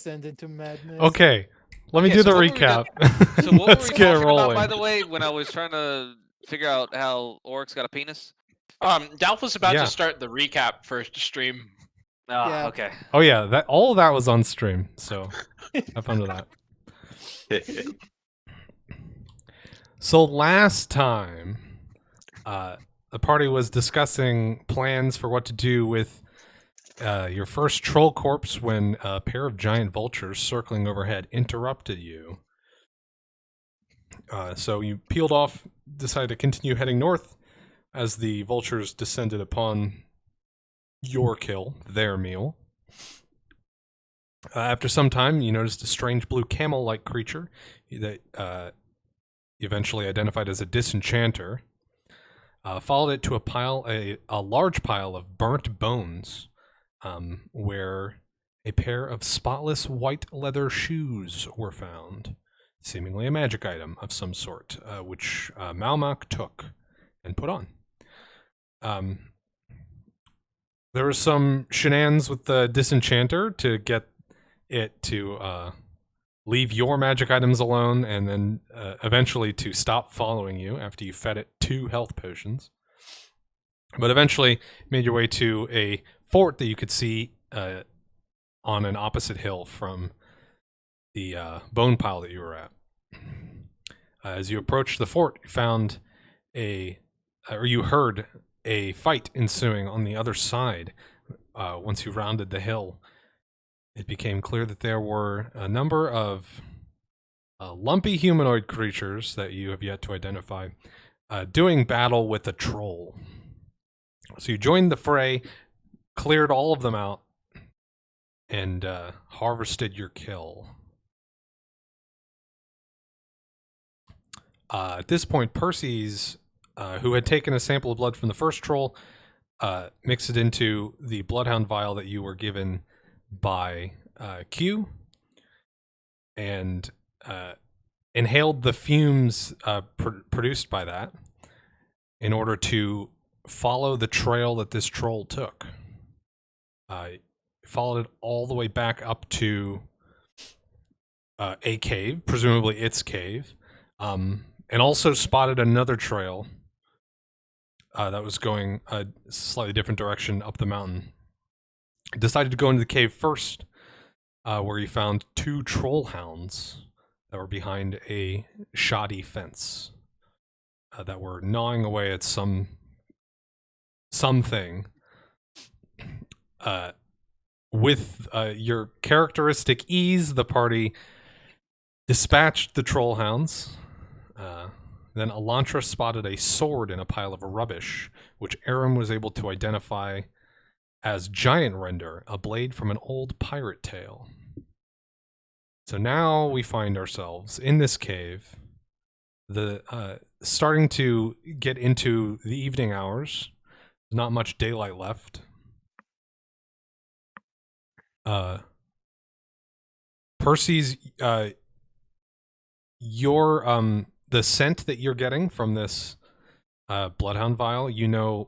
Descend into madness. Okay, let me do the recap. So what Let's were we get talking rolling. about, by the way, when I was trying to figure out how Oryx got a penis? Dalf was about Yeah. to start the recap for stream. Ah, Yeah. okay. Oh yeah, all of that was on stream, so have fun with that. So last time, the party was discussing plans for what to do with your first troll corpse when a pair of giant vultures circling overhead interrupted you. So you peeled off, decided to continue heading north as the vultures descended upon your kill, their meal. After some time, you noticed a strange blue camel-like creature that eventually identified as a disenchanter. Followed it to a large pile of burnt bones, where a pair of spotless white leather shoes were found, seemingly a magic item of some sort, which Malmak took and put on. There was some shenanigans with the disenchanter to get it to leave your magic items alone, and then eventually to stop following you after you fed it 2 health potions. But eventually made your way to a fort that you could see on an opposite hill from the bone pile that you were at. As you approached the fort, you heard a fight ensuing on the other side. Once you rounded the hill, it became clear that there were a number of lumpy humanoid creatures that you have yet to identify doing battle with a troll. So you joined the fray, cleared all of them out, and harvested your kill. At this point, Percy's, who had taken a sample of blood from the first troll, mixed it into the bloodhound vial that you were given by Q, and inhaled the fumes produced by that in order to follow the trail that this troll took. Followed it all the way back up to a cave, presumably its cave, and also spotted another trail that was going a slightly different direction up the mountain. Decided to go into the cave first, where he found 2 troll hounds that were behind a shoddy fence that were gnawing away at something. With your characteristic ease, the party dispatched the troll hounds. Then Elantra spotted a sword in a pile of rubbish, which Aram was able to identify as Giant Render, a blade from an old pirate tale. So now we find ourselves in this cave, starting to get into the evening hours. Not much daylight left. Percy's, the scent that you're getting from this bloodhound vial,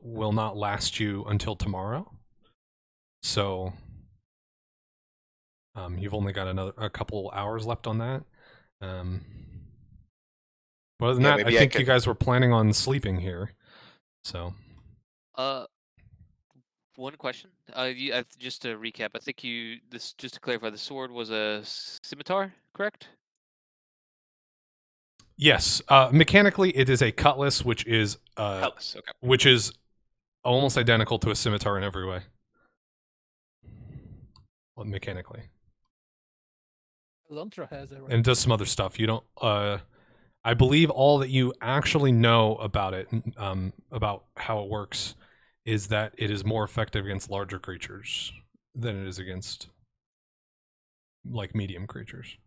will not last you until tomorrow. So you've only got a couple hours left on that. But other than that, I think you guys were planning on sleeping here. So. One question. Just to recap, I think just to clarify, the sword was a scimitar, correct? Yes. Mechanically, it is a cutlass, which is Cutlass. Okay. which is almost identical to a scimitar in every way. Well, mechanically. Elantra has it, right? And it does some other stuff. You don't. I believe all that you actually know about it, about how it works, is that it is more effective against larger creatures than it is against, like, medium creatures.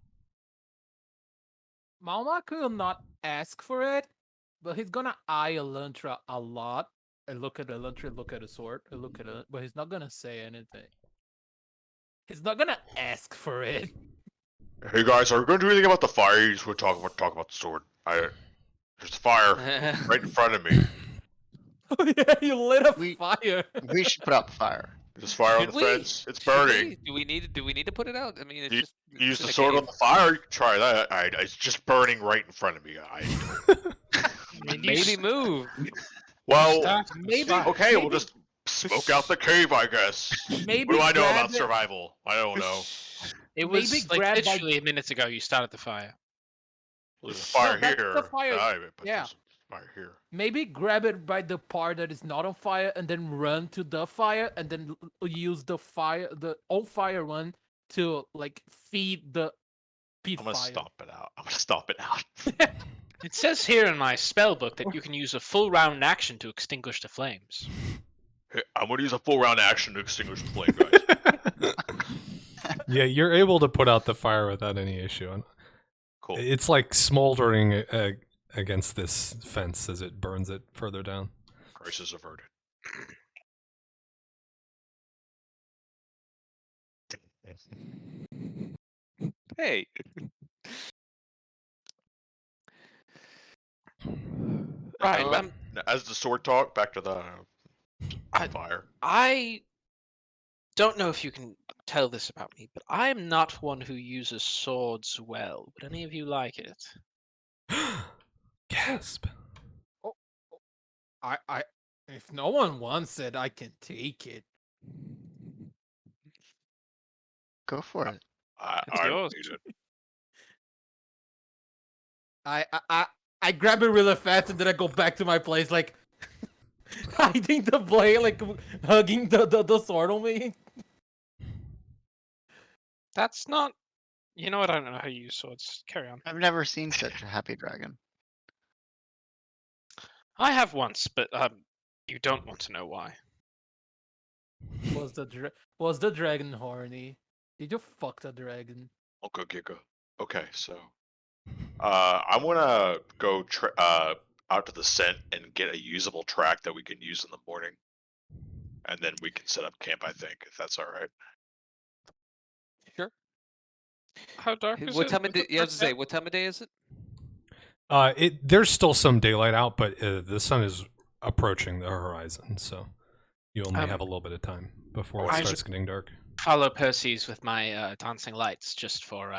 Malmak will not ask for it, but he's gonna eye Elantra a lot and look at Elantra, look at the sword, and look at it, but he's not gonna say anything. He's not gonna ask for it. Hey guys, are we going to do anything about the fire? You just want to talk about the sword. There's a fire right in front of me. Oh yeah, you lit a We- fire. We should put out the fire. Just fire on Should the we? fence. It's Should burning. we? Do we need to put it out? I mean, it's You- just You use it's in the a sword on cave. the fire. You can try that. It's just burning right in front of me. Maybe move. Well, Maybe okay, we'll maybe- just smoke out the cave, I guess. Maybe What do I know grab about it- survival? I don't know. It Maybe was like grab by- literally minutes ago you started the fire. Well, there's a fire that's here. the fire- But yeah. there's a fire here. Maybe grab it by the part that is not on fire, and then run to the fire, and then use the on fire one to like feed the peat I'm gonna fire. stomp it out. I'm gonna stomp it out. It says here in my spell book that you can use a full round action to extinguish the flames. Hey, I'm gonna use a full round action to extinguish the flame, guys. Yeah, you're able to put out the fire without any issue. And Cool. it's like smoldering against this fence as it burns it further down. Crisis averted. Hey. Right. Now, as the sword talk, back to the I- fire. I don't know if you can tell this about me, but I am not one who uses swords well. Would any of you like it? Gasp. I if no one wants it, I can take it. Go for it. It's I yours. don't need it. I grab it really fast, and then I go back to my place, like hiding the blade, like hugging the sword on me. That's not. You know what? I don't know how you use swords. Carry on. I've never seen such a happy dragon. I have once, but you don't want to know why. Was the dragon horny? Did you fuck the dragon? Uncle Giga. Okay, so I'm gonna go out to the scent and get a usable track that we can use in the morning, and then we can set up camp. I think, if that's all right. Sure. How dark is What it? time of Is day? it Yeah, I was dark to say, yet? what time of day is it? There's still some daylight out, but the sun is approaching the horizon, so you only have a little bit of time before I it starts should- getting dark. Follow Percy's with my dancing lights just for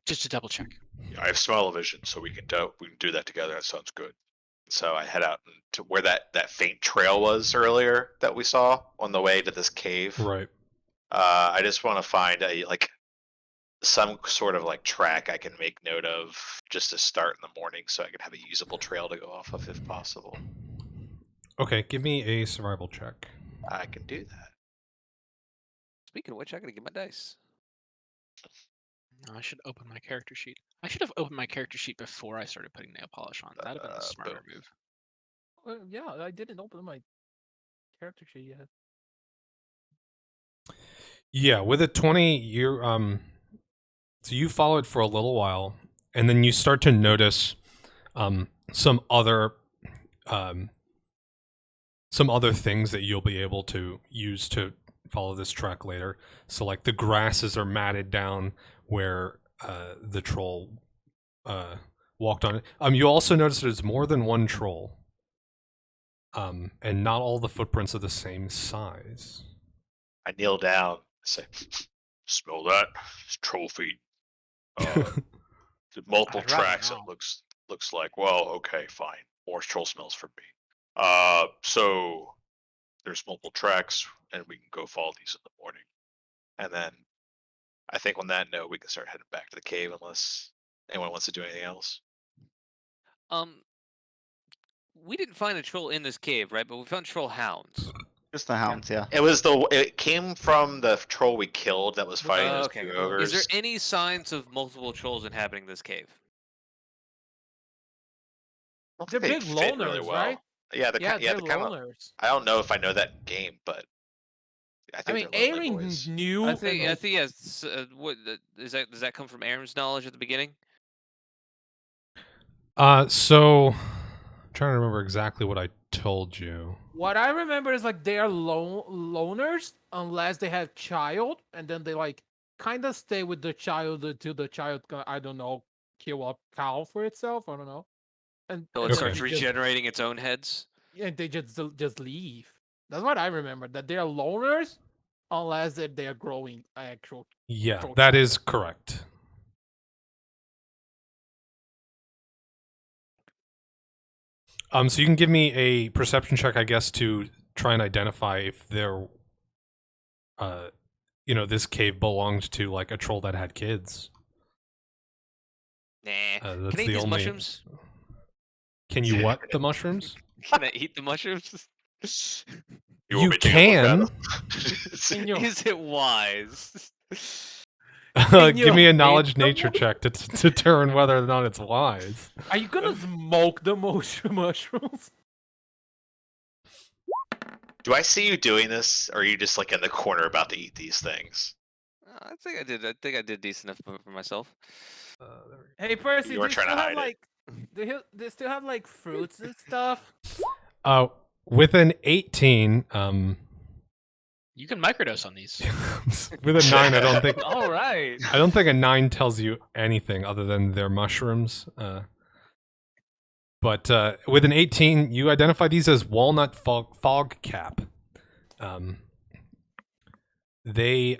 just to double check. Yeah, I have smell-o-vision, so we can do that together. That sounds good. So I head out to where that faint trail was earlier that we saw on the way to this cave. Right. I just want to find some sort of like track I can make note of just to start in the morning, so I can have a usable trail to go off of if possible. Okay, give me a survival check. I can do that. Speaking of which, I gotta get my dice. No, I should open my character sheet. I should have opened my character sheet before I started putting nail polish on. That'd have been a smarter boom. move. Yeah, I didn't open my character sheet yet. Yeah, with a 20, so you follow it for a little while, and then you start to notice some other things that you'll be able to use to follow this track later. So like the grasses are matted down where the troll walked on it. You also notice there's more than one troll. And not all the footprints are the same size. I kneel down. Say, smell that? It's troll feet. The multiple I'd rather tracks. not. It looks like. Well, okay, fine. More troll smells for me. So there's multiple tracks, and we can go follow these in the morning. And then I think on that note, we can start heading back to the cave unless anyone wants to do anything else. We didn't find a troll in this cave, right? But we found troll hounds. Just the hounds, yeah. It came from the troll we killed that was fighting those Okay. two Is ogres. there any signs of multiple trolls inhabiting this cave? I don't They're think big they fit really loners, well. right? Yeah, Yeah, they're the kind of. loners. I don't know if I know that game, but I I think mean, they're lonely Aaron boys. knew. I and, think like, yes. What does that come from Aaron's knowledge at the beginning? So I'm trying to remember exactly what I told you. what I remember is like they are loners unless they have child, and then they like kind of stay with the child until the child, I don't know, kill a cow for itself. I don't know. And So and it then starts he just- regenerating its own heads. and they just leave. That's what I remember. That they are loners, unless they are growing actual. Yeah, Troll that trap. is correct. So you can give me a perception check, I guess, to try and identify if there, this cave belonged to like a troll that had kids. Nah. That's Can I eat the these only. mushrooms? Can you what the mushrooms? Can I eat the mushrooms? You want me to take a can. look at 'em? In your, Is it wise? Can Give me you a hit knowledge them? nature check to determine whether or not it's wise. are you gonna smoke the mushrooms? Do I see you doing this, or are you just like in the corner about to eat these things? I think I did. I think I did decent enough for myself. Hey Percy, You do weren't you trying to still have hide it. like they still have like fruits and stuff? With an 18, You can microdose on these. with a 9, I don't think All right. I don't think a 9 tells you anything other than they're mushrooms. But with an 18, you identify these as walnut fog cap. They,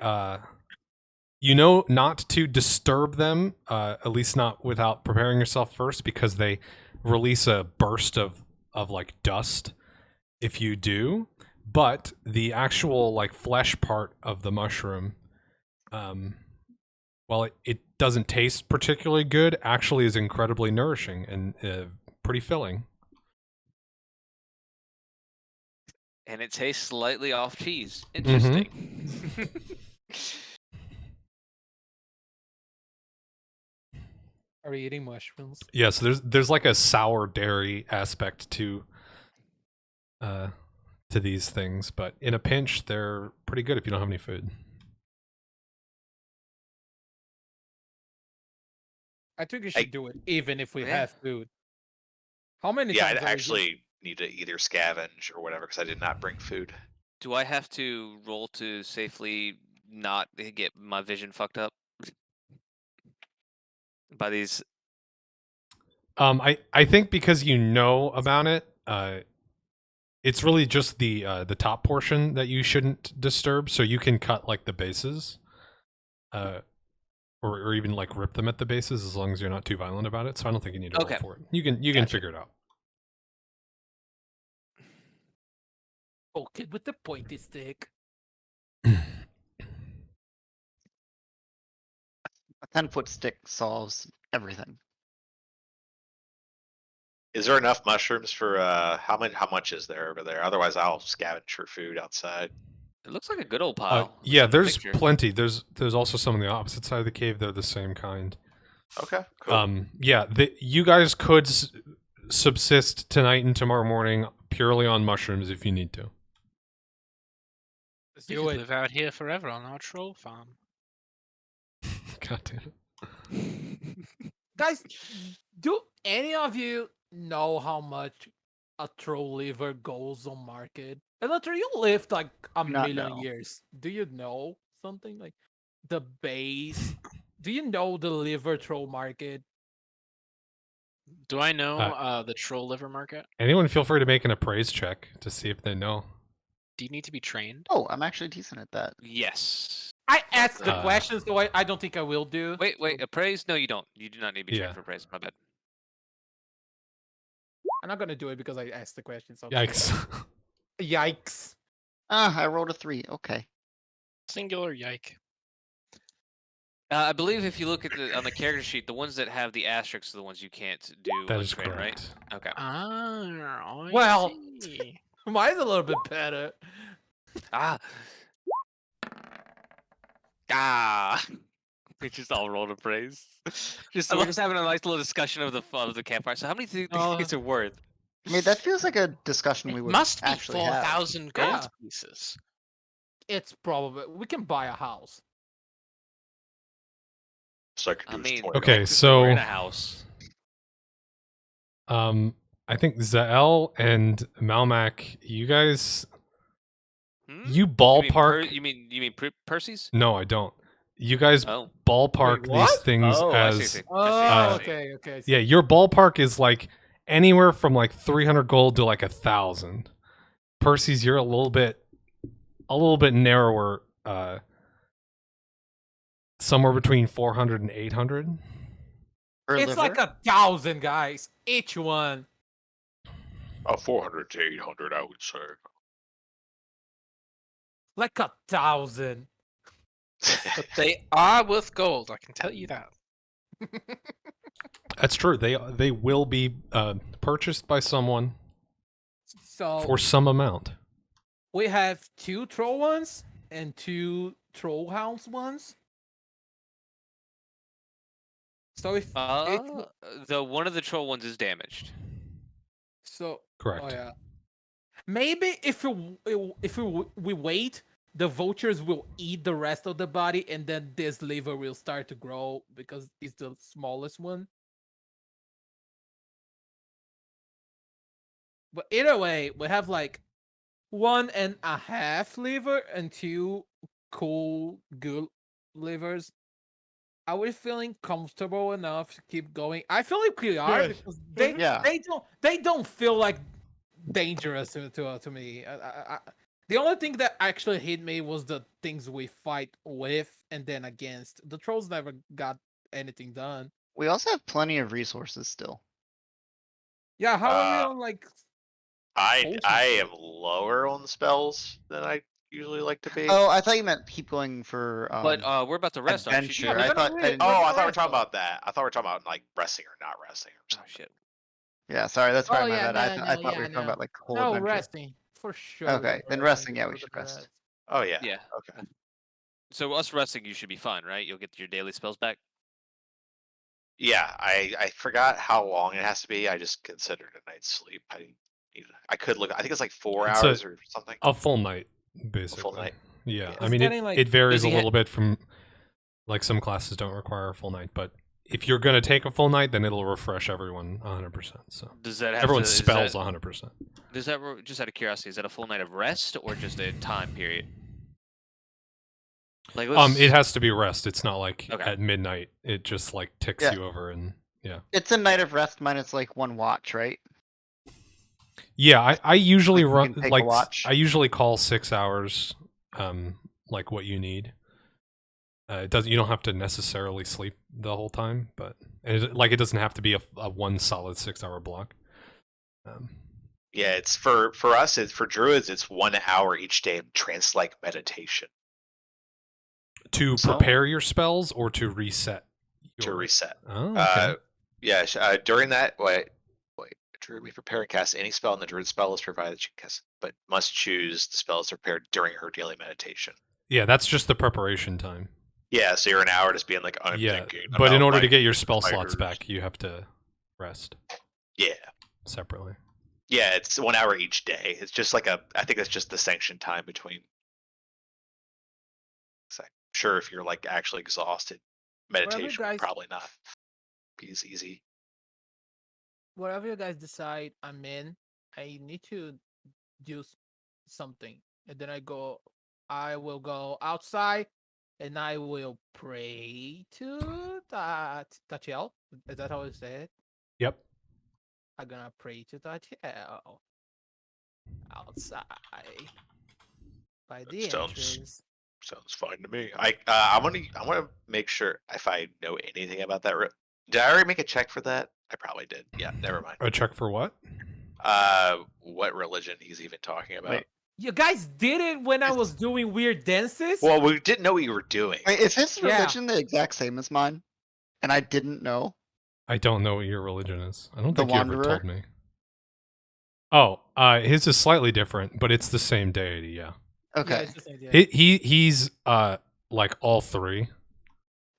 not to disturb them, at least not without preparing yourself first, because they release a burst of like dust if you do. But the actual like flesh part of the mushroom, while it doesn't taste particularly good, actually is incredibly nourishing and pretty filling. And it tastes slightly off cheese. Mm-hmm. Interesting. Are we eating mushrooms? Yeah, so there's like a sour dairy aspect to these things, but in a pinch, they're pretty good if you don't have any food. I think you should do it even if we Yeah. have food. How many Yeah, times I'd are we actually need to either scavenge or whatever because I did not bring food. Do I have to roll to safely not get my vision fucked up by these? I think because you know about it, it's really just the top portion that you shouldn't disturb, so you can cut like the bases, or even like rip them at the bases as long as you're not too violent about it. So I don't think you need to Okay. roll for it. You can Gotcha. figure it out. poke it with the pointy stick? A 10-foot stick solves everything. Is there enough mushrooms for how much is there over there? Otherwise, I'll scavenge for food outside. It looks like a good old pile. Yeah, from the there's picture. plenty. There's also some on the opposite side of the cave. They're the same kind. Okay, cool. Yeah, you guys could subsist tonight and tomorrow morning purely on mushrooms if you need to. Let's You do could it. live out here forever on our troll farm. God damn it. Guys, do any of you know how much a troll liver goes on market? Electra, you lived like a Do not million know. years. Do you know something like the base? Do you know the liver troll market? Do I know the troll liver market? Anyone feel free to make an appraise check to see if they know. Do you need to be trained? Oh, I'm actually decent at that. Yes. I asked the Uh, question, so I don't think I will do. Wait, so appraise? No, you don't. You do not need to be trained Yeah. for appraise. My bad. I'm not gonna do it because I asked the question. So Yikes. Yikes! Ah, I rolled a 3. Okay. Singular yike. I believe if you look at on the character sheet, the ones that have the asterisks are the ones you can't do. That is untrained, correct. right? Okay. I Well, see. Mine's a little bit better. Ah. Ah. We just all rolled appraise. We're just having a nice little discussion of the campfire. So how many do you think these are worth? I mean, that feels like a discussion we It would must be actually have. 4,000 gold Yeah. pieces. It's probably we can buy a house. So I could I do mean, 20. Okay, technically we're in so a house. I think Zael and Malmac, you guys, Hmm? you mean ballpark. you mean Percy's? No, I don't. You guys Oh. ballpark Wait, these what? things Oh, I see, I as see. Oh, I see. okay. yeah. Your ballpark is like anywhere from like 300 gold to like 1,000. Percy's, you're a little bit narrower. Somewhere between 400 and 800. Per It's liver? like 1,000 guys, each one. 400 to 800, I would say. Like 1,000. But they are worth gold, I can tell you that. That's true. They will be purchased by someone So for some amount. we have 2 troll ones and 2 troll hounds ones. So if the one of the troll ones is damaged. so, Correct. oh yeah, maybe if we wait, the vultures will eat the rest of the body, and then this liver will start to grow because it's the smallest one. But either way, we have like 1.5 liver and 2 cool good livers. Are we feeling comfortable enough to keep going? I feel like we are Yes. because Yeah. they don't feel like dangerous to me. The only thing that actually hit me was the things we fight with and then against. The trolls never got anything done. We also have plenty of resources still. Yeah, how are we Uh, on like? I Potions. am lower on spells than I usually like to be. Oh, I thought you meant keep going for But we're about to rest, aren't you? adventure. we're I gonna thought. wait. I didn't- Oh, We're I gonna thought we were rest, talking though. about that. I thought we were talking about like resting or not resting or Oh something. shit. Yeah, sorry, that's Oh, probably my yeah, bad. no, I no, thought yeah, we were talking no. about like whole No, adventure. resting for sure. Okay, then resting, yeah, we We're should gonna rest. Oh yeah. Yeah. Okay. So us resting, you should be fine, right? You'll get your daily spells back. Yeah, I forgot how long it has to be. I just considered a night's sleep. I could look. I think it's like 4 It's hours or something. A full night, basically. night. Yeah, Yeah. I It's mean getting, like, it varies a busy little bit from like some classes don't require a full night, but if you're gonna take a full night, then it'll refresh everyone 100%. So Does that have everyone to, is spells that- 100%. Does that just out of curiosity? Is that a full night of rest or just a time period? Like It has to be rest. It's not like Okay. at midnight. It just like ticks Yeah. you over and yeah. It's a night of rest minus like 1 watch, right? Yeah, I usually Like, you run can take a like watch. I usually call 6 hours, like what you need. It doesn't. You don't have to necessarily sleep the whole time, but it doesn't have to be a one solid 6 hour block. Yeah, it's for us. It's for druids. It's 1 hour each day of trance-like meditation To So- prepare your spells or to reset. to reset. Oh, okay. Yeah. During that, wait. A druid may prepare and cast any spell, and the druid spell is provided that she can cast, but must choose the spells prepared during her daily meditation. Yeah, that's just the preparation time. Yeah, so you're an hour just being like, I'm Yeah, thinking. but in about order my to get your spell slots spiders. back, you have to rest Yeah. separately. Yeah, it's 1 hour each day. It's just like I think it's just the sanctioned time between. So I'm sure if you're like actually exhausted, meditation would guys- probably not be as easy. Whatever you guys decide I'm in, I need to do something. And then I will go outside and I will pray to Tatiel. Is that how you say it? Yep. I'm gonna pray to Tatiel. Outside. By the sounds- entrance. Sounds fine to me. I want to make sure if I know anything about that. Did I already make a check for that? I probably did. Yeah, never mind. A check for what? What religion he's even talking about? Wait. You guys did it when I was doing weird dances? Well, we didn't know what you were doing. Wait, is his Yeah. religion the exact same as mine? And I didn't know. I don't know what your religion is. I don't The think you ever Wanderer? told me. Oh, his is slightly different, but it's the same deity. Yeah. Yeah, Okay. it's the same idea. He's like all three.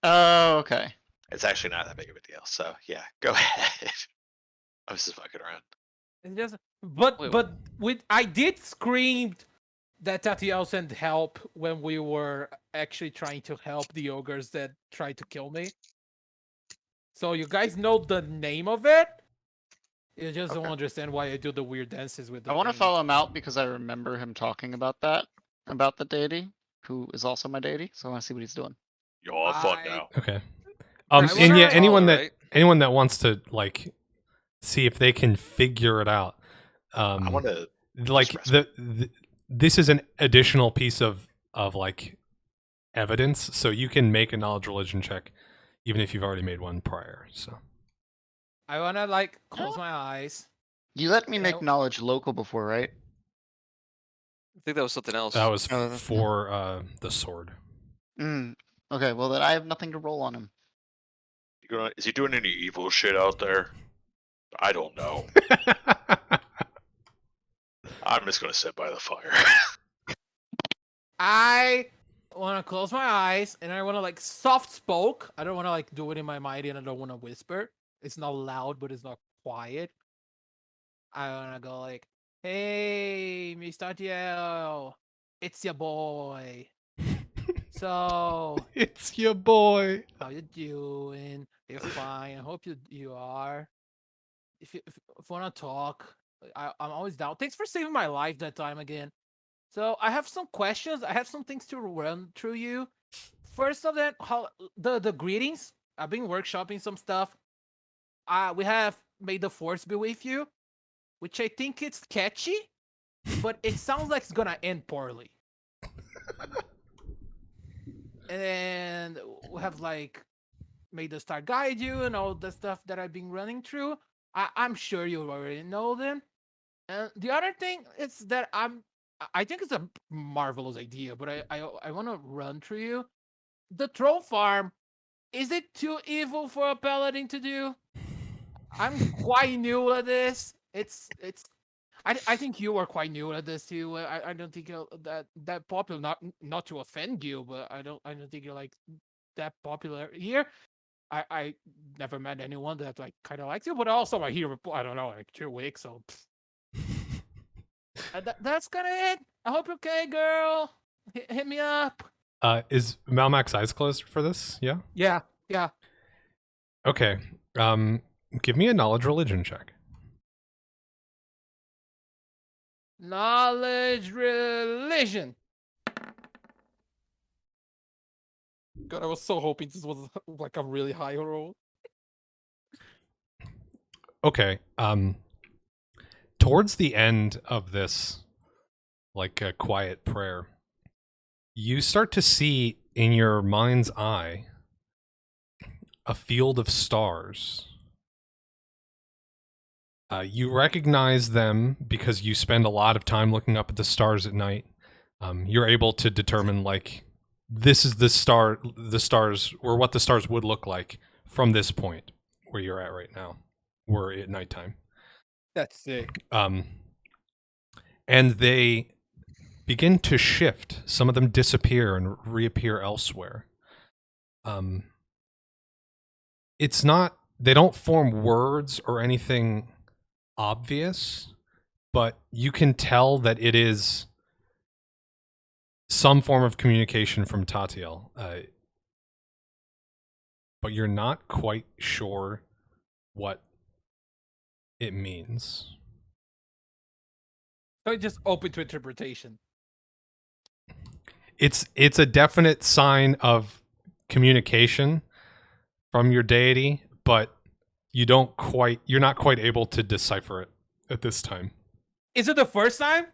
Oh, okay. It's actually not that big of a deal. So yeah, go ahead. I was just fucking around. It's just, but Wait, but with I did scream that Tatiel sent help when we were actually trying to help the ogres that tried to kill me. So you guys know the name of it. You just don't Okay. understand why I do the weird dances with the I want to thing. follow him out because I remember him talking about that, about the deity, who is also my deity. So I want to see what he's doing. You'll have fun I- now. Okay. I And was yeah, trying- anyone Follow, that right? anyone that wants to like see if they can figure it out. I want to. Like this is an additional piece of like evidence, so you can make a knowledge religion check even if you've already made one prior. So I wanna like close my eyes. You let me make Yeah. knowledge local before, right? I think that was something else. that was Oh, that's- for the sword. Okay, well then I have nothing to roll on him. Is he doing any evil shit out there? I don't know. I'm just gonna sit by the fire. I wanna close my eyes and I wanna like soft spoke. I don't wanna like do it in my mind and I don't wanna whisper. It's not loud, but it's not quiet. I wanna go like, "Hey, Mr. Diel, it's your boy. So, It's your boy. how you doing? You're fine. I hope you are. If you wanna talk, I'm always down. Thanks for saving my life that time again. So I have some questions. I have some things to run through you. First of that, how the greetings. I've been workshopping some stuff. We have made the force be with you, which I think it's catchy, but it sounds like it's gonna end poorly. And we have like made the star guide you and all the stuff that I've been running through. I'm sure you already know them. And the other thing is that I think it's a marvelous idea, but I want to run through you. The troll farm, is it too evil for a paladin to do? I'm quite new at this. I think you are quite new at this too. I don't think you're that popular. Not to offend you, but I don't think you're like that popular here. I never met anyone that like kind of likes you, but also I hear I don't know like 2 weeks, so that's kind of it. I hope you're okay, girl. Hit me up. Is Malmac's eyes closed for this? Yeah. Yeah. Okay. Give me a knowledge religion check. Knowledge religion. God, I was so hoping this was like a really high roll. Okay. Towards the end of this, like a quiet prayer, you start to see in your mind's eye a field of stars. You recognize them because you spend a lot of time looking up at the stars at night. You're able to determine like this is the stars, or what the stars would look like from this point where you're at right now. We're at nighttime. That's sick. And they begin to shift. Some of them disappear and reappear elsewhere. It's not, they don't form words or anything obvious, but you can tell that it is some form of communication from Tatiel. But you're not quite sure what it means. So it's just open to interpretation. It's a definite sign of communication from your deity, but you're not quite able to decipher it at this time. Is it the first time?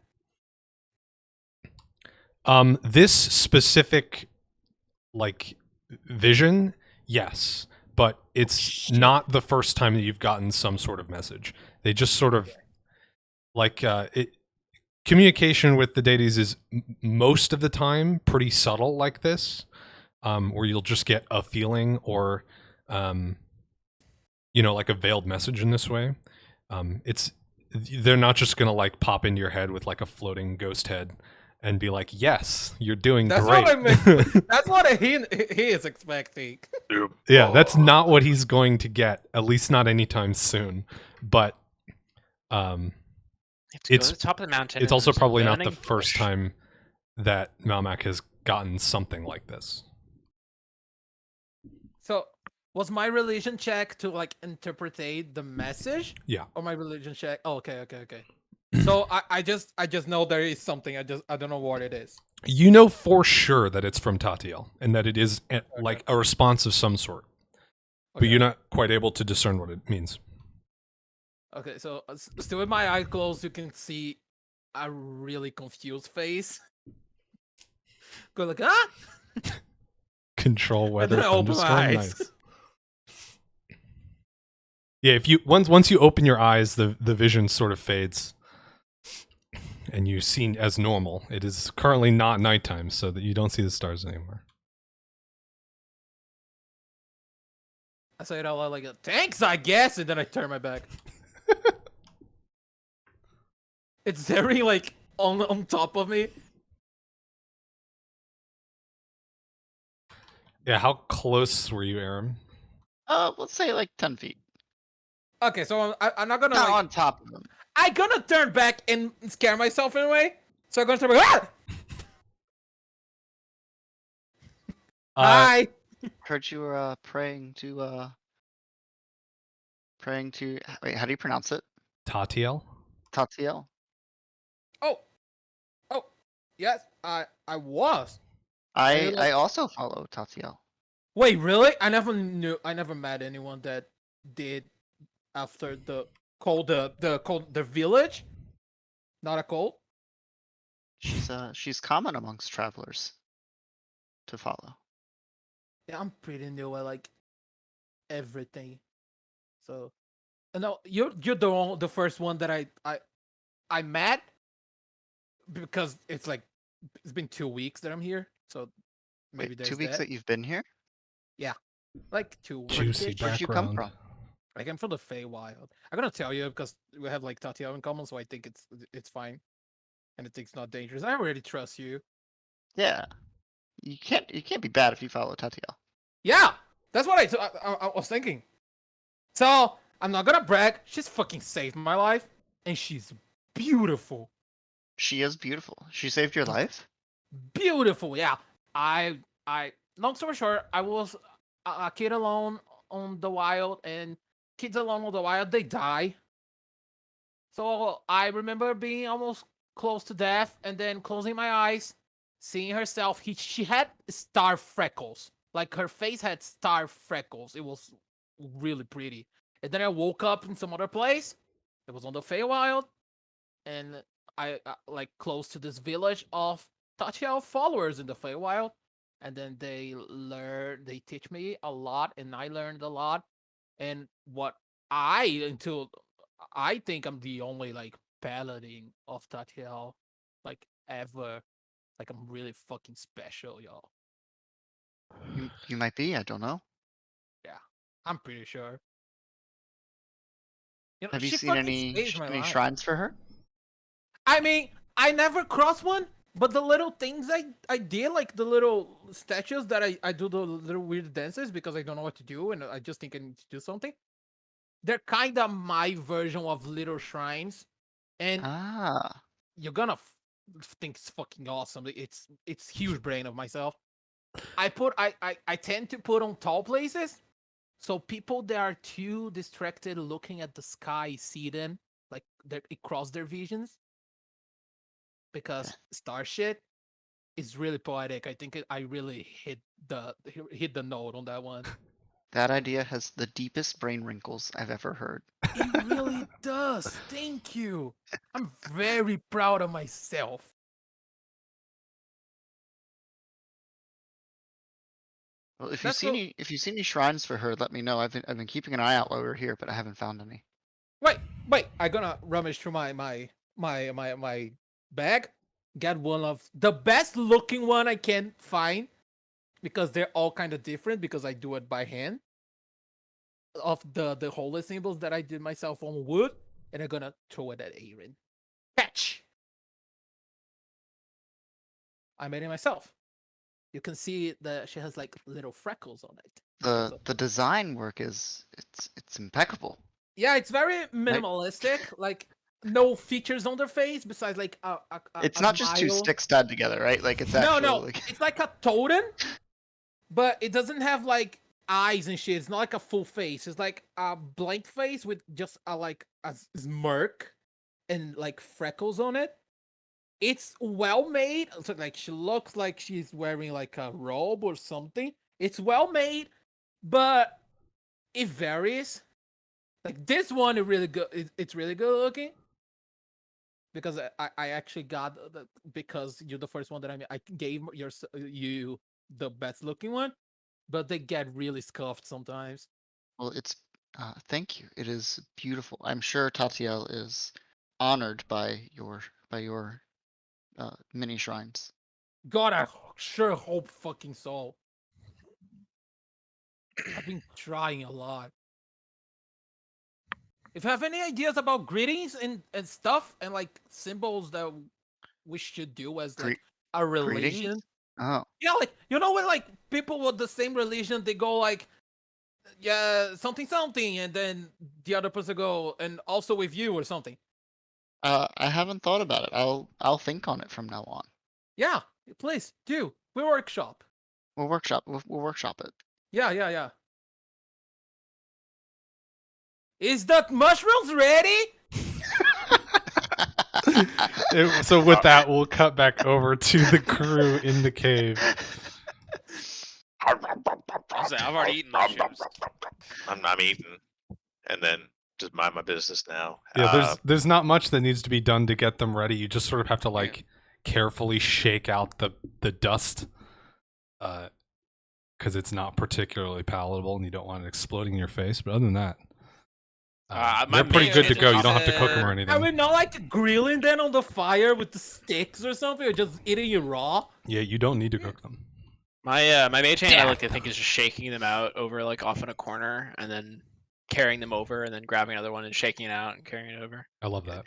This specific like vision, yes, but it's not the first time that you've gotten some sort of message. They just sort of like communication with the deities is most of the time pretty subtle like this, where you'll just get a feeling or like a veiled message in this way. They're not just gonna like pop into your head with like a floating ghost head and be like, yes, you're doing That's great. what I meant. That's what he is expecting. Yeah, that's not what he's going to get, at least not anytime soon. But It's to the top of the mountain. it's and also there's a probably not the burning first bush. time that Malmac has gotten something like this. So was my religion check to like interpretate the message? Yeah. Or my religion check? Oh, okay. So I just know there is something. I don't know what it is. You know for sure that it's from Tatiel and that it is like a response of some sort, but Okay. you're not quite able to discern what it means. Okay, so still with my eyes closed, you can see a really confused face. Go like Control and weather then I open my thunderstorm. eyes. Nice. Yeah, if you once you open your eyes, the vision sort of fades, and you see as normal. It is currently not nighttime, so that you don't see the stars anymore. I say it out loud like, thanks, I guess, and then I turn my back. It's very like on top of me. Yeah, how close were you, Aram? Let's say like 10 feet. Okay, so I'm not gonna Not like. on top of him. I'm gonna turn back and scare myself in a way. So I'm gonna turn back. Hi. Heard you were praying to wait, how do you pronounce it? Tatiel? Tatiel? Oh, oh, yes. I was. I like- also follow Tatiel. Wait, really? I never knew. I never met anyone that did after the cult. The village. Not a cult. She's common amongst travelers to follow. Yeah, I'm pretty new at like everything. So, no, you're the first one that I met because it's like it's been 2 weeks that I'm here. So maybe Wait, there's 2 weeks that. that you've been here? Like 2 Juicy weeks. Where'd you come background. from? Like I'm from the Feywild. I'm gonna tell you because we have like Tatiana in common, so I think it's fine, and I think it's not dangerous. I already trust you. Yeah. You can't be bad if you follow Tatiel. Yeah, that's what I was thinking. So I'm not gonna brag. She's fucking saved my life, and she's beautiful. She is beautiful. She saved your life? Beautiful. Yeah. I. Long story short, I was a kid alone on the wild, and kids alone on the wild they die. So I remember being almost close to death, and then closing my eyes, seeing herself. She had star freckles, like her face had star freckles. It was really pretty. And then I woke up in some other place. It was on the Feywild, and I like close to this village of Tachiel followers in the Feywild. And then they teach me a lot, and I learned a lot. And what until I think I'm the only like paladin of Tachiel, like ever. Like I'm really fucking special, y'all. You might be, I don't know. Yeah, I'm pretty sure. You know, Have you she seen fucking any saved my life. shrines for her? I mean, I never crossed one, but the little things I did, like the little statues that I do the little weird dances because I don't know what to do and I just think I need to do something. They're kind of my version of little shrines, and Ah. you're gonna think it's fucking awesome. It's huge brain of myself. I tend to put on tall places, so people that are too distracted looking at the sky see them like it cross their visions because star shit is really poetic. I think I really hit the note on that one. That idea has the deepest brain wrinkles I've ever heard. It really does. Thank you. I'm very proud of myself. Well, if you That's see what. any shrines for her, let me know. I've been keeping an eye out while we were here, but I haven't found any. Wait. I'm gonna rummage through my bag. Get one of the best looking one I can find because they're all kind of different because I do it by hand. Of the holy symbols that I did myself on wood, and I'm gonna throw it at Aaron. Catch! I made it myself. You can see that she has like little freckles on it. The design work is it's impeccable. Yeah, it's very minimalistic. Like no features on their face besides like It's a not just two smile. sticks tied together, right? Like it's No, actual. no, Like... it's like a totem, but it doesn't have like eyes and shit. It's not like a full face. It's like a blank face with just a smirk and like freckles on it. It's well made. So like she looks like she's wearing like a robe or something. It's well made, but it varies. Like this one is really good. It's really good looking. Because I actually got because you're the first one that I gave you the best looking one, but they get really scuffed sometimes. Well, it's thank you. It is beautiful. I'm sure Tatiel is honored by your mini shrines. God, I sure hope fucking so. I've been trying a lot. If you have any ideas about greetings and stuff and like symbols that we should do as like a religion. Greetings? Oh. Yeah, like you know when like people with the same religion they go like yeah something something and then the other person go and also with you or something. I haven't thought about it. I'll think on it from now on. Yeah, please do. We workshop. We'll workshop it. Yeah. Is that mushrooms ready? So with that, we'll cut back over to the crew in the cave. I've already eaten mushrooms. I'm eating, and then just mind my business now. Yeah, there's not much that needs to be done to get them ready. You just sort of have to like carefully shake out the dust, because it's not particularly palatable, and you don't want it exploding in your face. But other than that, they're pretty good to go. You don't have to cook them or anything. Are we not like grilling them on the fire with the sticks or something, or just eating it raw? Yeah, you don't need to cook them. My mage hand, I like to think is just shaking them out over like off in a corner, and then carrying them over, and then grabbing another one and shaking it out and carrying it over. I love that.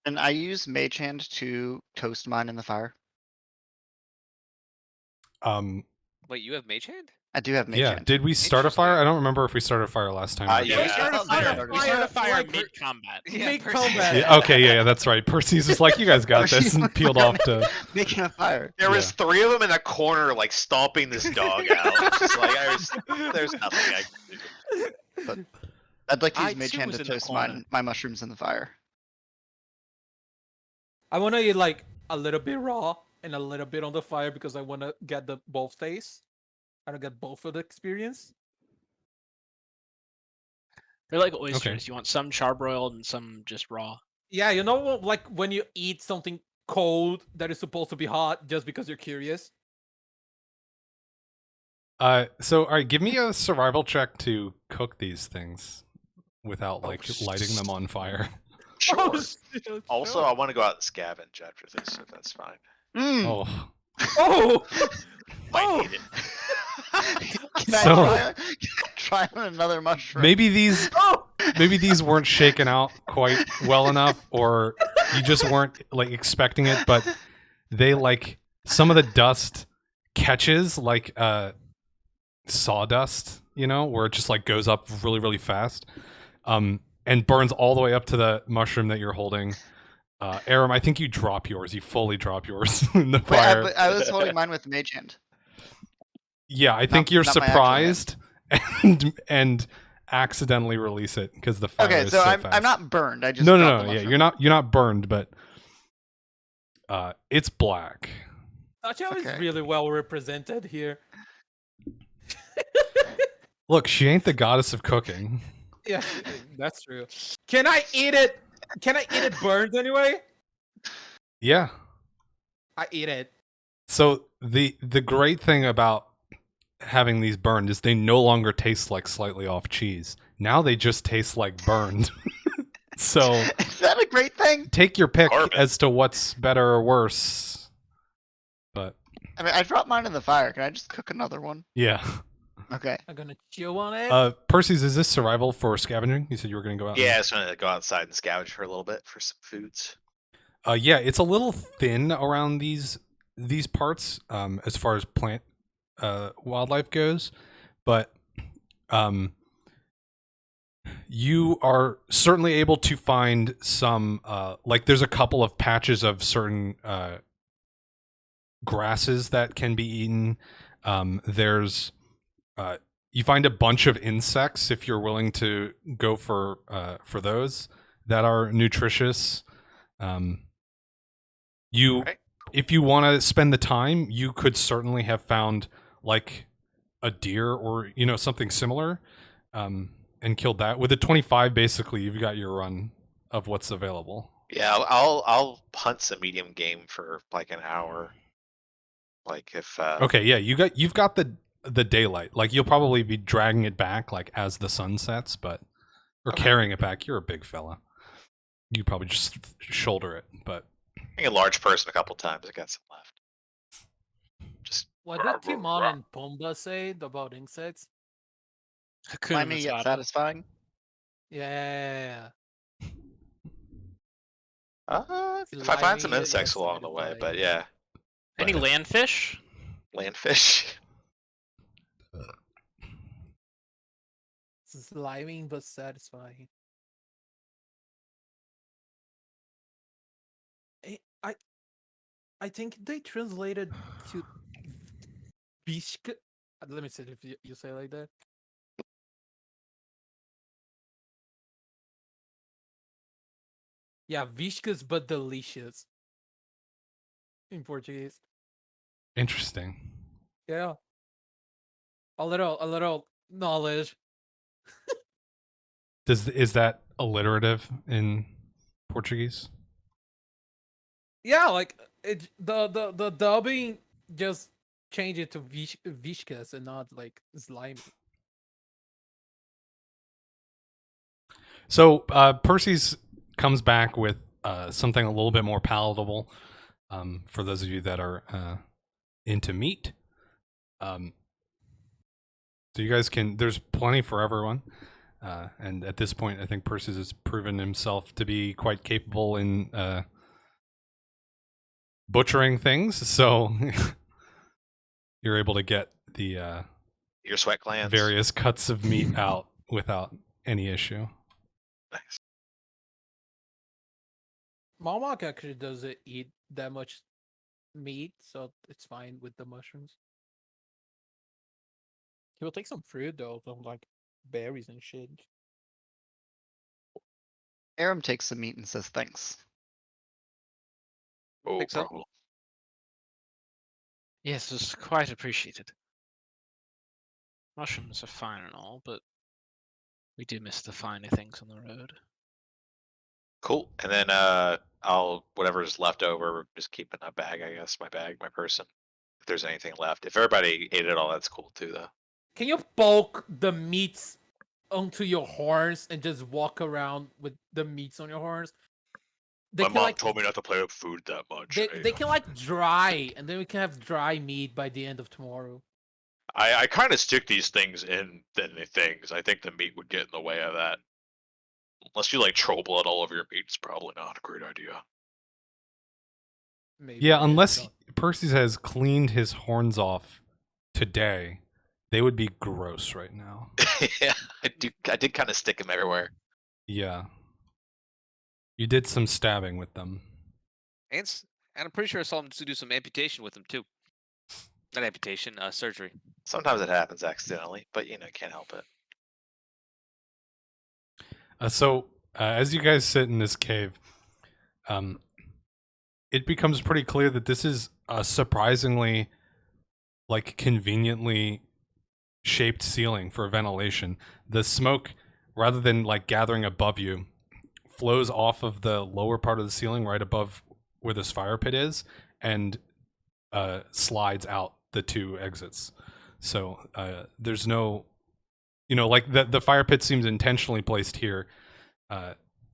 And I use Mage Hand to toast mine in the fire. Wait, you have mage hand? I do have Mage Yeah. Hand. Did we start a fire? I don't remember if we started a fire last time. Yeah, we started a fire. We started a fire like- mid-combat. Mid-combat. Yeah, okay, yeah, that's right. Percy's just like, you guys got this, and peeled off to. Making a fire. There was 3 of them in a corner, like stomping this dog out. It's just like there's nothing I can do. But I'd like to I use Mage too Hand was to in the toast corner. my mushrooms in the fire. I want to eat like a little bit raw and a little bit on the fire because I want to get the both taste. I don't get both of the experience. They're like oysters. You want some charbroiled and some just raw. Yeah, you know, like when you eat something cold that is supposed to be hot just because you're curious. So, all right, give me a survival check to cook these things without like lighting them on fire. Sure. Oh, shit, Also, sure. I want to go out and scavenge after this, if that's fine. Oh, Oh, Might Oh. need it. Can I So- try on another mushroom? maybe these oh, weren't shaken out quite well enough, or you just weren't like expecting it. But they like some of the dust catches like sawdust, you know, where it just like goes up really, really fast, and burns all the way up to the mushroom that you're holding. Aram, I think you drop yours. You fully drop yours in the Wait, fire. I was holding mine with Mage Hand. Yeah, I think you're not my actual hand. surprised and accidentally release it because the fire Okay, is so so I'm fast. not burned. I just No, dropped no, the no. Yeah, mushroom. you're not burned, but it's black. Tachio is Okay. really well represented here. Look, she ain't the goddess of cooking. Yeah, that's true. Can I eat it? Can I eat it burned anyway? Yeah. I eat it. So the great thing about having these burned is they no longer taste like slightly off cheese. Now they just taste like burned. So Is that a great thing? take your pick Carbon. as to what's better or worse. But I mean, I dropped mine in the fire. Can I just cook another one? yeah. Okay. I'm gonna chew on it. Percy's, is this survival for scavenging? You said you were going to go out. Yeah, I just want to go outside and scavenge for a little bit for some foods. Yeah, it's a little thin around these parts, as far as plant wildlife goes, but you are certainly able to find some like there's a couple of patches of certain grasses that can be eaten. There's you find a bunch of insects if you're willing to go for those that are nutritious. You, Right. if you want to spend the time, you could certainly have found like a deer or something similar. and killed that. With a 25, basically, you've got your run of what's available. Yeah, I'll hunt some medium game for like an hour. Like if Okay, yeah, you've got the daylight. Like you'll probably be dragging it back like as the sun sets, but or Okay. carrying it back. You're a big fella. You probably just shoulder it, but I think a large person a couple times. I got some left. Just What did Timon and Pumbaa say about insects? Hakuna Slimy yet Matata. satisfying. Yeah. if I find some Slimy, insects yes, along the way, satisfying. but yeah, Any But- landfish? landfish. Sliming but satisfying. I think they translated to Vishka. Let me see if you say it like that. Yeah, viscous but delicious in Portuguese. Interesting. Yeah. A little knowledge. Is that alliterative in Portuguese? Yeah, like the dubbing just change it to viscous and not like slimy. So Percy's comes back with something a little bit more palatable for those of you that are into meat. So you guys can. There's plenty for everyone, and at this point, I think Percy's has proven himself to be quite capable in butchering things. So you're able to get the Your sweat glands. various cuts of meat out without any issue. Nice. Malmak actually doesn't eat that much meat, so it's fine with the mushrooms. He will take some fruit though, some like berries and shit. Aram takes some meat and says thanks. Oh, Think so? bro. Yes, it's quite appreciated. Mushrooms are fine and all, but we do miss the finer things on the road. Cool. And then I'll whatever's left over, just keep in a bag. I guess my bag, my person. If there's anything left, if everybody ate it all, that's cool too, though. Can you poke the meats onto your horns and just walk around with the meats on your horns? They My can mom like told me not to play with food that much. they can like dry, and then we can have dry meat by the end of tomorrow. I kind of stick these things in the things. I think the meat would get in the way of that. Unless you like troll blood all over your meat, it's probably not a great idea. Maybe Yeah, it is, unless so- Percy's has cleaned his horns off today, they would be gross right now. Yeah, I did kind of stick them everywhere. Yeah. You did some stabbing with them. And I'm pretty sure I saw him to do some amputation with him too. Not amputation, surgery. Sometimes it happens accidentally, but you know, can't help it. So, as you guys sit in this cave, it becomes pretty clear that this is a surprisingly, like, conveniently shaped ceiling for ventilation. The smoke, rather than like gathering above you, flows off of the lower part of the ceiling right above where this fire pit is and slides out the two exits. So there's no, like the fire pit seems intentionally placed here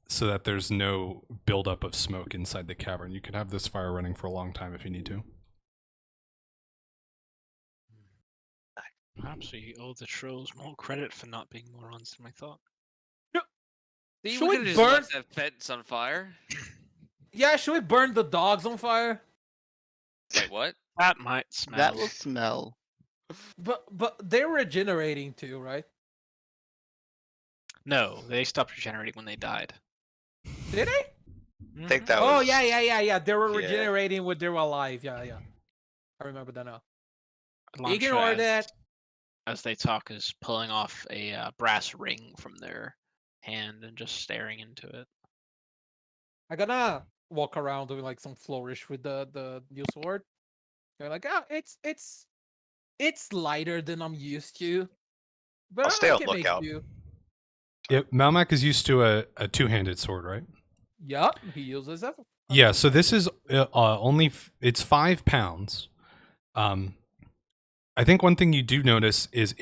so that there's no buildup of smoke inside the cavern. You can have this fire running for a long time if you need to. Perhaps we owe the trolls more credit for not being morons than I thought. See, Should we we could have just burn- left that fence on fire. Yeah, should we burn the dogs on fire? Wait, what? That might smell. That will smell. But they're regenerating too, right? No, they stopped regenerating when they died. Did they? I think Mhm. that Oh was. yeah. They were yeah. regenerating when they were alive. Yeah. I remember that now. Elantra, Ignore as- that. As they talk, is pulling off a brass ring from their hand and just staring into it. I'm gonna walk around doing like some flourish with the new sword. They're like, oh, it's lighter than I'm used to, but I'll stay I on can make lookout. do. Malmac is used to a two-handed sword, right? Yup, he uses it. Yeah, so this is it's 5 pounds. I think one thing you do notice is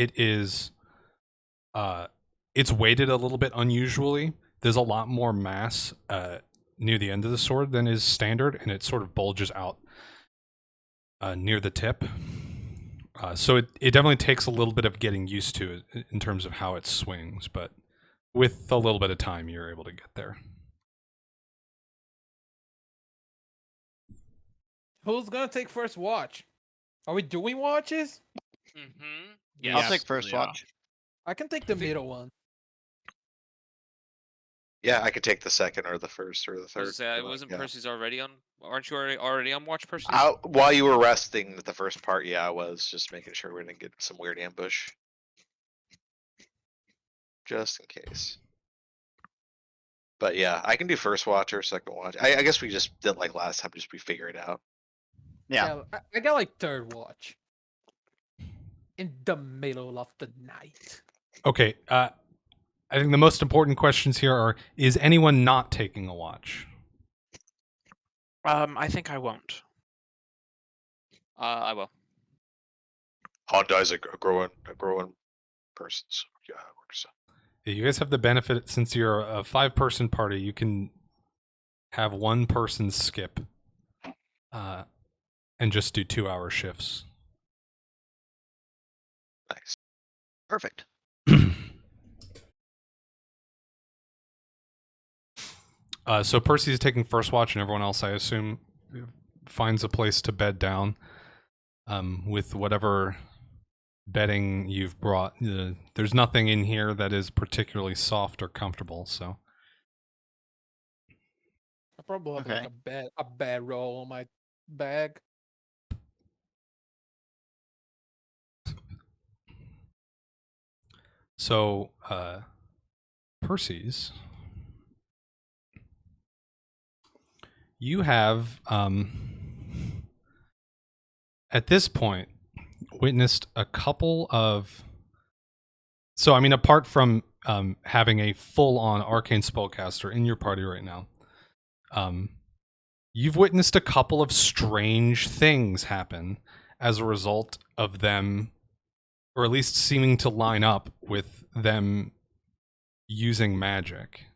it's weighted a little bit unusually. There's a lot more mass near the end of the sword than is standard, and it sort of bulges out near the tip. So it definitely takes a little bit of getting used to it in terms of how it swings, but with a little bit of time, you're able to get there. Who's gonna take first watch? Are we doing watches? Mm-hmm. I'll take first watch. I can take the middle one. Yeah, I could take the second or the first or the third. Wasn't Percy's already on? Aren't you already on watch, Percy? While you were resting the first part, yeah, I was just making sure we didn't get some weird ambush. Just in case. But yeah, I can do first watch or second watch. I guess we just did like last time, just we figure it out. Yeah. I got like third watch. In the middle of the night. Okay, I think the most important questions here are: is anyone not taking a watch? I think I won't. I will. Hondai's a growing person, so yeah, it works. You guys have the benefit, since you're a 5-person party, you can have one person skip and just do 2-hour shifts. Nice. Perfect. So Percy's taking first watch, and everyone else, I assume, finds a place to bed down with whatever bedding you've brought. There's nothing in here that is particularly soft or comfortable, so. I probably have Okay. like a bed roll on my bag. So, Percy's, you have, at this point, witnessed a couple of. So, I mean, apart from having a full-on arcane spellcaster in your party right now, you've witnessed a couple of strange things happen as a result of them, or at least seeming to line up with them using magic.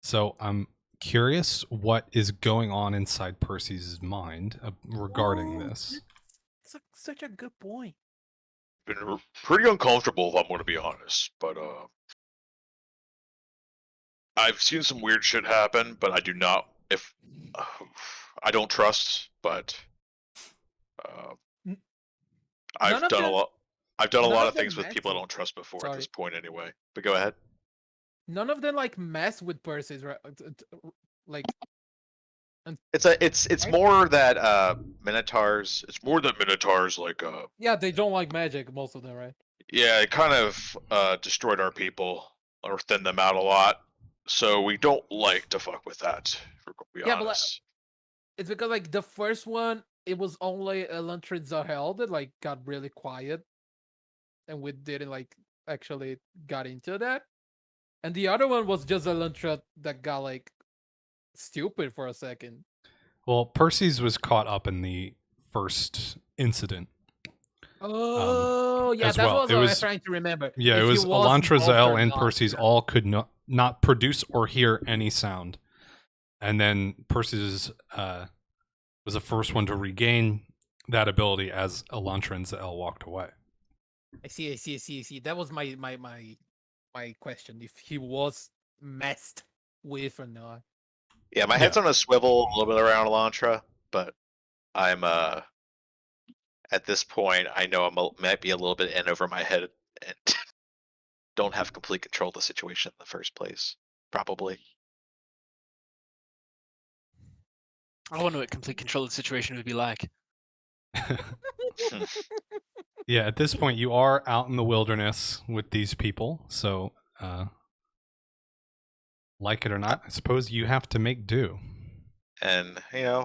So I'm curious what is going on inside Percy's mind regarding this. That's such a good point. Been pretty uncomfortable, if I'm going to be honest. But I've seen some weird shit happen, but I do not. I don't trust, but I've done a lot. I've done a lot of things with people I don't trust before at this point, anyway. But go ahead. None of them like mess with Percy's, right? Like It's more that Minotaurs. It's more that Minotaurs like yeah, they don't like magic, most of them, right? Yeah, it kind of destroyed our people or thinned them out a lot. So we don't like to fuck with that. If we're gonna be honest. But it's because like the first one, it was only Elantrin Zahel that like got really quiet, and we didn't like actually got into that. And the other one was just Elantra that got like stupid for a second. Well, Percy's was caught up in the first incident. Oh, yeah, as that's well. what I was trying to remember. Yeah, If it was he was Elantra, involved Zael, or and not. Percy's all could not produce or hear any sound. And then Percy's was the first one to regain that ability as Elantra and Zael walked away. I see. That was my question. If he was messed with or not. Yeah, my head's on a swivel a little bit around Elantra, but I'm at this point I know I might be a little bit in over my head and don't have complete control of the situation in the first place. Probably. I wonder what complete control of the situation would be like. Yeah, at this point you are out in the wilderness with these people, so like it or not, I suppose you have to make do. And I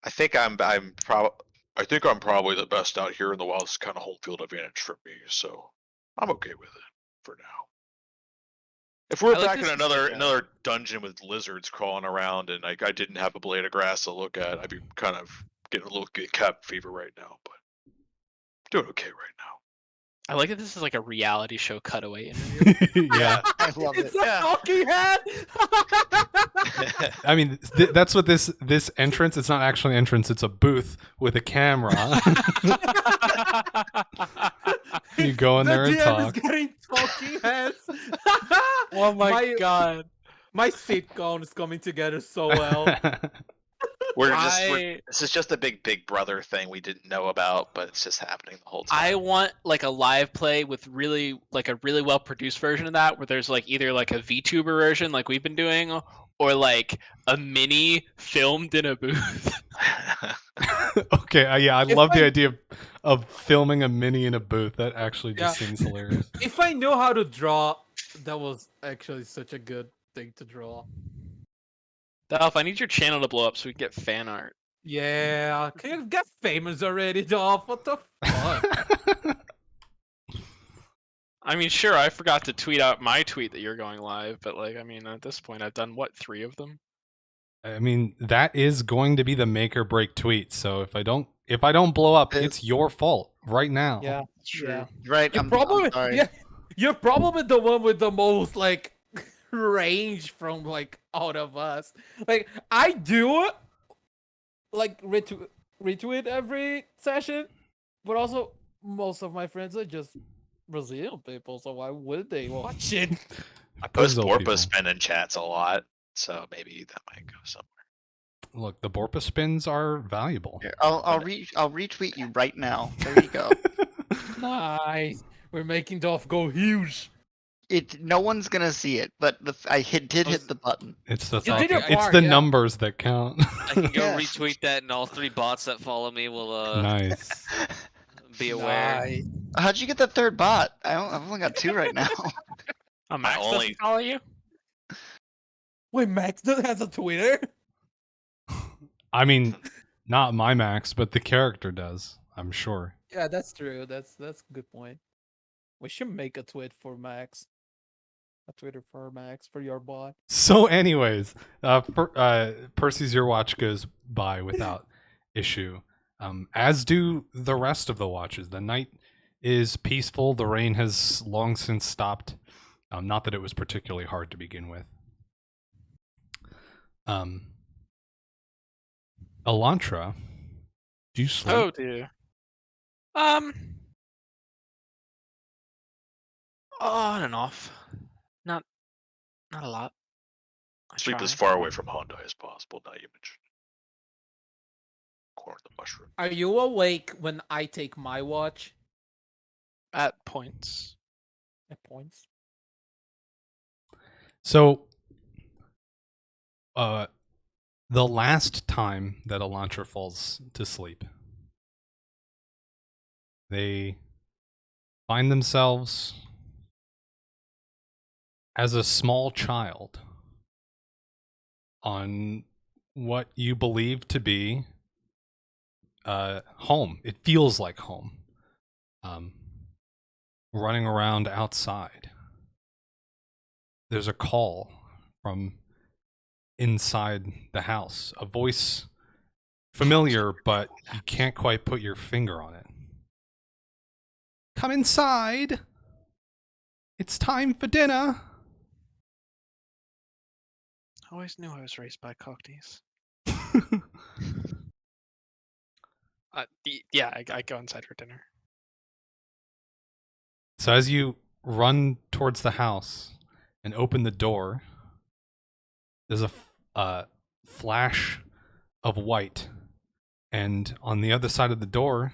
think I'm probably the best out here in the wild. It's kind of home field advantage for me, so I'm okay with it for now. If we're I like back in this another dungeon with lizards crawling around and like I didn't have a blade of grass to look at, I'd be kind of getting a little cap fever right now, but doing okay right now. I like that this is like a reality show cutaway interview. Yeah. I love it. It's a talking head. I mean, that's what this entrance. It's not actually an entrance. It's a booth with a camera. You go in there and The GM talk. is getting talking heads. Oh my god. My sitcom is coming together so well. This is just a big brother thing we didn't know about, but it's just happening the whole time. I want like a live play with really like a really well produced version of that, where there's like either like a VTuber version like we've been doing, or like a mini filmed in a booth. Okay, yeah, I If love the I- idea of filming a mini in a booth. That actually just seems hilarious. If I know how to draw, that was actually such a good thing to draw. Dolph, I need your channel to blow up so we can get fan art. Yeah, can you get famous already, Dolph? What the fuck? I mean, sure, I forgot to tweet out my tweet that you're going live, but like, I mean, at this point, I've done what, 3 of them? I mean, that is going to be the make or break tweet. So if I don't blow up, it's your fault right now. Yeah, True. yeah. Right. You're I'm probably sorry. yeah. You're probably the one with the most like range from like out of us. Like I do it, like retweet every session, but also most of my friends are just Brazilian people, so why would they watch it? I post Those old people. Borpa spin in chats a lot, so maybe that might go somewhere. Look, the Borpa spins are valuable. Here, I'll retweet you right now. There you go. Nice. We're making Dolph go huge. No one's gonna see it, but I did hit the button. It's the You thought. did your It's part, the yeah. numbers that count. I can go Yeah. retweet that, and all 3 bots that follow me will Nice. be aware. Nice. How'd you get the third bot? I've only got 2 right now. Oh, Max only- doesn't follow you? Wait, Max has a Twitter? I mean, not my Max, but the character does. I'm sure. Yeah, that's true. That's a good point. We should make a tweet for Max. A Twitter for Max for your bot. So, anyways, Percy's Your Watch goes by without issue, as do the rest of the watches. The night is peaceful. The rain has long since stopped. Not that it was particularly hard to begin with. Elantra, do you sleep? Oh dear. On and off. Not a lot. I Sleep try. as far away from Honda as possible. Now you mentioned corn the mushroom. Are you awake when I take my watch At points. at points? So, the last time that Elantra falls to sleep, they find themselves as a small child on what you believe to be home. It feels like home. Running around outside. There's a call from inside the house. A voice familiar, but you can't quite put your finger on it. Come inside. It's time for dinner. I always knew I was raised by cockneys. Yeah, I go inside for dinner. So as you run towards the house and open the door, there's a flash of white, and on the other side of the door,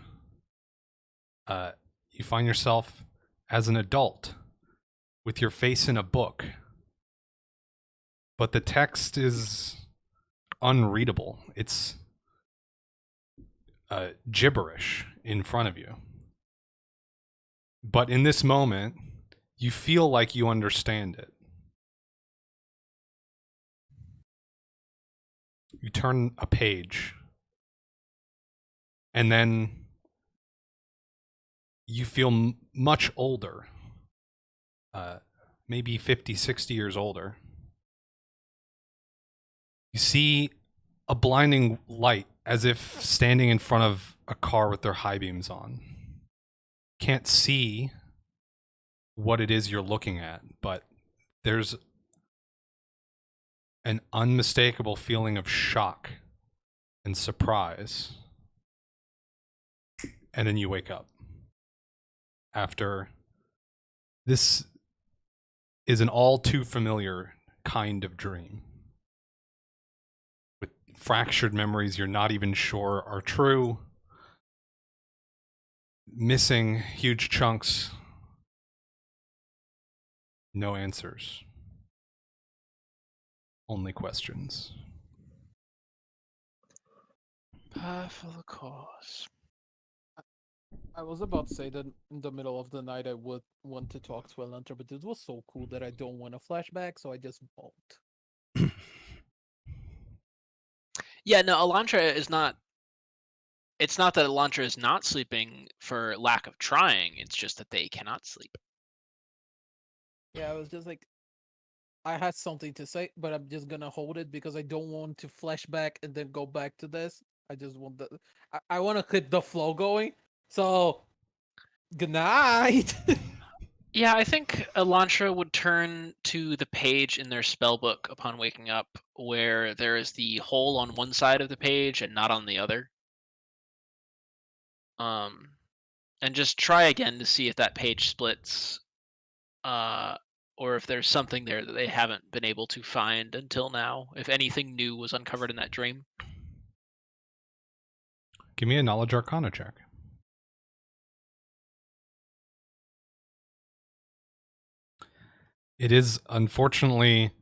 you find yourself as an adult with your face in a book, but the text is unreadable. It's gibberish in front of you. But in this moment, you feel like you understand it. You turn a page, and then you feel much older. maybe 50, 60 years older. You see a blinding light as if standing in front of a car with their high beams on. Can't see what it is you're looking at, but there's an unmistakable feeling of shock and surprise. And then you wake up. After this is an all too familiar kind of dream. With fractured memories you're not even sure are true. Missing huge chunks. No answers. Only questions. Par for the cause. I was about to say that in the middle of the night I would want to talk to Elantra, but this was so cool that I don't want a flashback, so I just won't. Yeah, no, Elantra is not. It's not that Elantra is not sleeping for lack of trying. It's just that they cannot sleep. Yeah, I was just like, I had something to say, but I'm just gonna hold it because I don't want to flashback and then go back to this. I just want the, I want to keep the flow going. So, good night. Yeah, I think Elantra would turn to the page in their spellbook upon waking up, where there is the hole on one side of the page and not on the other. And just try again to see if that page splits, or if there's something there that they haven't been able to find until now. If anything new was uncovered in that dream. Give me a knowledge arcana check. It is, unfortunately,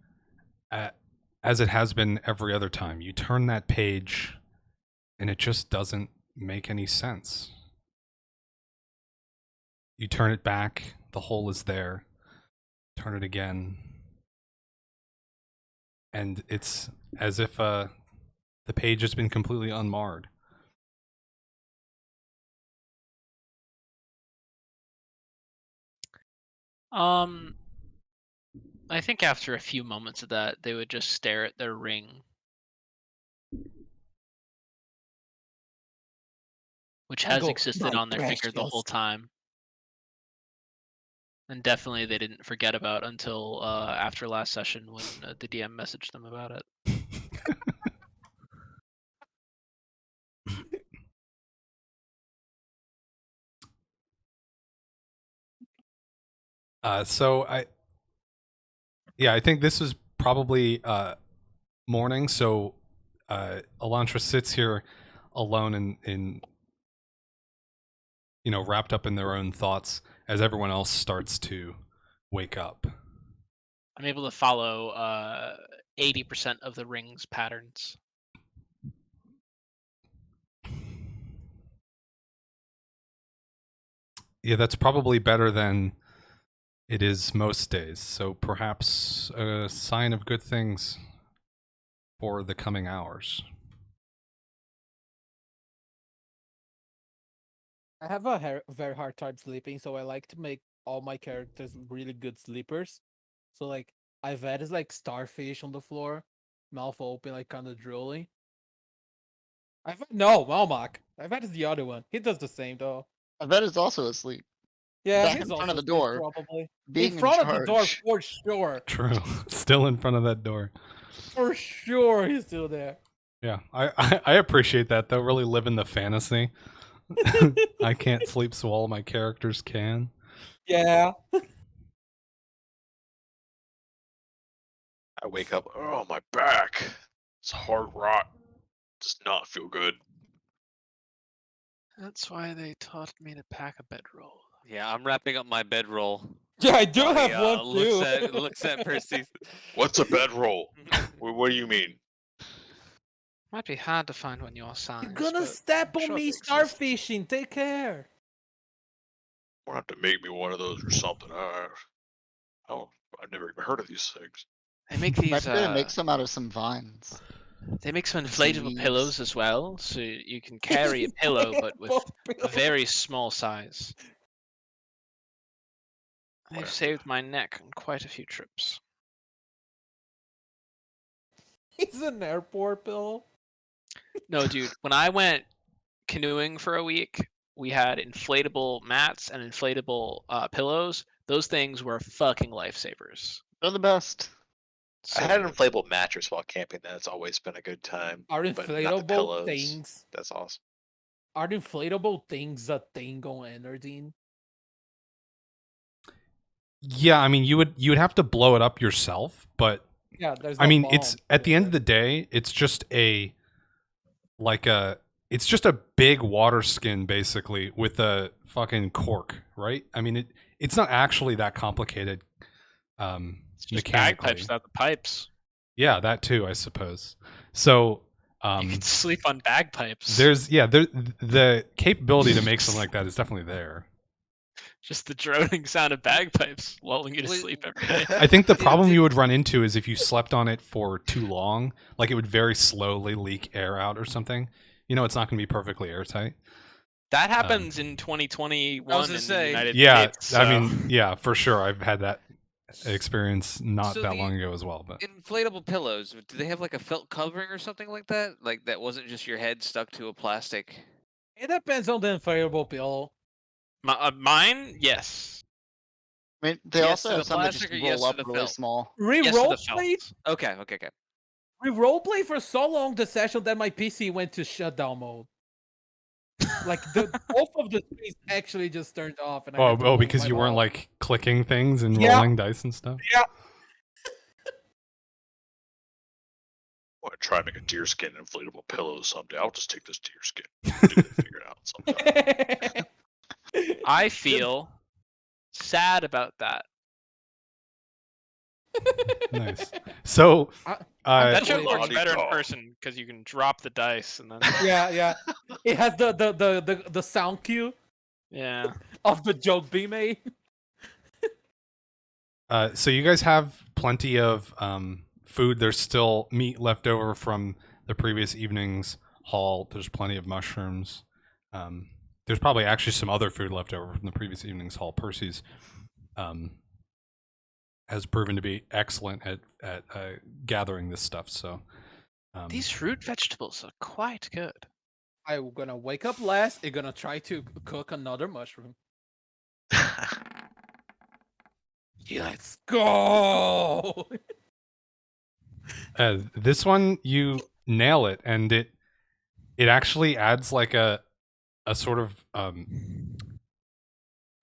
as it has been every other time. You turn that page, and it just doesn't make any sense. You turn it back, the hole is there. Turn it again. And it's as if the page has been completely unmarred. I think after a few moments of that, they would just stare at their ring, which I has go, existed "My on their finger the whole precious." time. And definitely they didn't forget about until after last session when the DM messaged them about it. So I think this is probably morning. So Elantra sits here alone in wrapped up in their own thoughts as everyone else starts to wake up. I'm able to follow 80% of the ring's patterns. Yeah, that's probably better than it is most days. So perhaps a sign of good things for the coming hours. I have a very hard time sleeping, so I like to make all my characters really good sleepers. So like, Ivette is like starfish on the floor, mouth open, like kind of drooling. No, Malmak. Ivette is the other one. He does the same though. Yvette is also asleep, Yeah, back he's in front also of the asleep, door, probably. In being in front of the door, charge. for sure. True. Still in front of that door. For sure, he's still there. Yeah, I appreciate that though. Really living the fantasy. I can't sleep, so all my characters can. Yeah. I wake up. Oh, my back. It's hard rot. Does not feel good. That's why they taught me to pack a bedroll. Yeah, I'm wrapping up my bedroll. Yeah, I do while he, have one too. looks at Percy. What's a bedroll? What do you mean? Might be hard to find one your size. You're gonna but step I'm on sure me they exist. starfishing. Take care. We'll have to make me one of those or something. I've never even heard of these things. They make Might these. be able to make some out of some vines. They make some some inflatable leaves. pillows as well, so you can carry a pillow, but with a very small size. I've saved my neck on quite a few trips. He's an airport pillow. No, dude, when I went canoeing for a week, we had inflatable mats and inflatable pillows. Those things were fucking lifesavers. They're the best. So I had an good. inflatable mattress while camping. That's always been a good time. Are But not the inflatable pillows. things? That's awesome. Are inflatable things a thing on Enerdine? Yeah, I mean, you would have to blow it up yourself, but Yeah, there's. I No mean, it's bomb at the in end of there. the day, it's just a it's just a big water skin basically with a fucking cork, right? I mean, it's not actually that complicated. It's just Mechanically, bagpipes without the pipes. yeah, that too, I suppose. So, You can sleep on bagpipes. the capability to make something like that is definitely there. Just the droning sound of bagpipes lulling you to Wait, sleep every day. I think the Did- problem did- you would run into is if you slept on it for too long, like it would very slowly leak air out or something. You know, it's not going to be perfectly airtight. That happens in 2021 in the say, United Yeah, States. I so- mean, yeah, for sure. I've had that experience not So that the long ago as well. But inflatable pillows, do they have like a felt covering or something like that? Like that wasn't just your head stuck to a plastic. It depends on the inflatable pillow. Mine, yes. I mean, they Yes also to have the some that just plastic or roll yes to up the really felt? small. We Yes to the roleplay. felt. Okay. We roleplay for so long the session that my PC went to shutdown mode. Like both of the screens actually just turned off, and I had to move because my you weren't mouse. like clicking things and Yeah. rolling dice and stuff. I want to try and make a deerskin inflatable pillow someday. I'll just take this deerskin. Figure it out sometime. I feel sad about that. Nice. So, That That's joke really works funny. better in Oh. person because you can drop the dice and then yeah. It has the sound cue yeah. of the joke being made. so you guys have plenty of food. There's still meat left over from the previous evening's haul. There's plenty of mushrooms. There's probably actually some other food left over from the previous evening's haul. Percy's has proven to be excellent at gathering this stuff. So These fruit vegetables are quite good. I'm gonna wake up last. I'm gonna try to cook another mushroom. Let's go. this one you nail it, and it actually adds like a sort of I don't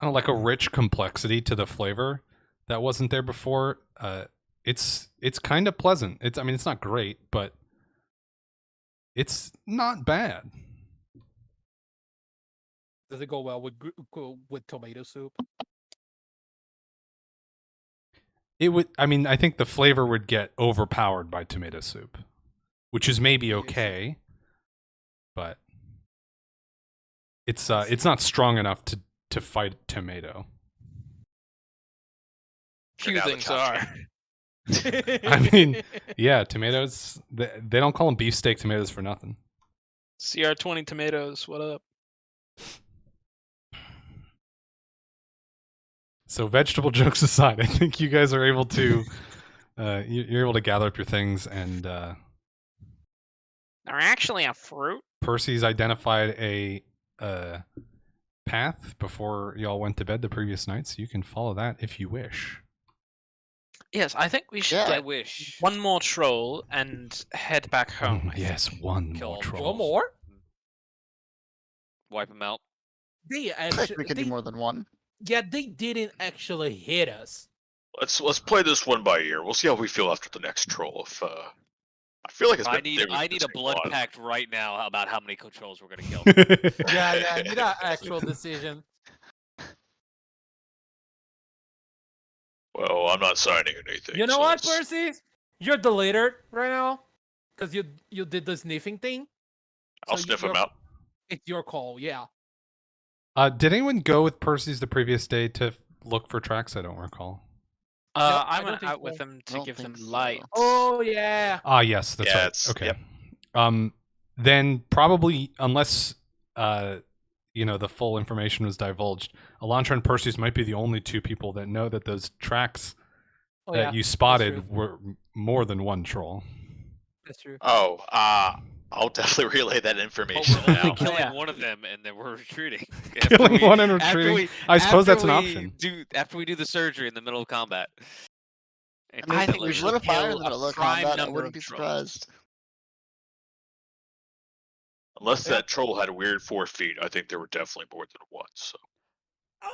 know, like a rich complexity to the flavor that wasn't there before. It's kind of pleasant. I mean, it's not great, but it's not bad. Does it go well with tomato soup? It would. I mean, I think the flavor would get overpowered by tomato soup, which is maybe Yes. okay, but it's not strong enough to fight tomato. You're Few now the things top are. I mean, yeah, tomatoes. They don't call them beefsteak tomatoes for nothing. CR20 tomatoes. What up? So vegetable jokes aside, I think you guys are able to you're able to gather up your things, and They're actually a fruit. Percy's identified a path before y'all went to bed the previous night, so you can follow that if you wish. Yes, I think we should Yeah. I get wish. one more troll and head back home. I Yes, think. one Kill more all- troll. One more? Wipe them out. They I think actually, we could do more than one. yeah, they didn't actually hit us. Let's play this one by ear. We'll see how we feel after the next troll. If I feel like it's I been need a missing blood one. pact right now about how many controls we're gonna kill. Yeah, I need an actual decision. Well, I'm not signing anything. You know so what, let's- Percy? You're the leader right now, because you did the sniffing thing. I'll So sniff you're- him out. It's your call. Yeah. Did anyone go with Percy's the previous day to look for tracks? I don't recall. Nope, I I don't went think out with so. them I to don't give them think so. light. Oh yeah. Ah, yes, that's Yeah, right. it's- Okay. yep. Then probably unless the full information was divulged, Elantra and Perseus might be the only two people that know that those tracks Oh that yeah, you true. spotted were more than one troll. that's true. Oh, I'll definitely relay that But information we're only now. killing yeah. one of them, and then we're retreating. Killing one and retreating? I suppose that's an option. After we do the surgery in the middle of combat. And I mean, I take think that we liver. should lit a fire in kill the a middle of prime combat. I number wouldn't of be trolls. surprised. Unless Yep. that troll had weird 4 feet, I think there were definitely more than one. So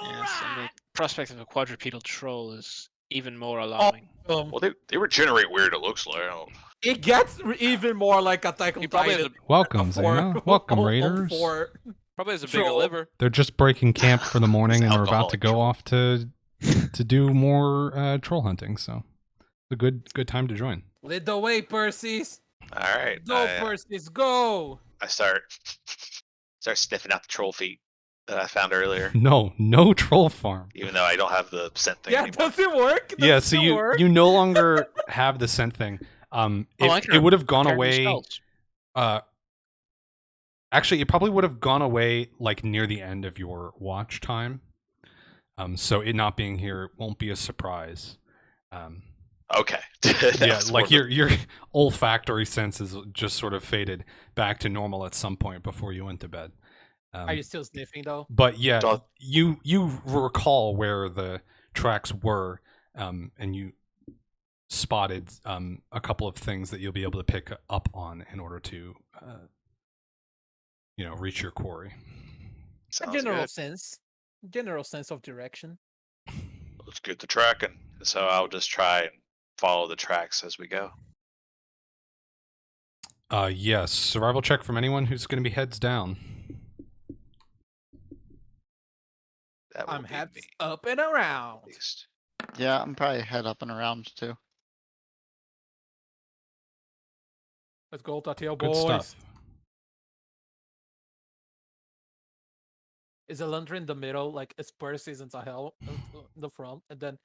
Yes, and the prospect of a quadrupedal troll is even more alarming. well, they regenerate weird. It looks like. I don't- It gets even more like Attack on He probably has Titan. Welcome, for- Xena. Welcome, on Raiders. 4. Probably has a bigger Troll. liver. They're just breaking camp for the morning and are about to alcoholic go troll. off to do more troll hunting. So it's a good time to join. Lead the way, Perseus. All right, Go, Perseus, go. I start sniffing out the troll feet that I found earlier, No troll farm. even though I don't have the scent thing Yeah, anymore. does it work? Does Yeah, it so still work? you no longer have the scent thing. Oh, I can It would have gone repair new away. spells. Actually, it probably would have gone away like near the end of your watch time. So it not being here won't be a surprise. Okay. Yeah, That's like more your olfactory senses just sort of faded back to normal at some point before you went to bed. Are you still sniffing though? But yeah, Doth- you recall where the tracks were, and you spotted a couple of things that you'll be able to pick up on in order to reach your quarry. sounds General good. sense of direction. Let's get the tracking. So I'll just try and follow the tracks as we go. Yes, survival check from anyone who's going to be heads down. That will I'm be heads me, up and around. at least. Yeah, I'm probably head up and around too. Let's go, Tatio Good boys. stuff. Is Elantra in the middle, like is Perseus and Sahel in the front, and then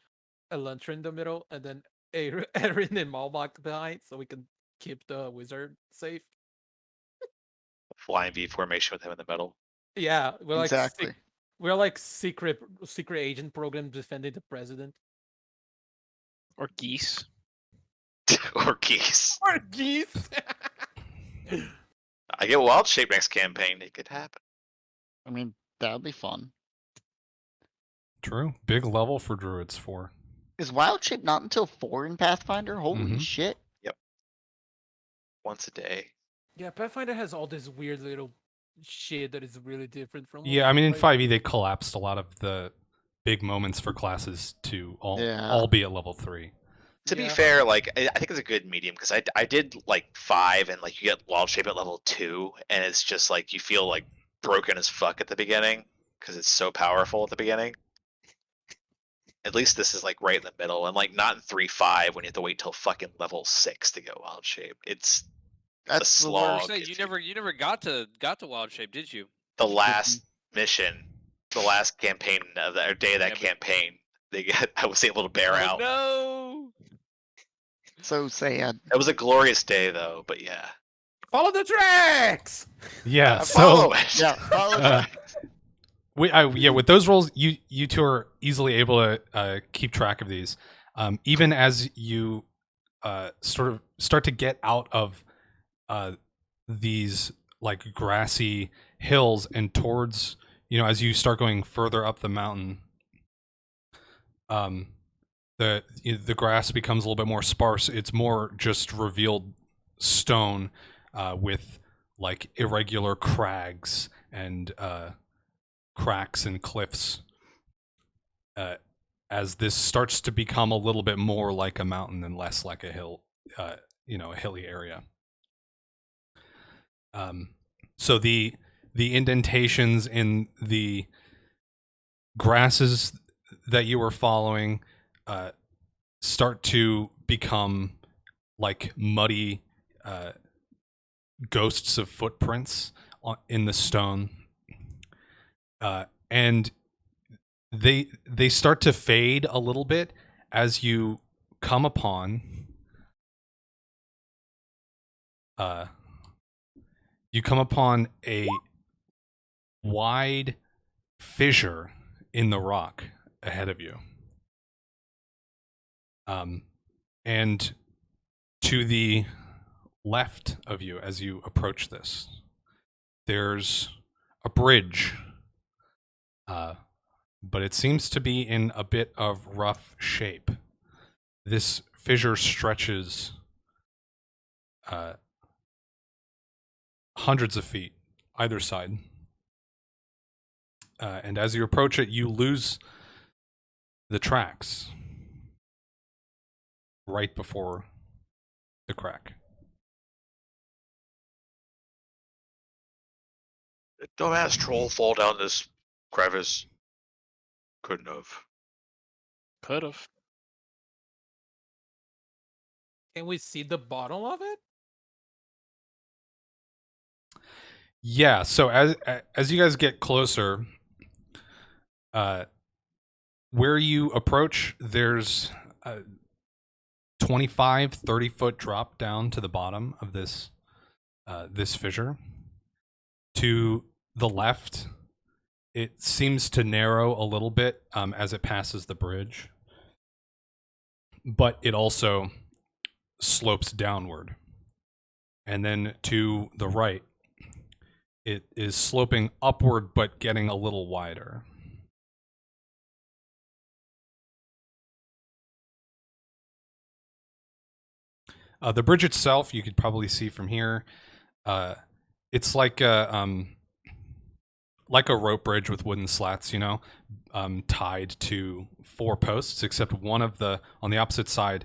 Elantra in the middle, and then Erin and Malbach behind, so we can keep the wizard safe? Flying V formation with him in the middle. Yeah, we're like Exactly. we're like secret agent program defending the president. Or geese. Or geese. Or geese. I get wild shape next campaign. It could happen. I mean, that would be fun. True. Big level for druids 4. Is wild shape not until 4 in Pathfinder? Holy Mhm. shit. Once a day. Yeah, Pathfinder has all this weird little shit that is really different from. Yeah, I mean in like- 5e they collapsed a lot of the big moments for classes to all be at level 3. To be Yeah. fair, like I think it's a good medium because I did like 5 and like you get wild shape at level 2 and it's just like you feel like broken as fuck at the beginning because it's so powerful at the beginning. At least this is like right in the middle and like not in 3-5 when you have to wait till fucking level 6 to get wild shape. It's That's the slog. worst. Say, you never got to wild shape, did you? the last mission, the last campaign of that or day of that Yeah, but- campaign. I was able to bear out. No. So sad. It was a glorious day though, but yeah. Follow the tracks. Yeah, Follow so it. Yeah, follow Uh, with those rolls, you two are easily able to keep track of these. Even as you sort of start to get out of these like grassy hills and towards, as you start going further up the mountain, the grass becomes a little bit more sparse. It's more just revealed stone with like irregular crags and cracks and cliffs as this starts to become a little bit more like a mountain and less like a hill, a hilly area. So the indentations in the grasses that you were following start to become like muddy ghosts of footprints in the stone, and they start to fade a little bit as you come upon a wide fissure in the rock ahead of you. And to the left of you as you approach this, there's a bridge, but it seems to be in a bit of rough shape. This fissure stretches hundreds of feet either side. And as you approach it, you lose the tracks right before the crack. Did dumbass troll fall down this crevice? Couldn't have. Could have. Can we see the bottom of it? Yeah, so as you guys get closer, where you approach, there's a 25, 30-foot drop down to the bottom of this this fissure. To the left, it seems to narrow a little bit as it passes the bridge, but it also slopes downward. And then to the right, it is sloping upward but getting a little wider. The bridge itself, you could probably see from here. It's like a rope bridge with wooden slats, tied to 4 posts. Except one of on the opposite side,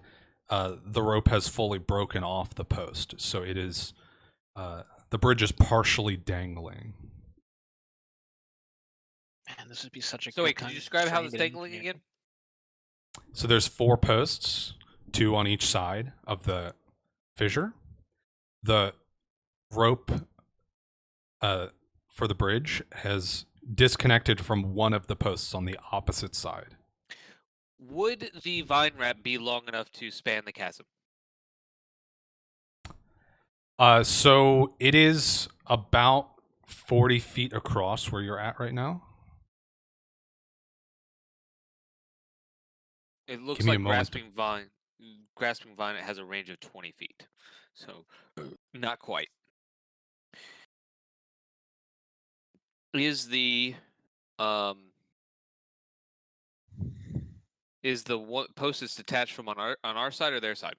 the rope has fully broken off the post, so it is the bridge is partially dangling. Man, this would be such a So good wait, could time you to describe how train it's an dangling engineer. again? So there's 4 posts, 2 on each side of the fissure. The rope for the bridge has disconnected from one of the posts on the opposite side. Would the vine wrap be long enough to span the chasm? So it is about 40 feet across where you're at right now. It looks Give me a like moment. grasping vine. It has a range of 20 feet, so not quite. Is the one post that's detached from on our side or their side?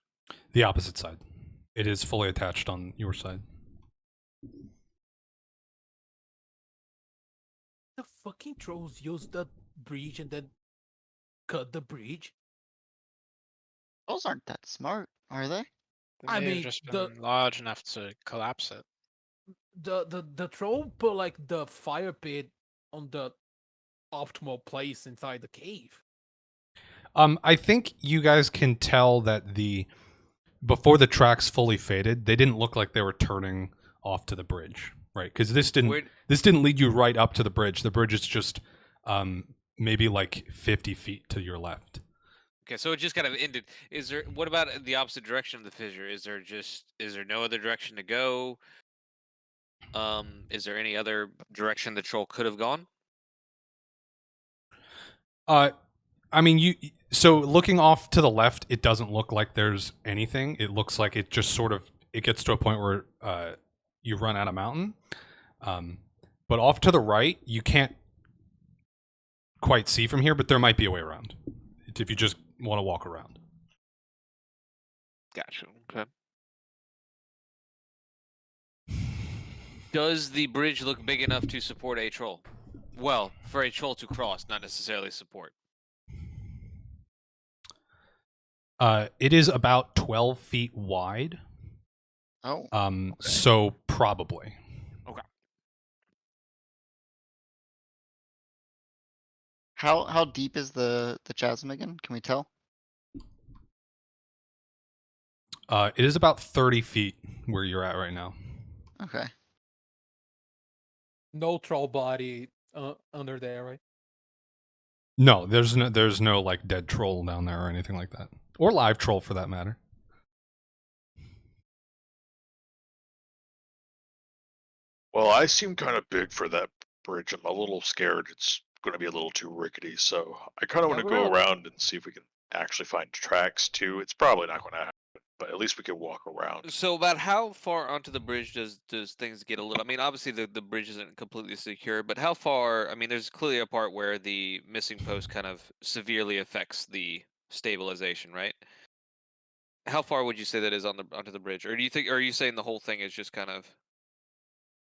The opposite side. It is fully attached on your side. The fucking trolls use the bridge and then cut the bridge. Those aren't that smart, are they? They I may have mean, just the- been large enough to collapse it. The troll put like the fire pit on the optimal place inside the cave. I think you guys can tell that before the tracks fully faded, they didn't look like they were turning off to the bridge, right? Because this didn't lead you right up to the bridge. The bridge is just maybe like 50 feet to your left. Okay, so it just kind of ended. What about the opposite direction of the fissure? Is there no other direction to go? Is there any other direction the troll could have gone? I mean, so looking off to the left, it doesn't look like there's anything. It looks like it just sort of it gets to a point where you run out of mountain. But off to the right, you can't quite see from here, but there might be a way around if you just want to walk around. Gotcha. Okay. Does the bridge look big enough to support a troll? Well, for a troll to cross, not necessarily support. It is about 12 feet wide. Oh, So probably. Okay. how deep is the chasm again? Can we tell? It is about 30 feet where you're at right now. Okay. No troll body under there, right? No, there's no like dead troll down there or anything like that, or live troll for that matter. Well, I seem kind of big for that bridge. I'm a little scared it's going to be a little too rickety, so I kind of Yeah, want to we're go all- around and see if we can actually find tracks too. It's probably not going to happen, but at least we can walk around. So about how far onto the bridge does things get a little? I mean, obviously the bridge isn't completely secure, but how far? I mean, there's clearly a part where the missing post kind of severely affects the stabilization, right? How far would you say that is on the onto the bridge, or do you think? Or are you saying the whole thing is just kind of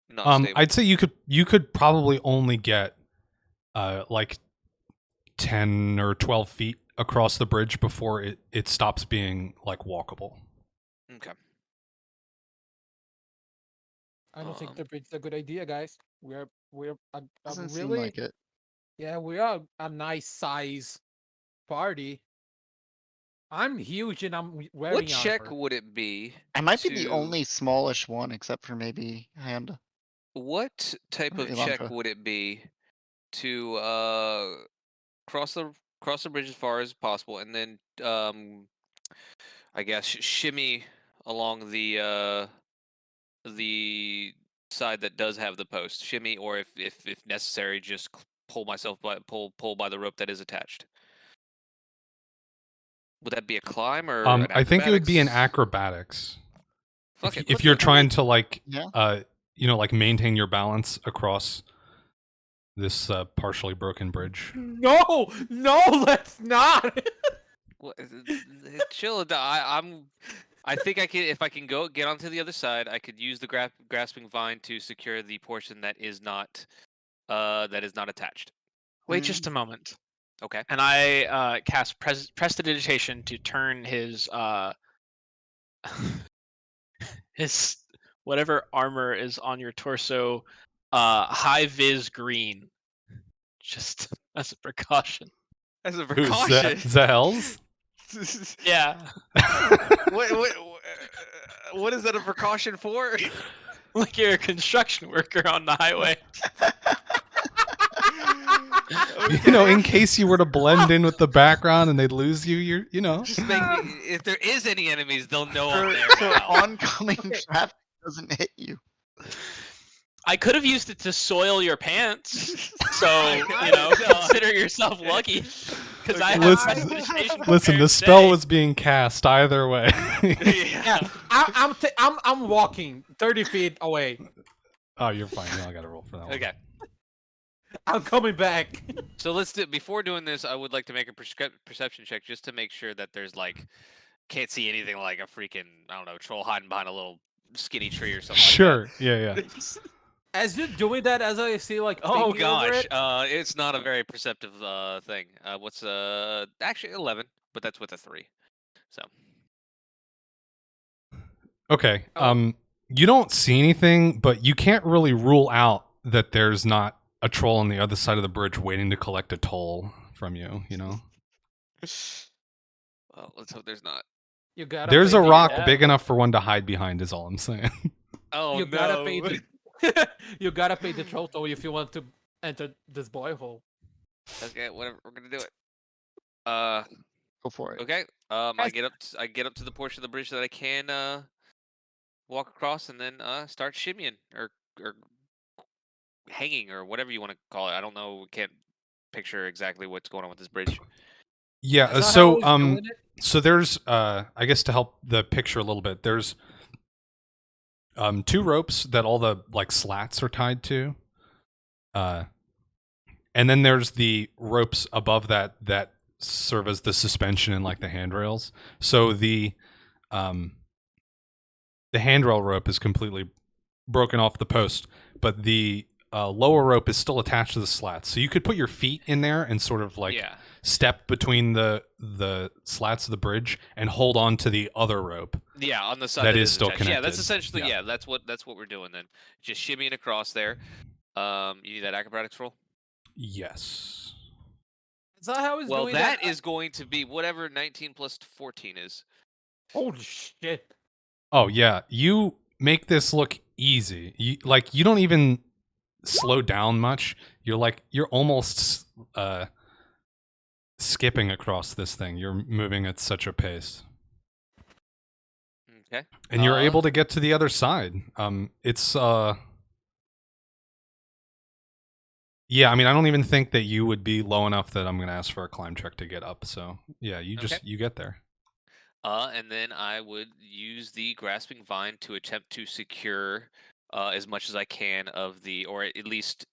not stable? I'd say you could probably only get like 10 or 12 feet across the bridge before it stops being like walkable. Okay. I don't think Um, the bridge is a good idea, guys. We're a Doesn't seem really like it. yeah, we are a nice size party. I'm huge and I'm wearing what check armor. would it be? I might be the to- only smallish one, except for maybe Hand What type or of check Elantra. would it be to cross the bridge as far as possible, and then I guess shimmy along the side that does have the post, shimmy, or if necessary, just pull by the rope that is attached. Would that be a climb or an I think it would be an acrobatics? acrobatics. Fuck it, If let's you're go for trying it. to like Yeah. like maintain your balance across this partially broken bridge. No, no, let's not. Chill. I think I can. If I can get onto the other side, I could use the grasping vine to secure the portion that is not attached. Wait just a moment. Okay. And I cast prestidigitation to turn his his whatever armor is on your torso high vis green, just as a precaution. As a Who's precaution. Zahels? Yeah, What is that a precaution for? like you're a construction worker on the highway. You know, in case you were to blend in with the background and they'd lose you, Just make me. If there is any enemies, they'll know I'm So, there so now. oncoming traffic doesn't hit you. I could have used it to soil your pants, so I you know, know. consider yourself lucky. Because I have Listen- prestidigitation Listen, the prepared spell today. was being cast either way. Yeah, I'm walking 30 feet away. Oh, you're fine. You don't got to roll for that one. Okay. I'm coming back. So let's do. Before doing this, I would like to make a perception check just to make sure that there's like can't see anything like a freaking I don't know troll hiding behind a little skinny tree or something. Sure. Yeah. As you're doing that, as I see like Oh thinking over gosh, it, it's not a very perceptive thing. What's actually 11, but that's with a 3. So Okay. Oh. You don't see anything, but you can't really rule out that there's not a troll on the other side of the bridge waiting to collect a toll from you. You know, well, let's hope there's not. you gotta. there's pay a the- rock Yeah. big enough for one to hide behind. Is all I'm saying. Oh you no. gotta pay the. You gotta pay the troll toll if you want to enter this boy hole. Okay, whatever. We're gonna do it. Go for it. Okay. I Yes. get up to the portion of the bridge that I can walk across, and then start shimmying or hanging or whatever you want to call it. I don't know. Can't picture exactly what's going on with this bridge. Yeah. Is that how So he's doing it? so there's I guess to help the picture a little bit, there's 2 ropes that all the like slats are tied to. And then there's the ropes above that serve as the suspension and like the handrails. So the handrail rope is completely broken off the post, but the lower rope is still attached to the slats. So you could put your feet in there and sort of like Yeah. step between the slats of the bridge and hold on to the other rope. Yeah, on the side That that is still attached. Yeah, that's connected. essentially Yeah. that's what we're doing then. Just shimmying across there. You need that acrobatics roll. Yes. Is that how he's Well, doing that is going to be whatever 19 plus 14 is. Holy shit! Oh yeah, you make this look easy. You don't even slow down much. You're almost skipping across this thing. You're moving at such a pace. Okay. And you're able to get to the other side. It's Yeah, I mean, I don't even think that you would be low enough that I'm going to ask for a climb check to get up. So yeah, you just Okay. you get there. And then I would use the grasping vine to attempt to secure as much as I can of the, or at least,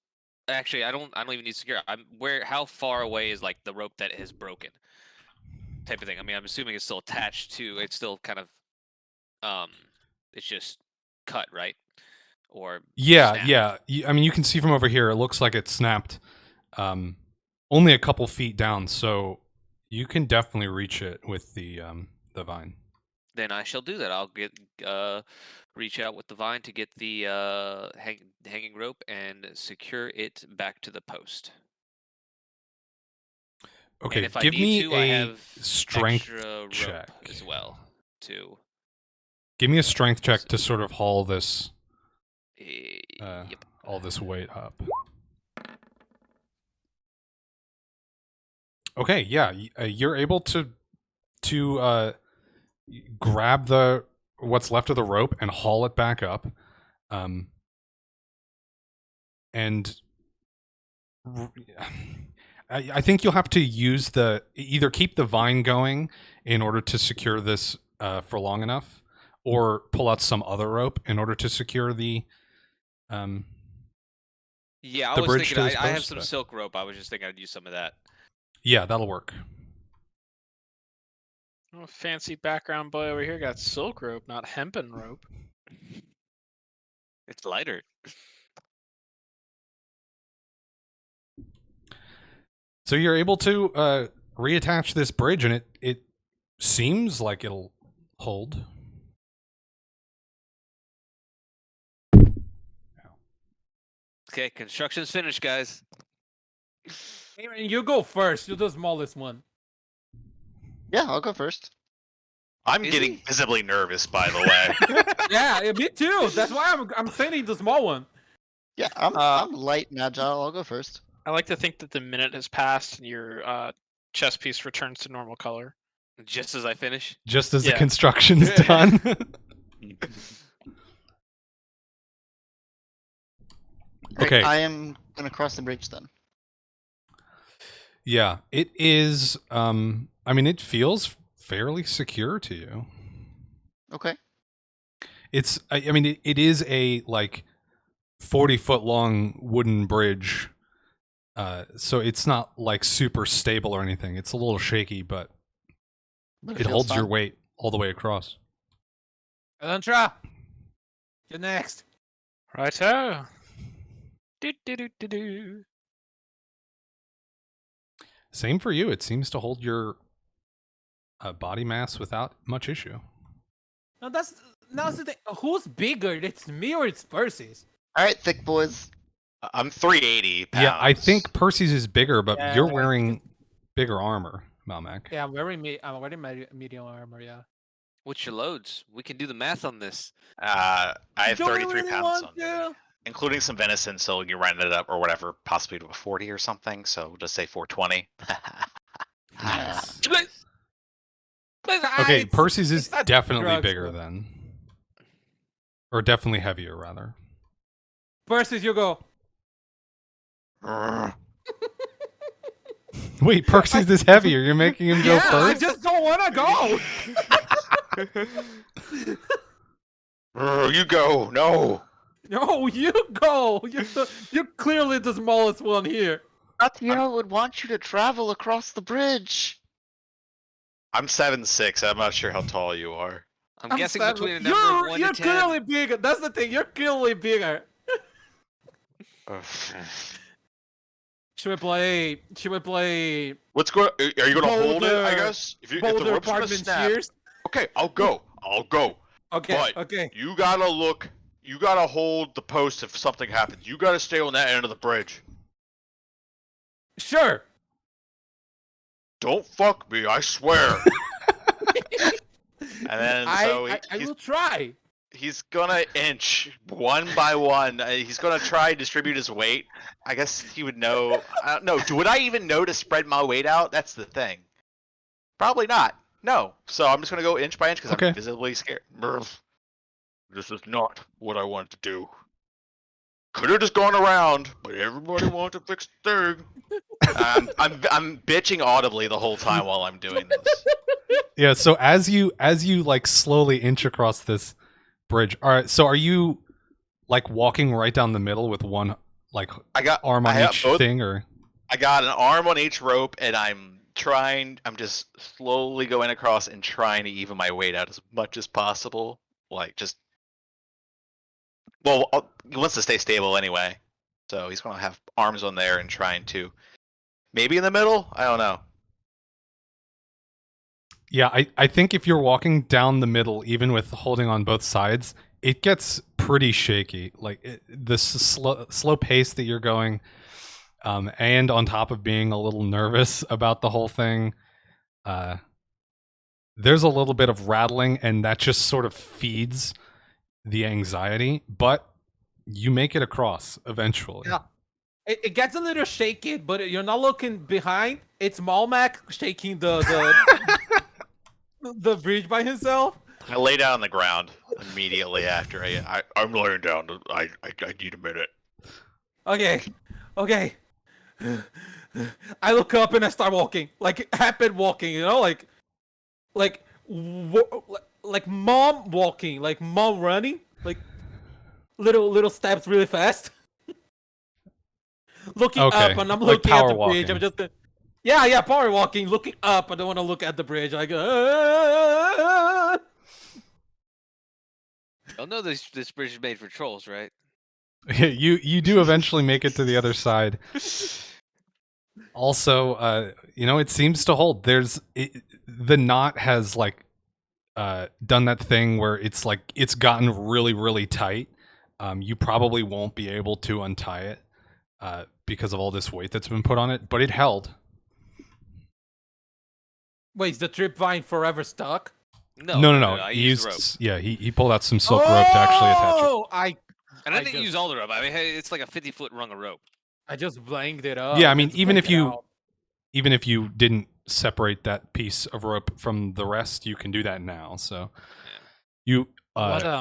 actually, I don't even need to secure. How far away is like the rope that has broken, type of thing. I mean, I'm assuming it's still attached to. It's still kind of, it's just cut, right? Or Yeah, snapped. yeah. I mean, you can see from over here. It looks like it snapped, only a couple feet down. So you can definitely reach it with the vine. Then I shall do that. I'll reach out with the vine to get the hanging rope and secure it back to the post. Okay, And if I give need me to, I a have strength extra rope check as well. To Give me a strength check to sort of haul this, yep. all this weight up. Okay, yeah, you're able to grab the what's left of the rope and haul it back up, and I think you'll have to use either keep the vine going in order to secure this for long enough, or pull out some other rope in order to secure the Yeah, I the was bridge thinking to this I have post, some but- silk rope. I was just thinking I'd use some of that. Yeah, that'll work. Oh, fancy background boy over here got silk rope, not hempen rope. It's lighter. So you're able to reattach this bridge, and it seems like it'll hold. Okay, construction's finished, guys. Aaron, you go first. You're the smallest one. Yeah, I'll go first. I'm Is getting he? visibly nervous, by the way. Yeah, me too. That's why I'm saying he's the small one. Yeah, I'm light and agile. I'll go first. I like to think that the minute has passed and your chess piece returns to normal color. Just as I finish. Just as the Yeah. construction's done. Great, Okay. I am gonna cross the bridge then. Yeah, it is. I mean, it feels fairly secure to you. Okay. It's. I mean, it is a like 40-foot long wooden bridge. So it's not like super stable or anything. It's a little shaky, but But it feels holds your fine. weight all the way across. Elantra, you're next. Righto. Do. Same for you. It seems to hold your body mass without much issue. Now that's the thing. Who's bigger? It's me or it's Percy's? All right, thick boys. I'm 380 pounds. Yeah, I think Percy's is bigger, but Yeah, you're I wearing bigger armor, Malmac. Yeah, I'm wearing medium armor. Yeah. What's your loads? We can do the math on this. I have Do we 33 really pounds want on me, to? including some venison, so you round it up or whatever, possibly to a 40 or something. So we'll just say 420. Nice. Ah, Okay, it's- Percy's is it's not definitely drugs, bigger but- then. Or definitely heavier, rather. Percy's, you go. Wait, Percy's is heavier. You're making him go Yeah, I first? just don't want to go. You go. No. No, you go. You're clearly the smallest one here. Tatiana would want you to travel across the bridge. I'm 7'6". I'm not sure how tall you are. I'm guessing seven. between a number of 1 You're to 10. clearly bigger. That's the thing. You're clearly bigger. Should we play What's going? Are you going to hold it? I Boulder- guess. If the Boulder rope's gonna Apartment snap, Cheers? okay, I'll go. Okay, But okay. you gotta look. You gotta hold the post if something happens. You gotta stay on that end of the bridge. Sure. Don't fuck me, I swear. And then so I will try. he's gonna inch one by one. He's gonna try and distribute his weight. I guess he would know. I don't know. Would I even know to spread my weight out? That's the thing. Probably not. No. So I'm just gonna go inch by inch because Okay. I'm visibly scared. This is not what I wanted to do. could have just gone around, but everybody wants to fix the thing. I'm bitching audibly the whole time while I'm doing this. Yeah, so as you like slowly inch across this bridge, all right, so are you like walking right down the middle with one like arm on I have each both. thing, or I got an arm on each rope, and I'm just slowly going across and trying to even my weight out as much as possible. Like, just. Well, he wants to stay stable anyway. So he's going to have arms on there and trying to. Maybe in the middle? I don't know. yeah, I think if you're walking down the middle, even with holding on both sides, it gets pretty shaky. Like the slow pace that you're going, and on top of being a little nervous about the whole thing, there's a little bit of rattling, and that just sort of feeds the anxiety. But you make it across eventually. Yeah. It gets a little shaky, but you're not looking behind. It's Malmac shaking the bridge by himself. I lay down on the ground immediately after. I'm laying down. I need a minute. Okay. I look up and I start walking, like rapid walking, you know, like mom walking, like mom running, like little steps really fast. Looking Okay, up, and I'm like looking at power the bridge. walking. I'm just, yeah, power walking, looking up. I don't want to look at the bridge. Like, Y'all know this bridge is made for trolls, right? you do eventually make it to the other side. Also, it seems to hold. The knot has like done that thing where it's like it's gotten really, really tight. You probably won't be able to untie it because of all this weight that's been put on it, but it held. wait, is the tripvine forever stuck? No. I He used used he pulled out some silk rope to actually attach it. Oh, and I I didn't use all the rope. I mean, hey, it's like a 50-foot rung of rope. I just blanked it up. Yeah, I mean, Just even blank if it you out. even if you didn't separate that piece of rope from the rest, you can do that now. So you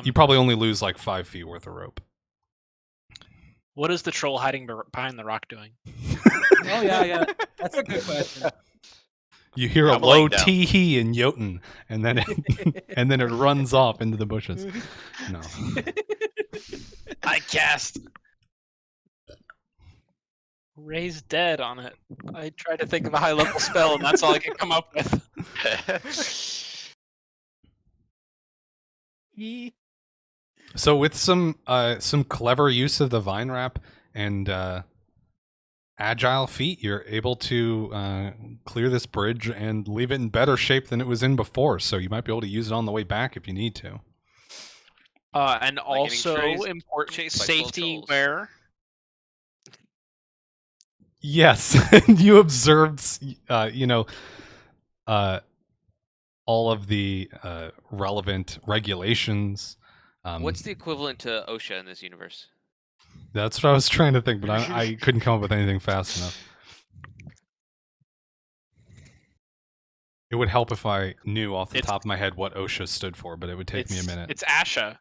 you probably only lose like 5 feet worth of rope. What is the troll hiding behind the rock doing? Oh yeah, that's a good question. You hear a I'm low laying down. tee-hee in Jotun, and then and then it runs off into the bushes. No. I cast Raise Dead on it. I tried to think of a high level spell, and that's all I could come up with. So with some clever use of the vine wrap and agile feet, you're able to clear this bridge and leave it in better shape than it was in before. So you might be able to use it on the way back if you need to. And getting also chased important by 12 safety trolls. wear. Yes, you observed, all of the relevant regulations. What's the equivalent to OSHA in this universe? That's what I was trying to think, but I couldn't come up with anything fast enough. It would help if I knew off the top of my head what OSHA stood for, but it would take me a minute. It's ASHA.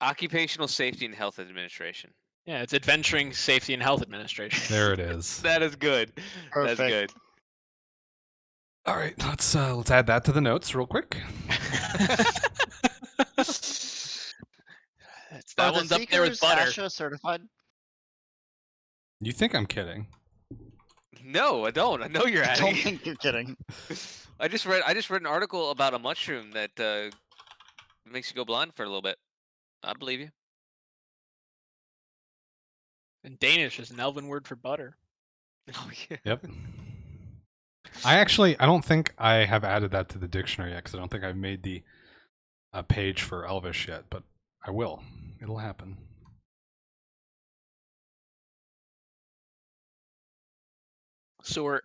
Occupational Safety and Health Administration. Yeah, it's Adventuring Safety and Health Administration. There it is. That is good. Perfect. That's good. All right, let's add that to the notes real quick. That one's up there with butter. ASHA certified? You think I'm kidding? No, I don't. I know you're I adding. don't think you're kidding. I just read an article about a mushroom that makes you go blind for a little bit. I believe you. In Danish is an elven word for butter. Oh yeah. Yep. I don't think I have added that to the dictionary yet because I don't think I've made the page for Elvish yet, but I will. It'll happen. So we're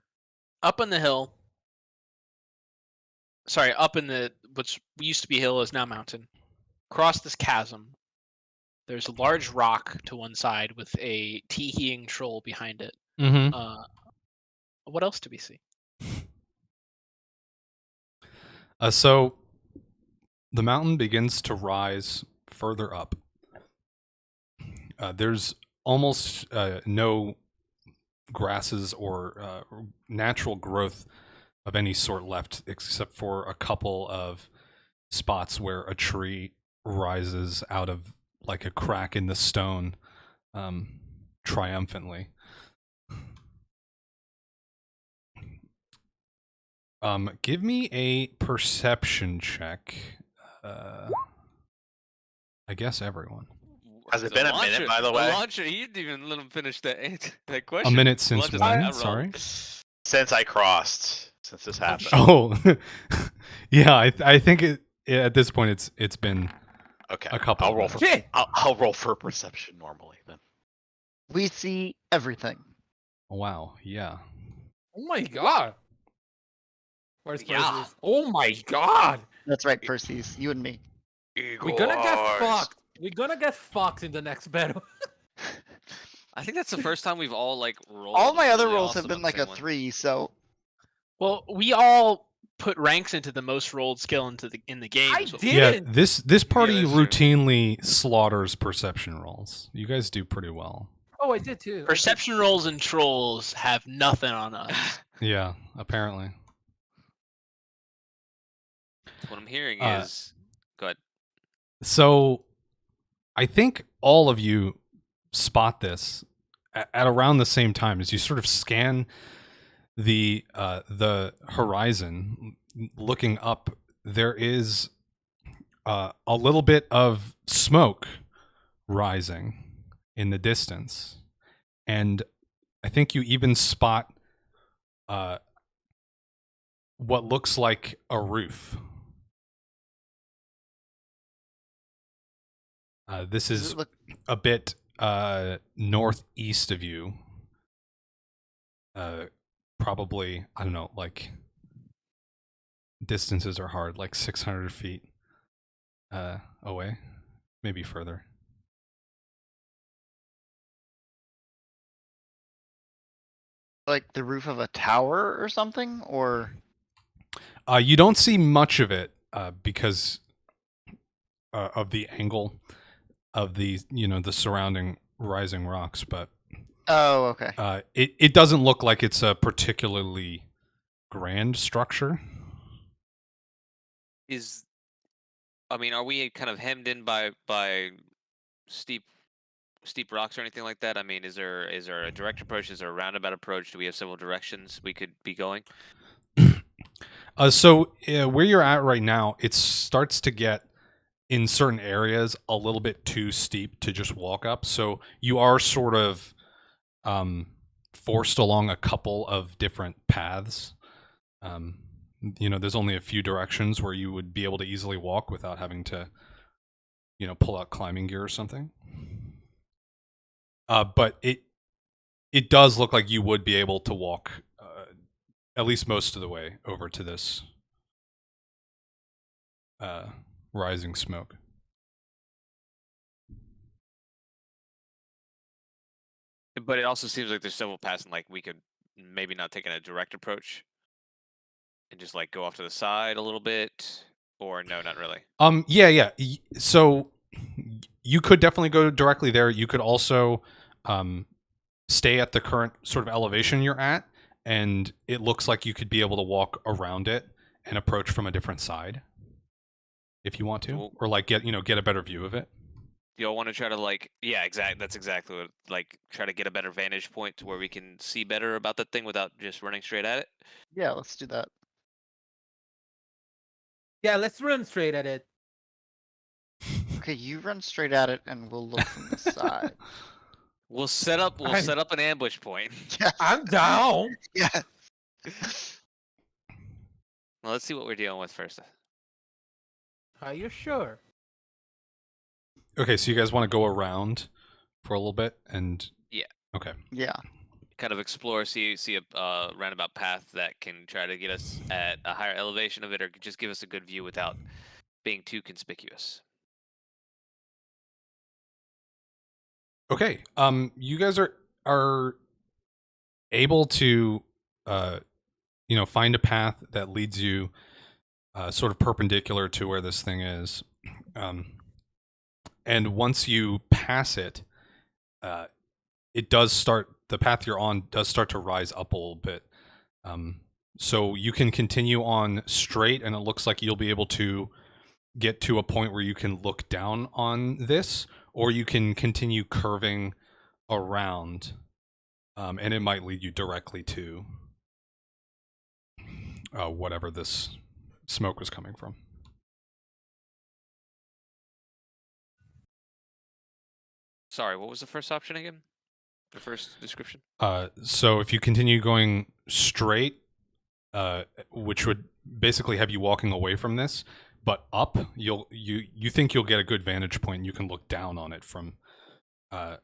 up on the hill. Sorry, up in the what's used to be hill is now mountain. Across this chasm, there's a large rock to one side with a tee-heeing troll behind it. Mm-hmm. What else do we see? So the mountain begins to rise further up. There's almost no grasses or natural growth of any sort left, except for a couple of spots where a tree rises out of like a crack in the stone, triumphantly. Give me a perception check. I guess everyone. Has it been a minute, by the way? Launcher, you didn't even let him finish that question. A minute since Launcher's when? like, I Sorry. rolled. Since I crossed, since this happened. Oh, yeah. I think at this point it's been Okay. a couple. I'll roll of for minutes. Shit! I'll roll for perception normally then. We see everything. Wow. Yeah. Oh my god. Where's Yeah. Perseus? Oh my god. That's right, Perseus. You and me. We're gonna get Eyes. fucked. We're gonna get fucked in the next battle. I think that's the first time we've all like rolled. All my other really rolls have awesome been on like the a same one. 3, so Well, we all put ranks into the most rolled skill in the game. I is what did. we- Yeah. Didn't. This party that's true. routinely slaughters perception rolls. You guys do pretty well. Oh, I did too. Perception rolls and trolls have nothing on us. Yeah. Apparently. What I'm hearing Uh, is, go ahead. So, I think all of you spot this at around the same time as you sort of scan the horizon, looking up. There is a little bit of smoke rising in the distance, and I think you even spot what looks like a roof. This does is it look a bit northeast of you. Probably, I don't know, like distances are hard, like 600 feet away, maybe further. like the roof of a tower or something? Or You don't see much of it because of the angle of the the surrounding rising rocks, but oh, okay. it doesn't look like it's a particularly grand structure. I mean, are we kind of hemmed in by steep rocks or anything like that? I mean, is there a direct approach? Is there a roundabout approach? Do we have several directions we could be going? So where you're at right now, it starts to get in certain areas a little bit too steep to just walk up. So you are sort of forced along a couple of different paths. There's only a few directions where you would be able to easily walk without having to, pull out climbing gear or something. But it does look like you would be able to walk at least most of the way over to this rising smoke. But it also seems like there's several paths, and like we could maybe not take a direct approach and just like go off to the side a little bit, or no, not really. Yeah. So you could definitely go directly there. You could also stay at the current sort of elevation you're at, and it looks like you could be able to walk around it and approach from a different side if you want to, Cool. or like get a better view of it. Y'all want to try to that's exactly what, like, try to get a better vantage point to where we can see better about the thing without just running straight at it? Yeah, let's do that. Yeah, let's run straight at it. Okay, you run straight at it and we'll look from the side. We'll set up an ambush point. Yeah. I'm down. Yeah. Well, let's see what we're dealing with first. Are you sure? Okay, so you guys want to go around for a little bit, and Yeah. Okay. Yeah. Kind of explore, see a roundabout path that can try to get us at a higher elevation of it, or just give us a good view without being too conspicuous. Okay. You guys are able to find a path that leads you sort of perpendicular to where this thing is. And once you pass it, it does start, the path you're on does start to rise up a little bit. So you can continue on straight, and it looks like you'll be able to get to a point where you can look down on this, or you can continue curving around, and it might lead you directly to whatever this smoke was coming from. Sorry, what was the first option again? The first description? So if you continue going straight, which would basically have you walking away from this, but up, you think you'll get a good vantage point and you can look down on it from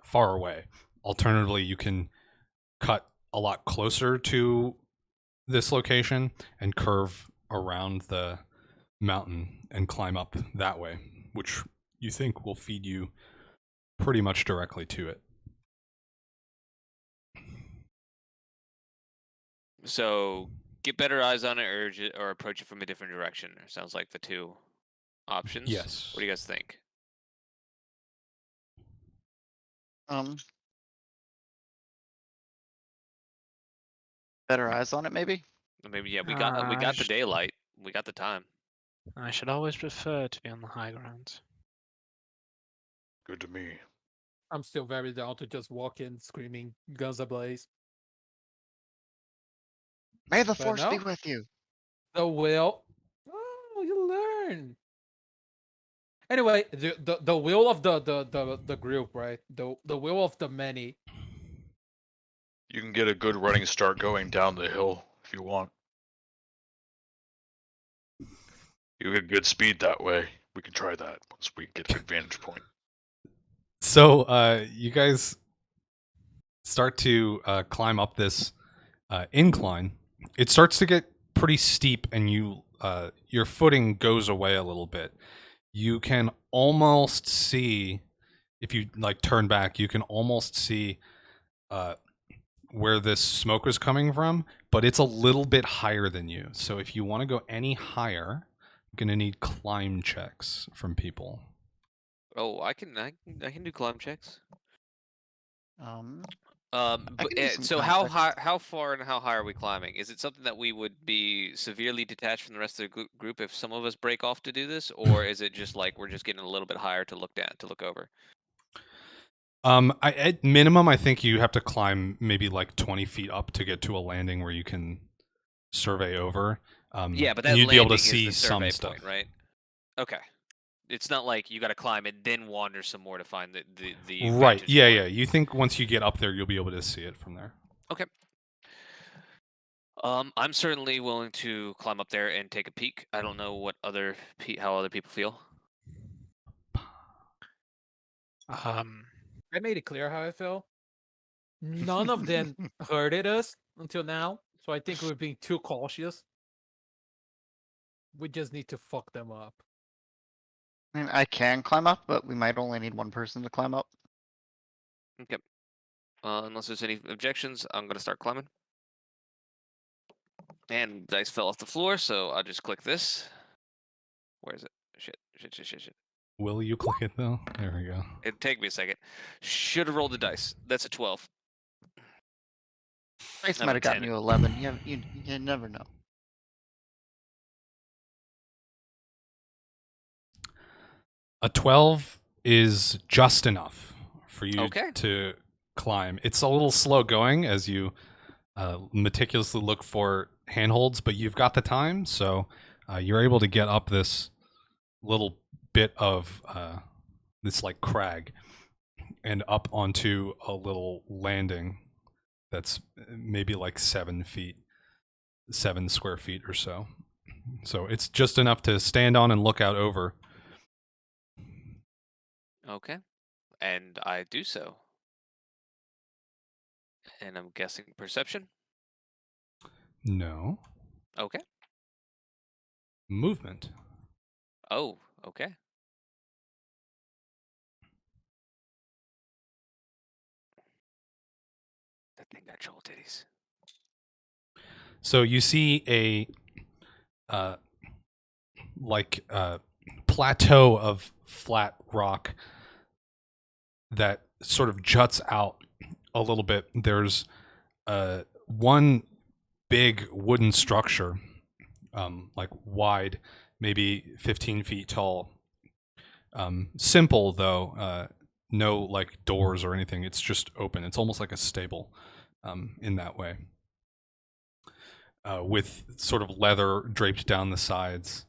far away. Alternatively, you can cut a lot closer to this location and curve around the mountain and climb up that way, which you think will feed you pretty much directly to it. So get better eyes on it, or approach it from a different direction. Sounds like the two options. Yes. What do you guys think? Better eyes on it, maybe. Maybe we got the daylight. We got the time. I should always prefer to be on the high ground. Good to me. I'm still very down to just walk in screaming guns ablaze. May the But force be no. with you. The will. Oh, you learn. Anyway, the will of the group, right? The will of the many. You can get a good running start going down the hill if you want. You get good speed that way. We can try that once we get a good vantage point. So you guys start to climb up this incline. It starts to get pretty steep, and your footing goes away a little bit. You can almost see, if you like turn back, you can almost see where this smoke is coming from, but it's a little bit higher than you. So if you want to go any higher, you're gonna need climb checks from people. Oh, I can do climb checks. I can do some So climb checks. how far and how high are we climbing? Is it something that we would be severely detached from the rest of the group if some of us break off to do this, or is it just like we're just getting a little bit higher to look over? At minimum, I think you have to climb maybe like 20 feet up to get to a landing where you can survey over. Yeah, but that and you'd be able to landing is see the some survey stuff. point, right? Okay. It's not like you got to climb it, then wander some more to find the Right. vantage Yeah, point. yeah. You think once you get up there, you'll be able to see it from there. Okay. I'm certainly willing to climb up there and take a peek. I don't know what how other people feel. I made it clear how I feel. None of them hurted us until now, so I think we're being too cautious. We just need to fuck them up. I mean, I can climb up, but we might only need one person to climb up. Okay. Unless there's any objections, I'm gonna start climbing. And dice fell off the floor, so I'll just click this. Where is it? Shit. Will you click it though? There we go. It'd take me a second. Should have rolled the dice. That's a 12. Dice I'm might a have gotten 10. you 11. You never know. A 12 is just enough for you Okay. to climb. It's a little slow going as you meticulously look for handholds, but you've got the time, so you're able to get up this little bit of this like crag and up onto a little landing that's maybe like 7 square feet or so. So it's just enough to stand on and look out over. Okay. And I do so. And I'm guessing perception. No. Okay. Movement. Oh, okay. That thing got troll titties. So you see a plateau of flat rock that sort of juts out a little bit. There's one big wooden structure, like wide, maybe 15 feet tall. Simple though, no like doors or anything. It's just open. It's almost like a stable in that way, with sort of leather draped down the sides.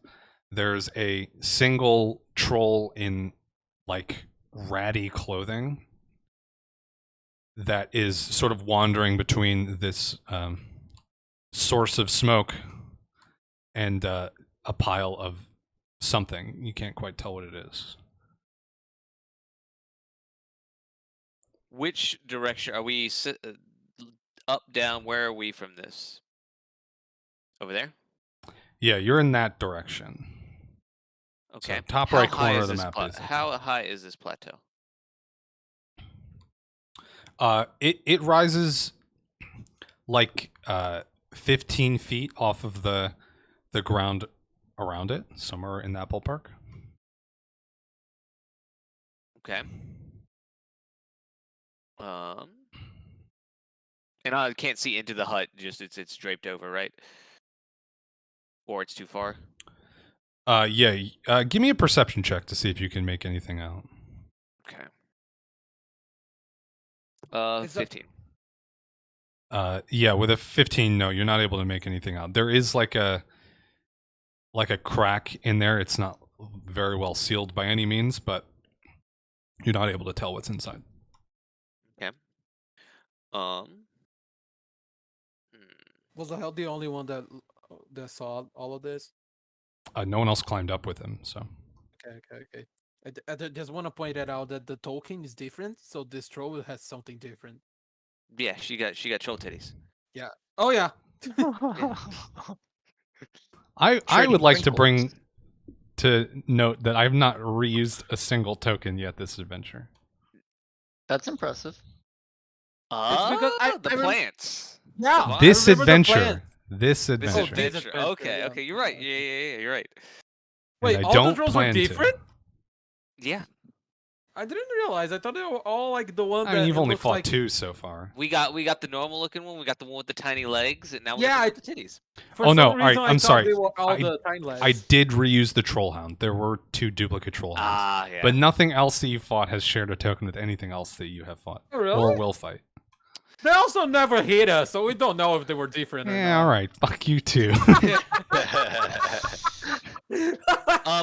There's a single troll in like ratty clothing that is sort of wandering between this source of smoke and a pile of something. You can't quite tell what it is. Which direction are we? Up, down? Where are we from this? Over there. Yeah, you're in that direction. Okay. So top How right high corner is of the this map, basically. How high is this plateau? It rises like 15 feet off of the ground around it, somewhere in that ballpark. Okay. And I can't see into the hut. Just it's draped over, right? Or it's too far. Yeah. Give me a perception check to see if you can make anything out. Okay. Is that- 15. Yeah, with a 15, no, you're not able to make anything out. There is like a crack in there. It's not very well sealed by any means, but you're not able to tell what's inside. Okay. Hmm. Was the hell the only one that saw all of this? No one else climbed up with him, so. Okay. I just want to point it out that the token is different, so this troll has something different. Yeah, she got troll titties. Oh yeah. I Trading would like to wrinkles. bring to note that I've not reused a single token yet this adventure. That's impressive. because The I plants. Yeah. Wow. This I remember the adventure. plant. This This adventure. this adventure. adventure, Okay, yeah. okay, you're right. Okay. Yeah, you're right. Wait, And I all don't the trolls plan are to. different? Yeah, I didn't realize. I thought they were all like the one I that mean, you've it only looks fought like... 2 so far. we got the normal looking one. We got the one with the tiny legs, and now we Yeah, got the one with the titties. For Oh, some no, all right, reason, I I'm thought sorry. they were all I- the tiny legs. I did reuse the Trollhound. There were 2 duplicate Trollhounds. Ah, yeah. But nothing else that you fought has shared a token with anything else that you have fought. Oh, really? Or will fight. They also never hit us, so we don't know if they were different or Yeah, not. alright. Fuck you too.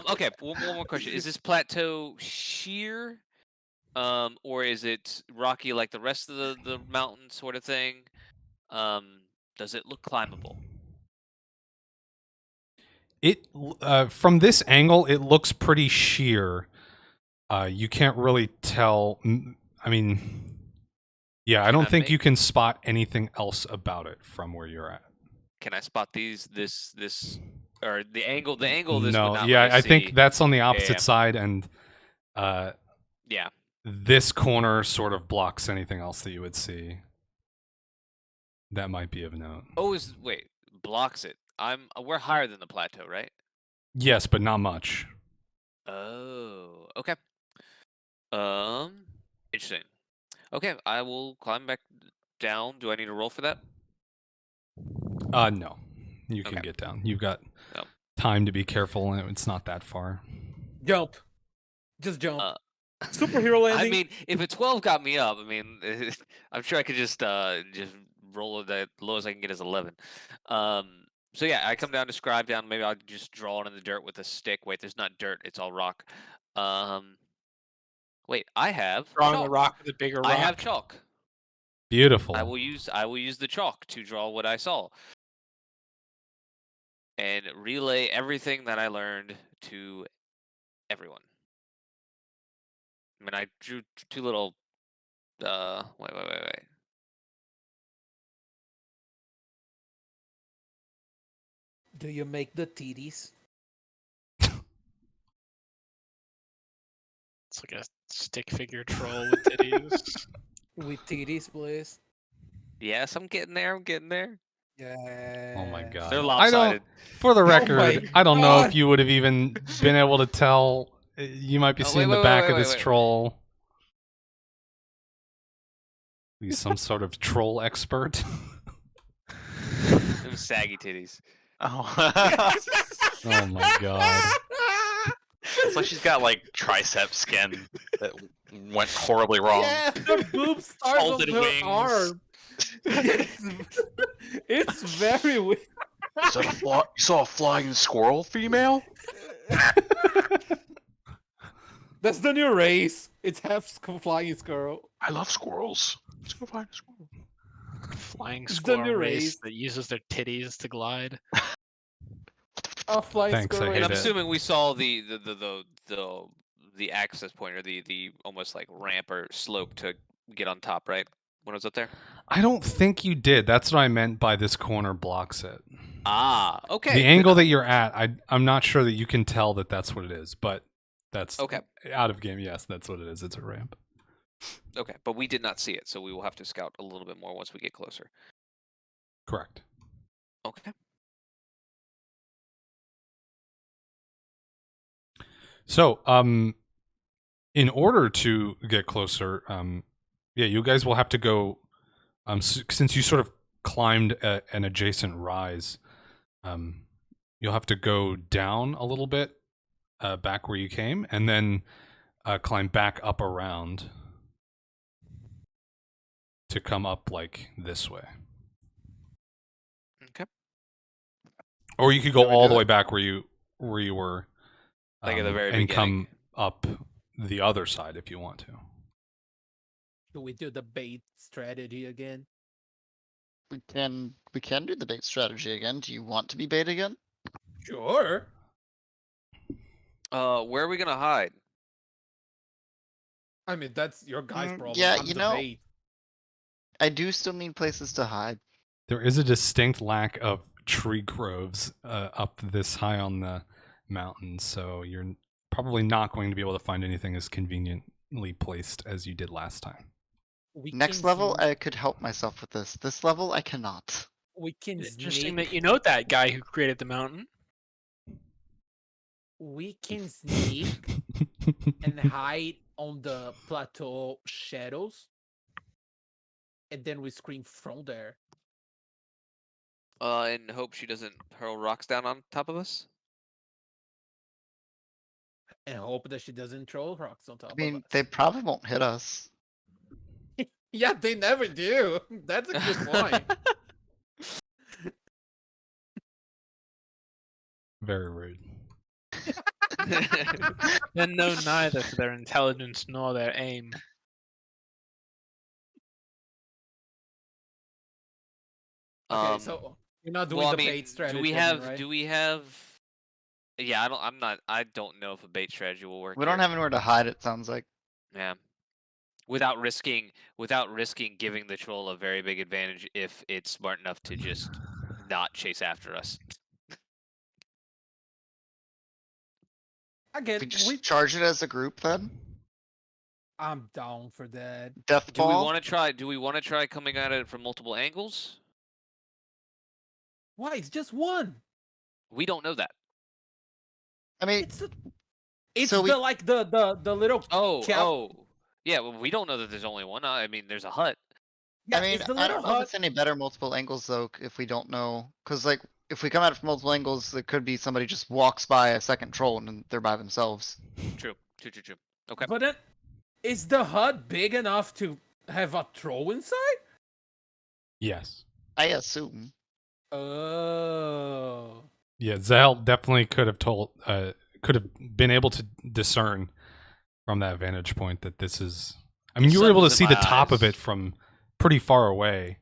Okay, one more question. Is this plateau sheer? Or is it rocky like the rest of the mountain sort of thing? Does it look climbable? It from this angle, it looks pretty sheer. You can't really tell. I mean, yeah, I Can don't I think make- you can spot anything else about it from where you're at. Can I spot this, or the angle? The angle this would No, not yeah, let me I think see. that's on the opposite yeah. side, and Yeah. this corner sort of blocks anything else that you would see. That might be of note. Oh, wait, blocks it. We're higher than the plateau, right? Yes, but not much. Oh, okay. Interesting. Okay, I will climb back down. Do I need to roll for that? No, you can Okay. get down. You've got Oh. time to be careful, and it's not that far. Jump. Just jump. I Superhero landing. mean, if a 12 got me up, I mean, I'm sure I could just roll it as low as I can get as 11. So yeah, I come down to scribe down. Maybe I'll just draw it in the dirt with a stick. Wait, there's not dirt. It's all rock. Wait, I have Drawing chalk. the rock with a bigger rock. I have chalk. Beautiful. I will use the chalk to draw what I saw and relay everything that I learned to everyone. I mean, I drew 2 little. Wait. Do you make the titties? It's like a stick figure troll with titties. With titties, please. Yes, I'm getting there. Yeah. Oh my god. They're I lopsided. don't. For the my record, I don't know God. if you would have even been able to tell. You might be Oh, seeing wait, the wait, back wait, of wait, this wait. troll. He's some sort of troll expert. Them saggy titties. Oh. Oh my god. It's like she's got like tricep skin that went horribly wrong. Yeah, her boob starts on Folded her wings. arm. It's very weird. You saw a flying squirrel female? That's the new race. It's half flying squirrel. I love squirrels. Let's go find a squirrel. Flying It's the squirrel new race race. that uses their titties to glide. A flying Thanks, I squirrel. hate And I'm it. assuming we saw the access point or the almost like ramp or slope to get on top, right? When I was up there. I don't think you did. That's what I meant by this corner blocks it. Ah, okay. The good angle enough. that you're at, I'm not sure that you can tell that that's what it is, but that's Okay. out of game. Yes, that's what it is. It's a ramp. Okay, but we did not see it, so we will have to scout a little bit more once we get closer. Correct. Okay. So, in order to get closer, yeah, you guys will have to go. Since you sort of climbed an adjacent rise, you'll have to go down a little bit, back where you came, and then climb back up around to come up like this way. Okay. Or you could go Shall we all do the it? way back where you were, Like at the very and beginning. come up the other side if you want to. Do we do the bait strategy again? We can do the bait strategy again. Do you want to be bait again? Sure. Where are we gonna hide? I mean, that's your guy's problem. Yeah, I'm you the know- bait. I do still need places to hide. There is a distinct lack of tree groves up this high on the mountain, so you're probably not going to be able to find anything as conveniently placed as you did last time. We Next can level, sne- I could help myself with this. This level, I cannot. we can Interesting sneak. that you know that guy who created the mountain. We can sneak and hide on the plateau shadows, and then we scream from there. And hope she doesn't hurl rocks down on top of us. And hope that she doesn't throw rocks on top I mean, of they us. probably won't hit us. Yeah, they never do. That's a good point. Very rude. Then know neither for their intelligence nor their aim. Okay, so you're not doing well, I the mean, bait strategy. do we again, have? right? Do we have? Yeah, I don't know if a bait strategy will work. We don't here. have anywhere to hide, it sounds like. Yeah. Without risking giving the troll a very big advantage if it's smart enough to just not chase after us. I We get. just charge it as a group then? I'm down for that. Death Do we ball? want to try? Do we want to try coming at it from multiple angles? Why? It's just one. We don't know that. I mean, It's a, it's So we- the like the little. Oh, Cap- oh, yeah. Well, we don't know that there's only one. I mean, there's a hut. Yeah, I mean, it's the I little don't know if hut. it's any better multiple angles though, if we don't know. Cause like, if we come at it from multiple angles, it could be somebody just walks by a second troll and then they're by themselves. True. Okay. But then, is the hut big enough to have a troll inside? Yes. I assume. Oh. Yeah, Zell definitely could have been able to discern from that vantage point that this is. I mean, The you were sun able to was in see the my top of eyes. it from pretty far away.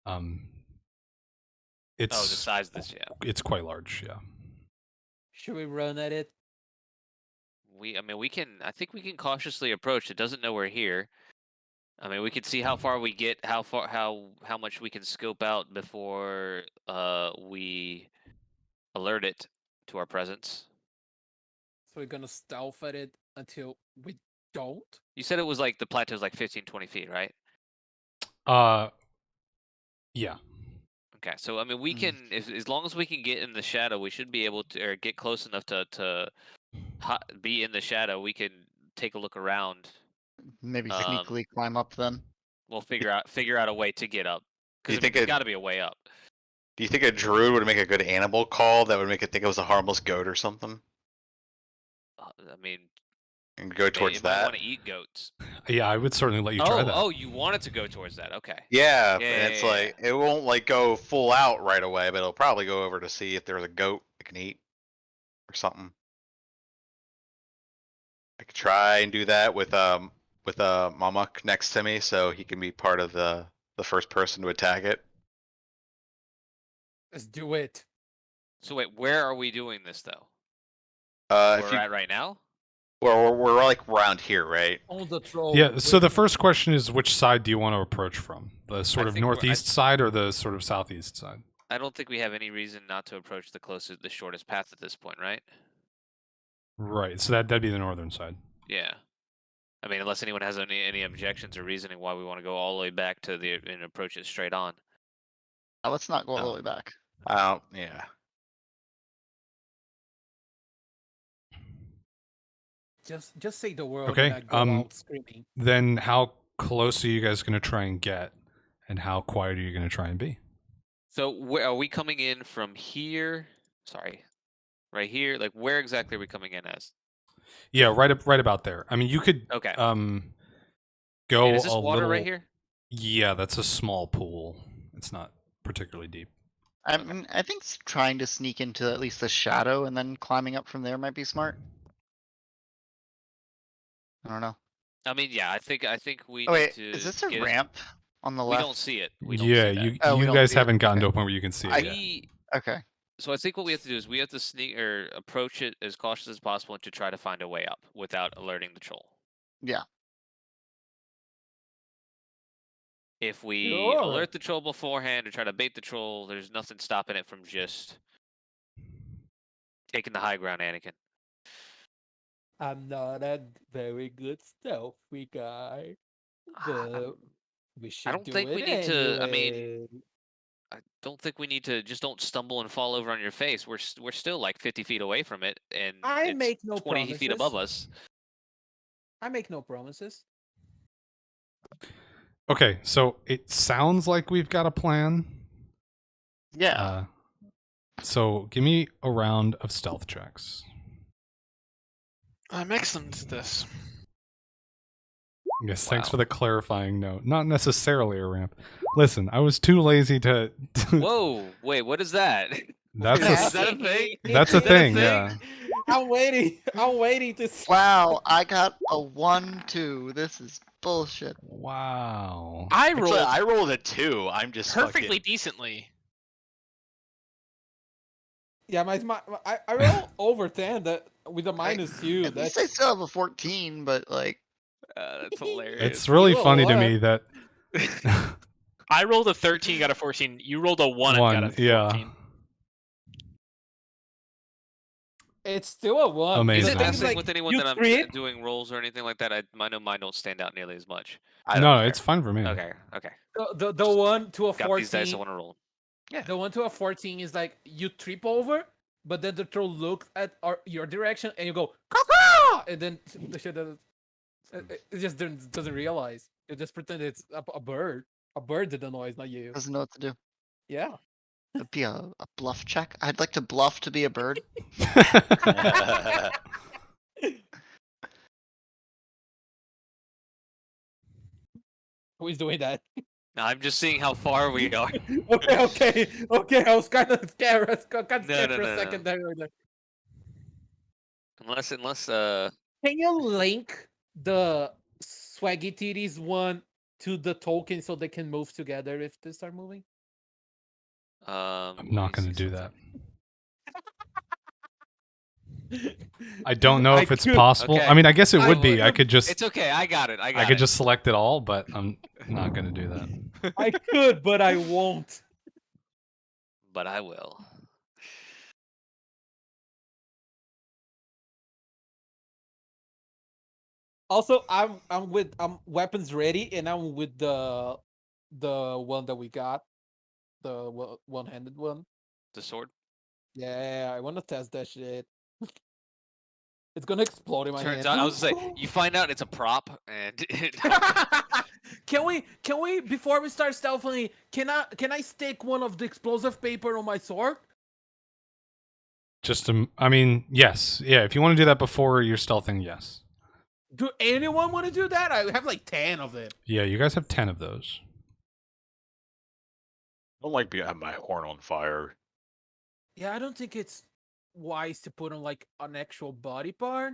Oh, the It's size of this, yeah. it's quite large. Yeah. Should we run at it? I mean, we can. I think we can cautiously approach. It doesn't know we're here. I mean, we can see how far we get, how much we can scope out before we alert it to our presence. So we're gonna stealth at it until we don't? You said it was like the plateau's like 15, 20 feet, right? Yeah. Okay, so I mean, we Mm. can, as long as we can get in the shadow, we should be able to, or get close enough to be in the shadow. We can take a look around. Maybe sneakily climb up then. We'll figure out a way to get up. Do you Because think there's it- got to be a way up. Do you think a druid would make a good animal call that would make it think it was a harmless goat or something? I mean, And go towards it might that? want to eat goats. Yeah, I would certainly let you try that. Oh, you want it to go towards that? Okay. Yeah, Yeah, and it's yeah, like it won't like go full out right away, but it'll probably go over to see if there's a goat it can eat or something. I could try and do that with Mamuk next to me, so he can be part of the first person to attack it. Let's do it. So wait, where are we doing this though? If Where you, we're at right now? we're like around here, right? On the troll. Yeah, so the wait. first question is which side do you want to approach from? The sort I of think we're- northeast side or the sort of southeast side? I don't think we have any reason not to approach the shortest path at this point, right? Right, so that'd be the northern side. Yeah. I mean, unless anyone has any objections or reasoning why we want to go all the way back to and approach it straight on. Let's not go all Oh. the way back. Yeah. Just say the word Okay, and I go out screaming. Then how close are you guys going to try and get, and how quiet are you going to try and be? So where are we coming in from here? Sorry, right here. Like where exactly are we coming in as? Yeah, right about there. I mean, you could Okay. go And is this a water little. right here? Yeah, that's a small pool. It's not particularly deep. I mean, I think trying to sneak into at least the shadow and then climbing up from there might be smart. I don't know. I mean, yeah. I think we Oh need wait, to. is this a get ramp on the We left? don't see it. We don't Yeah, see that. you Oh, we you don't guys see it. haven't gotten Okay. to a point where you can see it yet. We Okay. So I think what we have to do is we have to sneak or approach it as cautious as possible and to try to find a way up without alerting the troll. Yeah. If we Sure. alert the troll beforehand or try to bait the troll, there's nothing stopping it from just taking the high ground, Anakin. I'm not a very good stealthy guy, but we should don't do think it we need to- I mean, anyway. I don't think we need to just don't stumble and fall over on your face. We're still like 50 feet away from it, and I it's make no 20 feet promises. above us. I make no promises. Okay, so it sounds like we've got a plan. Yeah. So give me a round of stealth checks. I'm excellent at this. Yes, thanks Wow. for the clarifying note. Not necessarily a ramp. Listen, I was too lazy to. Whoa, wait, what is that? That's Is a that a thing? that's a Is that thing. Yeah. I'm waiting. I'm waiting to see. Wow, I got a 1-2. This is bullshit. Wow. I Actually, rolled I rolled a 2. I'm just perfectly fucking... decently. Yeah, I roll over 10 that with a -2. At least That's I still have a 14, but like, That's hilarious. It's really You funny to what? me that I rolled a 13, got a 14. You rolled a 1 and got a 14. yeah. it's still a 1. Amazing. Is The it thing that is, thing like, with anyone you that I'm trip. doing rolls or anything like that? I know mine don't stand out nearly as much. I don't No, care. it's fine for me. Okay. The one to a Got these dice. I 14. want to roll. The 1 to a 14 is like you trip over, but then the troll looks at your direction and you go caw, and then the shit doesn't. It just doesn't realize. You just pretend it's a bird. A bird did the noise, not you. doesn't know what to do. Yeah. It'd be a bluff check. I'd like to bluff to be a bird. Who is doing that? Now I'm just seeing how far we are. okay. I was kind of scared. I was kind of No, scared no, for no, a no. second there. Unless Can you link the Swaggy Titties one to the token so they can move together if they start moving? I'm let not me going to see do something. that. I don't know if it's could- possible. Okay. I mean, I guess it I would be. I would. could just It's okay. I got it. I could just select it all, but I'm not going to do that. I could, but I won't. But I will. Also, I'm weapons ready, and I'm with the one that we got, the one-handed one. The sword. Yeah, I want to test that shit. It's gonna explode in my Turns hand. out, I was gonna say, you find out it's a prop, and Can we before we start stealthily? Can I stick one of the explosive paper on my sword? Just I mean, yes, yeah. If you want to do that before you're stealthing, yes. Do anyone want to do that? I have like 10 of them. Yeah, you guys have 10 of those. I don't like having my horn on fire. Yeah, I don't think it's wise to put on like an actual body part.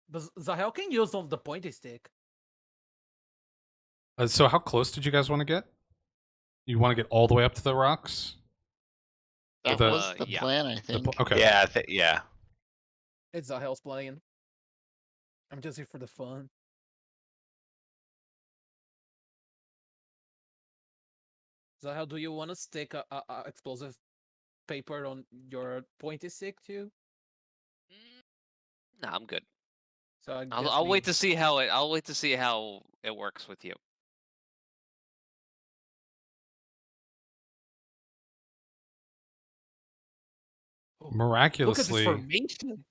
But Zahel can use on the pointy stick. So how close did you guys want to get? You want to get all the way up to the rocks? That the- was the yeah. plan, I think. Okay. Yeah, yeah. It's Zahel's playing. I'm just here for the fun. Zahel, do you want to stick a explosive paper on your pointy stick too? nah, I'm good. So I I'll, guess I'll we- wait to see how it. I'll wait to see how it works with you. Look at this Miraculously, formation.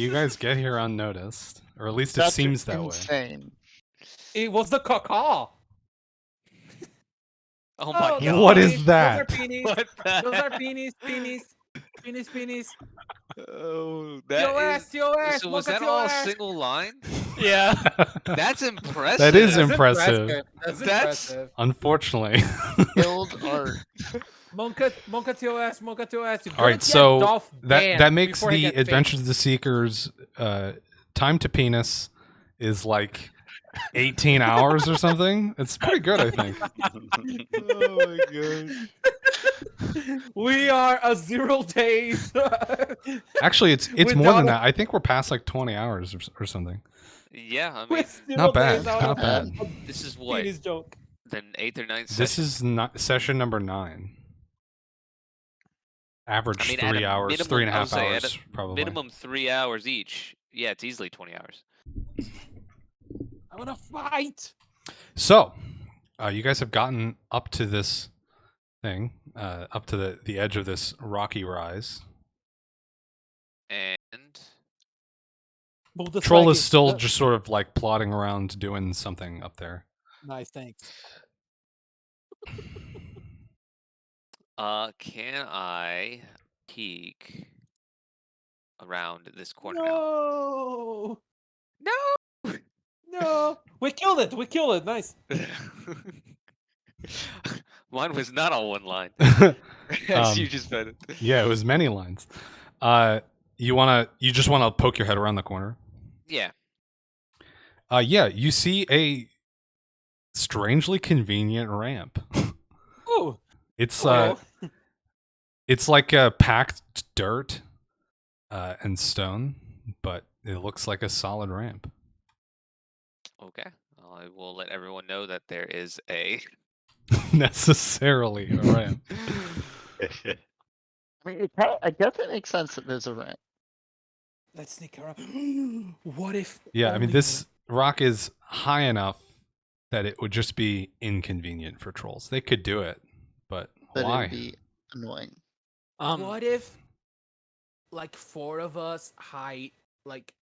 you guys get here unnoticed, or at least it That's seems that way. insane. It was the caca. Oh my Oh, god! What penis. is that? Those are penis. What the Those are heck? penis. Oh, TOS, TOS. So was Mocha that all a TOS. single line? Yeah. That's impressive. That is That's impressive. That's That's- impressive. Unfortunately. Guild art. Monka TOS. You're All gonna right, get so Dolph that banned makes before he the gets Adventures of the Seekers time to penis is like 18 hours or something. It's pretty good, I think. Oh my god! famous. We are a 0 days. Actually, it's With more than Donald- that. I think we're past like 20 hours or something. Yeah, I mean, With 0 Not bad. days out Not of bad. this is what penis joke. the 8th or 9th This session. is not session number 9. Average I mean, at 3 a hours, minimum- three and a I would half say at hours, probably. Minimum 3 hours each. Yeah, it's easily 20 hours. I wanna fight. So, you guys have gotten up to this thing, up to the edge of this rocky rise. And Well, the Troll swag is still uh, just sort of like plodding around doing something up there. nice. Thanks. can I peek around this corner now? No. No. No. We killed it. Nice. Mine was not all one line. As you Um, just said it. Yeah, it was many lines. You just wanna poke your head around the corner. Yeah. Yeah, you see a strangely convenient ramp. Oh. It's Hello. it's like packed dirt and stone, but it looks like a solid ramp. Okay. I will let everyone know that there is a. Necessarily a ramp. I mean, I guess it makes sense that there's a ramp. Let's sneak around. What if? Yeah, I mean only this rock is high enough that it would just be inconvenient for trolls. They could do it, but That why? would be annoying. what if, like, 4 of us hide like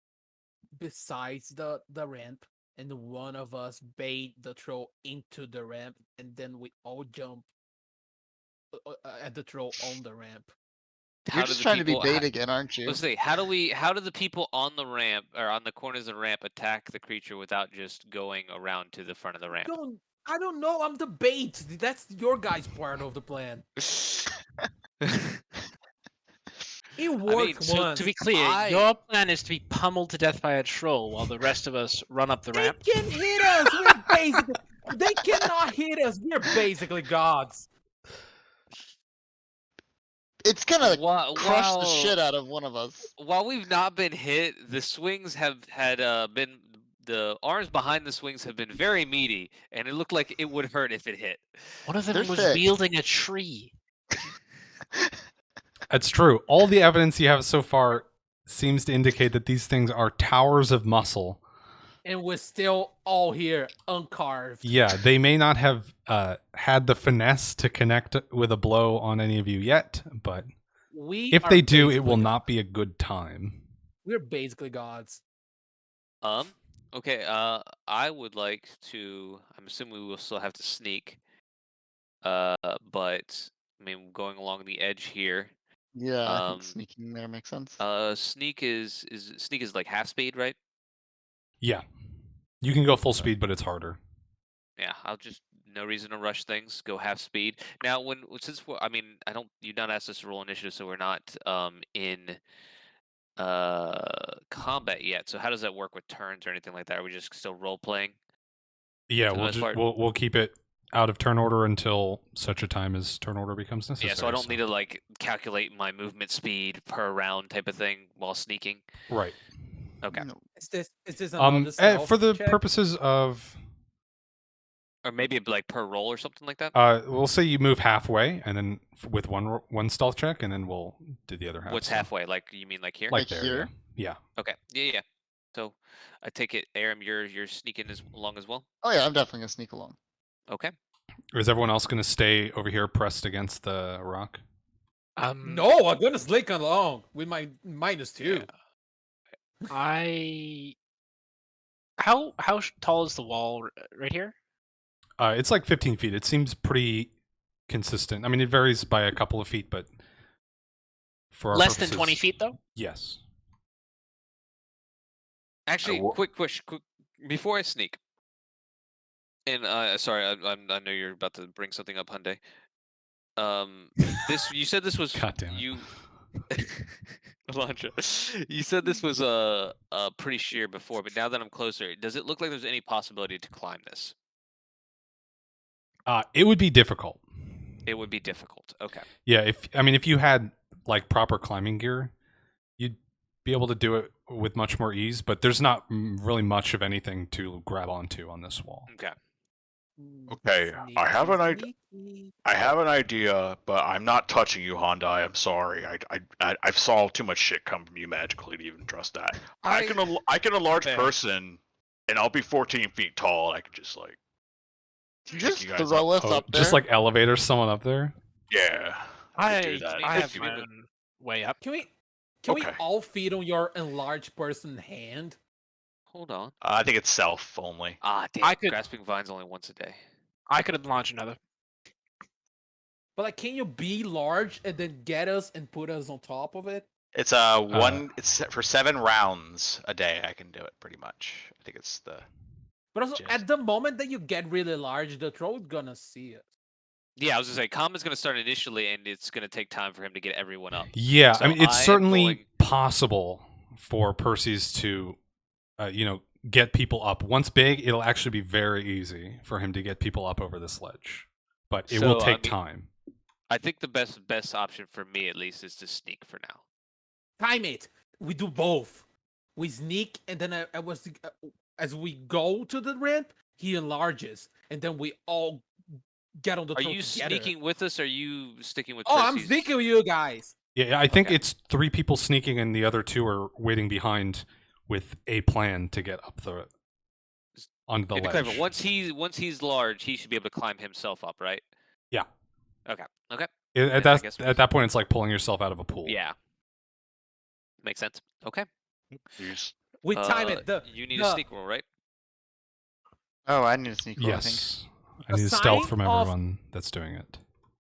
besides the ramp, and one of us bait the troll into the ramp, and then we all jump at the troll on the ramp. How You're do just the trying to be people- bait ho- again, aren't you? Let's see. How do the people on the ramp or on the corners of the ramp attack the creature without just going around to the front of the ramp? I don't know. I'm the bait. That's your guys' part of the plan. It worked so once. To be clear, I- your plan is to be pummeled to death by a troll while the rest of us run up the They ramp. can hit us. We're basically. They cannot hit us. We're basically gods. It's gonna While- crush the while- shit out of one of us. While we've not been hit, the swings have been the arms behind the swings have been very meaty, and it looked like it would hurt if it hit. One of them They're was thick. wielding a tree. That's true. All the evidence you have so far seems to indicate that these things are towers of muscle. And we're still all here, uncarved. Yeah, they may not have had the finesse to connect with a blow on any of you yet, but We If are they do, it basically will gods. not be a good time. We're basically gods. Okay. I would like to. I'm assuming we will still have to sneak. But I mean, going along the edge here. Yeah, I think sneaking there makes sense. Sneak is like half speed, right? Yeah. You can go full speed, but it's harder. Yeah, I'll just no reason to rush things. Go half speed. Now, since I mean, I don't. You not asked us to roll initiative, so we're not in combat yet. So how does that work with turns or anything like that? Are we just still role playing? Yeah, For the most part? we'll keep it out of turn order until such a time as turn order becomes necessary. Yeah, so I don't need to like calculate my movement speed per round type of thing while sneaking. Right. Okay. No. Is this another stealth For the check? purposes of Or maybe like per roll or something like that. we'll say you move halfway, and then with one stealth check, and then we'll do the other half. What's so- halfway? Like you mean like here? Like Like there, here? yeah. Okay. Yeah. So I take it, Aram, you're sneaking along as well. Oh yeah, I'm definitely gonna sneak along. Okay. Or is everyone else going to stay over here pressed against the rock? No, I'm gonna slink along with my -2. How tall is the wall right here? It's like 15 feet. It seems pretty consistent. I mean, it varies by a couple of feet, but for our Less than 20 purposes- feet, though? Yes. Actually, quick before I sneak. And sorry, I know you're about to bring something up, Hyundai. This you said this was God damn it. you. Alondra, you said this was pretty sheer before, but now that I'm closer, does it look like there's any possibility to climb this? It would be difficult. It would be difficult. Okay. Yeah, if you had like proper climbing gear, you'd be able to do it with much more ease, but there's not really much of anything to grab onto on this wall. Okay. Okay, I have an idea. I have an idea, but I'm not touching you, Honda. I'm sorry. I've saw too much shit come from you magically to even trust that. I can a large Fair. person, and I'll be 14 feet tall. And I can just like Just you guys throw us up there. Just like elevator someone up there? yeah. I do that. have If you- my way up. Can we Okay. all feed on your enlarged person hand? Hold on. I think it's self only. Ah, damn. I could- Grasping vines only once a day. I could launch another. But like, can you be large and then get us and put us on top of it? It's it's for 7 rounds a day. I can do it pretty much. I think it's the But also, Just- at the moment that you get really large, the troll's gonna see us. Yeah, I was gonna say, combat's gonna start initially, and it's gonna take time for him to get everyone up. Yeah, So I mean, it's I am certainly going- possible for Perseus to, get people up. Once big, it'll actually be very easy for him to get people up over this ledge. But it will So, I take mean- time. I think the best option for me, at least, is to sneak for now. Time it. We do both. We sneak, and then as we go to the ramp, he enlarges, and then we all get on the Are troll you together. sneaking with us? Or are you sticking with? Oh, I'm Percy's? sneaking with you guys. Yeah, I think Okay. it's 3 people sneaking, and the other 2 are waiting behind with a plan to get up onto the And to ledge. clarify, once he's large, he should be able to climb himself up, right? Yeah. Okay. At I that guess at that point, it's like pulling yourself out of a pool. Yeah. Makes sense. Okay. Use We time it. You need a the- sneak roll, right? Oh, I need a sneak roll, I think. Yes. I The need a stealth sign from of- everyone that's doing it.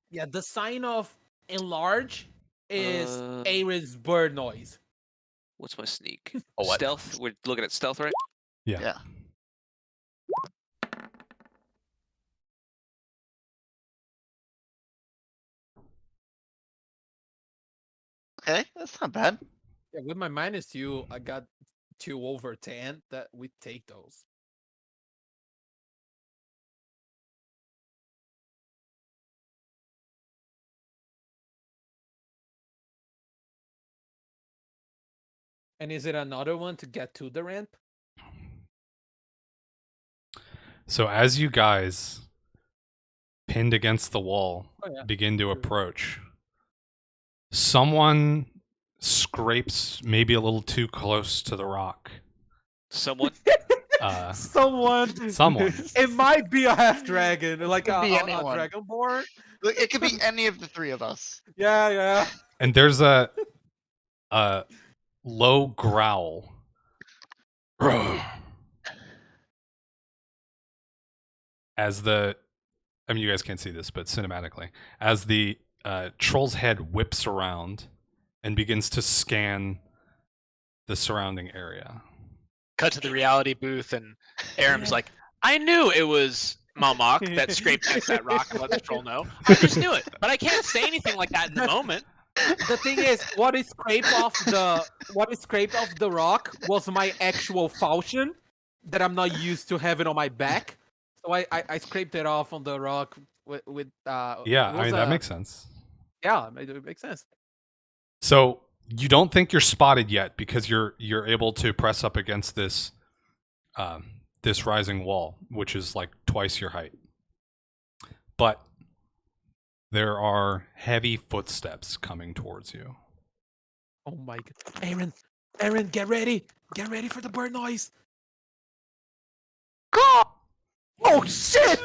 Yeah, the sign of enlarge is Uh, Ares bird noise. What's my sneak? A what? Stealth. We're looking at stealth, right? Yeah. Yeah. Okay, that's not bad. Yeah, with my -2, I got 2 over 10. That we take those. And is it another one to get to the ramp? So as you guys pinned against the wall Oh, yeah. begin to Sure. approach, someone scrapes maybe a little too close to the rock. Someone. Someone. Someone. It might be a half dragon, like Could a be anyone. dragonborn. Look, it could be any of the 3 of us. Yeah, yeah. and there's a low growl as the. I mean, you guys can't see this, but cinematically, as the troll's head whips around and begins to scan the surrounding area. Cut to the reality booth, and Aram's like, I knew it was Malmok that scraped against that rock and let the troll know. I just knew it, but I can't say anything like that in the moment. The thing is, what is scraped off the rock was my actual falchion that I'm not used to having on my back. So I scraped it off on the rock with Yeah, it I was mean that makes sense. yeah, it makes sense. So you don't think you're spotted yet because you're able to press up against this this rising wall, which is like twice your height. But there are heavy footsteps coming towards you. Oh my god, Aaron, get ready for the bird noise. Go! Oh shit!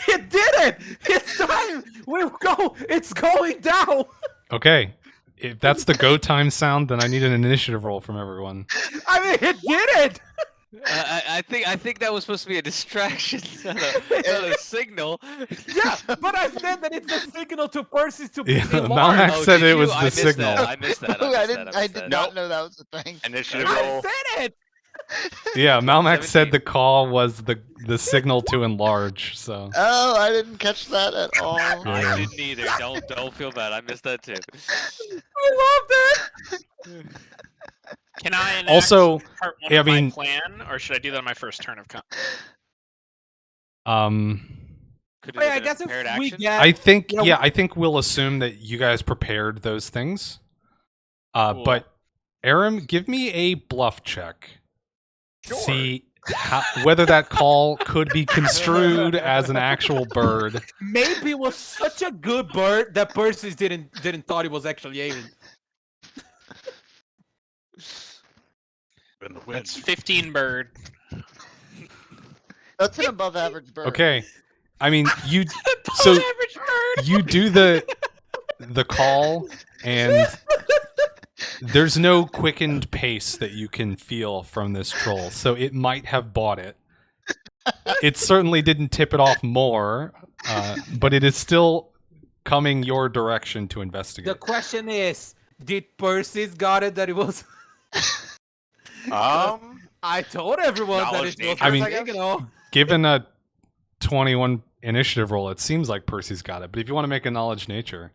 It did it! It's time! It's going down! Okay, if that's the go time sound, then I need an initiative roll from everyone. I mean, it did it! I think that was supposed to be a distraction, not a signal. Yeah, but I said that it's a signal to Percy to be Yeah, alarmed. Malmax said did it you? was I the missed signal. That. I missed that. I did not know that was a thing. Initiative I roll. said it! Yeah, Malmax said 17. the call was the signal to enlarge. So Oh, I didn't catch that at all. I Yeah. didn't either. Don't feel bad. I missed that too. I loved it! Can I enact Also, part one yeah, of I mean- my plan, or should I do that on my first turn of Could Wait, have I been a guess if prepared we action. get... I think Yeah, I think we'll assume that you guys prepared those things. Cool. But Aram, give me a bluff check. Sure. See whether that call could be construed as an actual bird. Maybe it was such a good bird that Percy didn't thought it was actually Aaron. In the wind. That's 15 bird. That's an above average bird. Okay. I mean, so average bird. you do the call, and there's no quickened pace that you can feel from this troll, so it might have bought it. It certainly didn't tip it off more, but it is still coming your direction to investigate. The question is, did Percy got it that it was... I told everyone that Knowledge it was nature, I mean- I guess? signal. Given a 21 initiative roll, it seems like Percy's got it. But if you want to make a knowledge nature,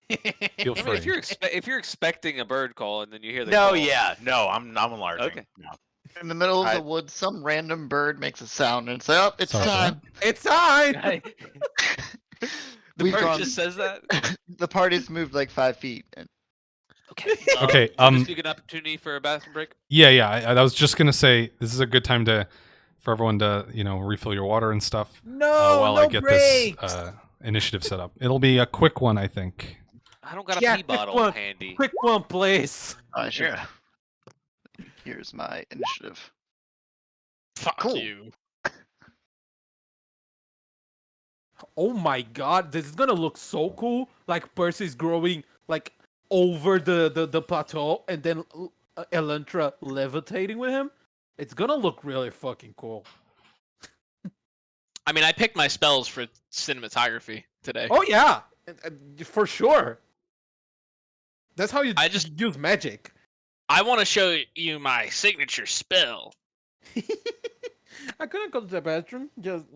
feel I mean, free. if you're expecting a bird call and then you hear the No, call, yeah, no, I'm enlarging. Okay. No. In the middle of I- the woods, some random bird makes a sound and it's like, oh, it's Sorry, time. It's time! the We've bird gone- just says that. The party's moved like 5 feet. And Okay. Okay, Is this a good opportunity for a bathroom break? Yeah. I was just gonna say this is a good time for everyone to refill your water and stuff. No, while no I get breaks! this initiative set up. It'll be a quick one, I think. I don't got a Yeah, pee quick bottle one. handy. Quick one, please. I should. Yeah. Here's my initiative. Fuck Cool. you. Oh my god, this is gonna look so cool. Like Percy's growing like over the plateau and then Elantra levitating with him. It's gonna look really fucking cool. I mean, I picked my spells for cinematography today. Oh yeah, for sure. That's how you I just- use magic. I want to show you my signature spell. I couldn't go to the bathroom. Just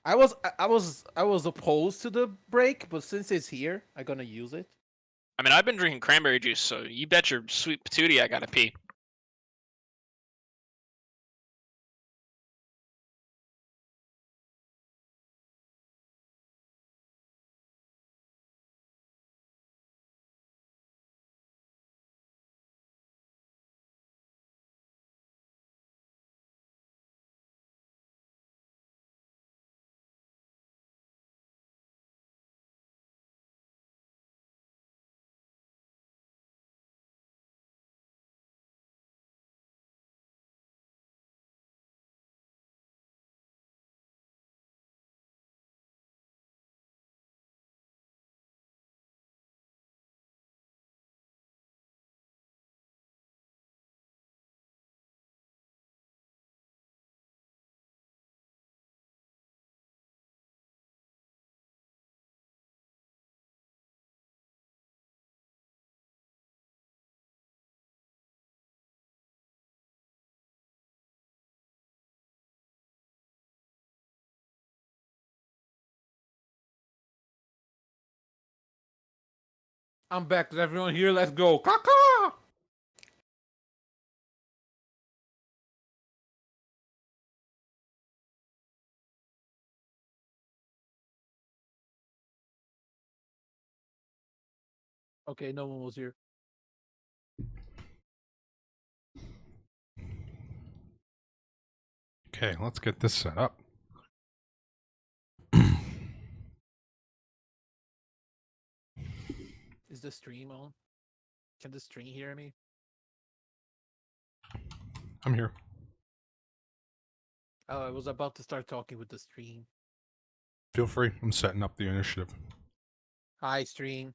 I was opposed to the break, but since it's here, I'm gonna use it. I mean, I've been drinking cranberry juice, so you bet your sweet patootie I gotta pee. I'm back. Is everyone here? Let's go. Caca! Okay, no one was here. Okay, let's get this set up. Is the stream on? Can the stream hear me? I'm here. Oh, I was about to start talking with the stream. Feel free. I'm setting up the initiative. Hi, stream.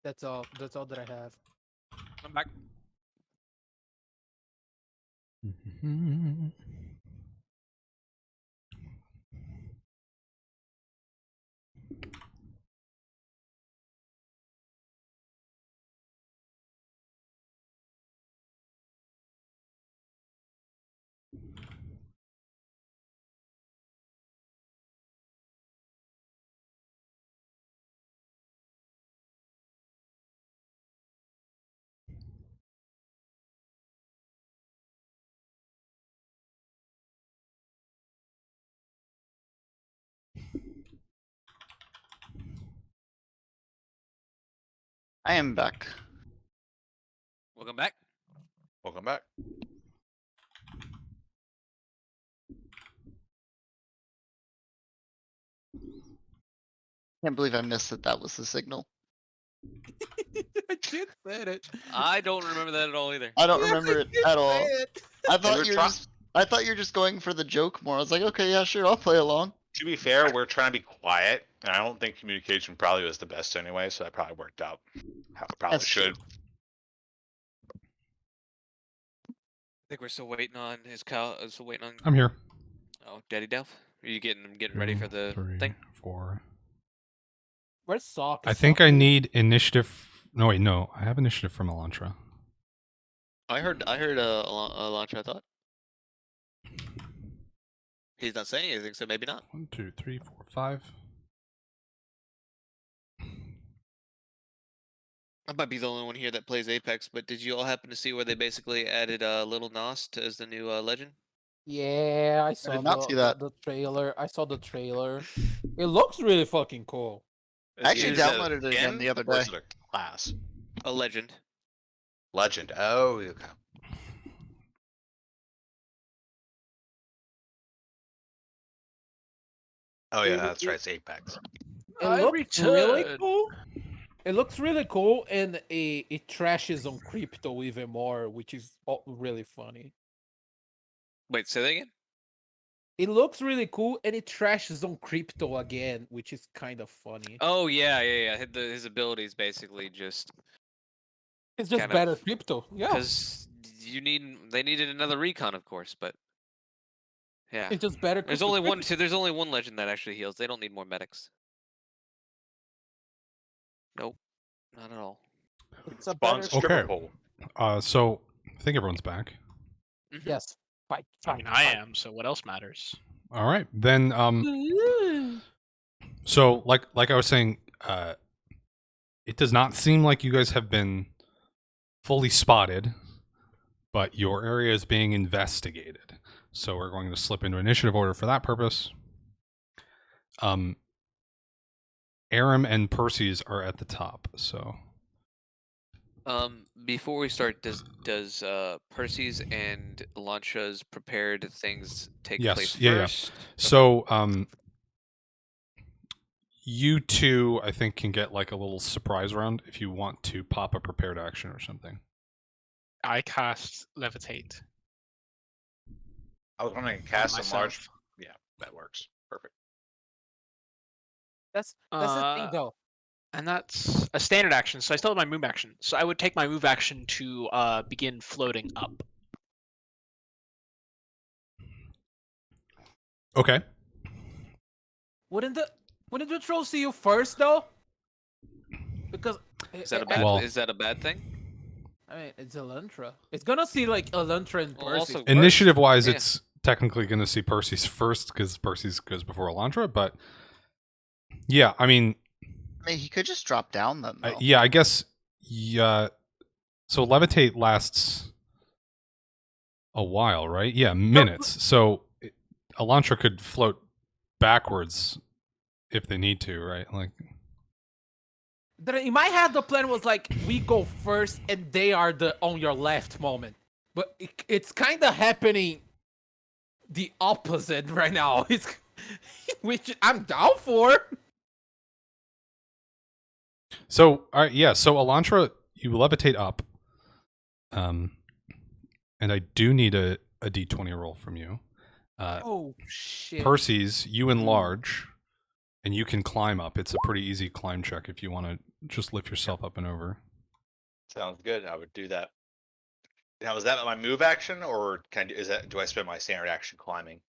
That's all. That's all that I have. I'm back. I am back. Welcome back. Welcome back. Can't believe I missed that. That was the signal. I did say it. I don't remember that at all either. I don't Yes, remember I it did at all. say it. I were thought you were just going for the joke more. I was like, okay, yeah, sure, I'll play along. To be fair, we're trying to be quiet, and I don't think communication probably was the best anyway, so that probably worked out how it probably That's true. should. I think we're still waiting on his cow. Still waiting on. I'm here. Oh, Daddy Delph. Are you getting ready for the 3, thing? 4. Where's Sock? I Is think Sock I here? need initiative. No, wait, no. I have initiative from Elantra. I heard Elantra, I thought. He's not saying anything, so maybe not. 1, 2, 3, 4, 5. I might be the only one here that plays Apex, but did you all happen to see where they basically added Little Nost as the new legend? Yeah, I saw did not see that. the trailer. I saw the trailer. It looks really fucking cool. I actually Is it downloaded it again the other Or day. is it a class? A legend. Legend. Oh, okay. Oh yeah, It- that's it- right. It's Apex. It I looks really return. cool. It looks really cool, and it trashes on crypto even more, which is really funny. Wait, say that again? It looks really cool, and it trashes on crypto again, which is kind of funny. Oh yeah. His abilities basically just It's just kind better of- crypto. Yeah, because they needed another recon, of course, but yeah. it's just better. There's crypto. only one. There's only one legend that actually heals. They don't need more medics. Nope, not at all. It's a Spawn better. stripper Okay. pole. So I think everyone's back. Mhm. Yes. Fight. I mean, I am, so what else matters? All right, then. So like I was saying, it does not seem like you guys have been fully spotted, but your area is being investigated. So we're going to slip into initiative order for that purpose. Aram and Percy's are at the top. So Before we start, does Percy's and Elantra's prepared things take Yes, place yeah. first? So you two, I think, can get like a little surprise round if you want to pop a prepared action or something. I cast levitate. I was wondering, on cast myself. enlarge. Yeah, that works. Perfect. That's the thing, though. And that's a standard action, so I still have my move action. So I would take my move action to begin floating up. Okay. Wouldn't the troll see you first, though? Because Is that a I- bad? Well- Is that a bad thing? I mean, it's Elantra. It's gonna see like Elantra and Well, Percy. also- first. Initiative wise, Yeah. it's technically going to see Percy's first because Percy's goes before Elantra, but yeah, I mean, I mean, he could just drop down then, though. Yeah, I guess. Yeah. So levitate lasts a while, right? Yeah, minutes. So Elantra could float backwards if they need to, right? Like, In my head, the plan was like we go first and they are the on your left moment, but it's kind of happening the opposite right now. It's which I'm down for. so all right, yeah. So Elantra, you levitate up, and I do need a d20 roll from you. Oh shit! Percy's, you enlarge, and you can climb up. It's a pretty easy climb check if you want to just lift yourself up and over. Sounds good. I would do that. Now, is that my move action, or do I spend my standard action climbing?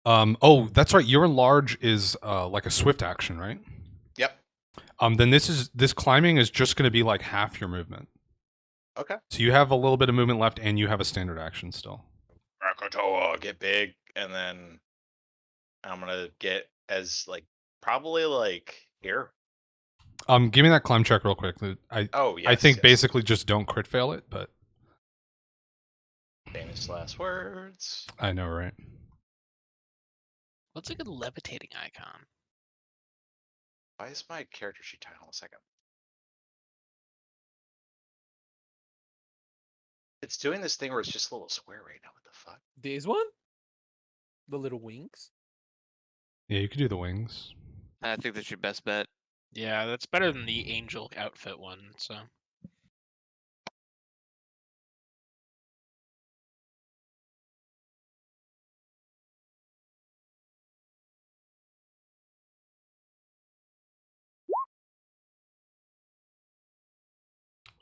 Oh, that's right. Your enlarge is like a swift action, right? Yep. Then this climbing is just going to be like half your movement. Okay. So you have a little bit of movement left, and you have a standard action still. Krakatoa, get big, and then I'm gonna get as probably here. Give me that climb check real quick. Oh yes. I think yes. basically just don't crit fail it, but Famous last words. I know, right? What's a good levitating icon? Why is my character sheet tiny? Hold on a second. It's doing this thing where it's just a little square right now. What the fuck? This one, the little wings. Yeah, you could do the wings. I think that's your best bet. Yeah, that's better than the angel outfit one. So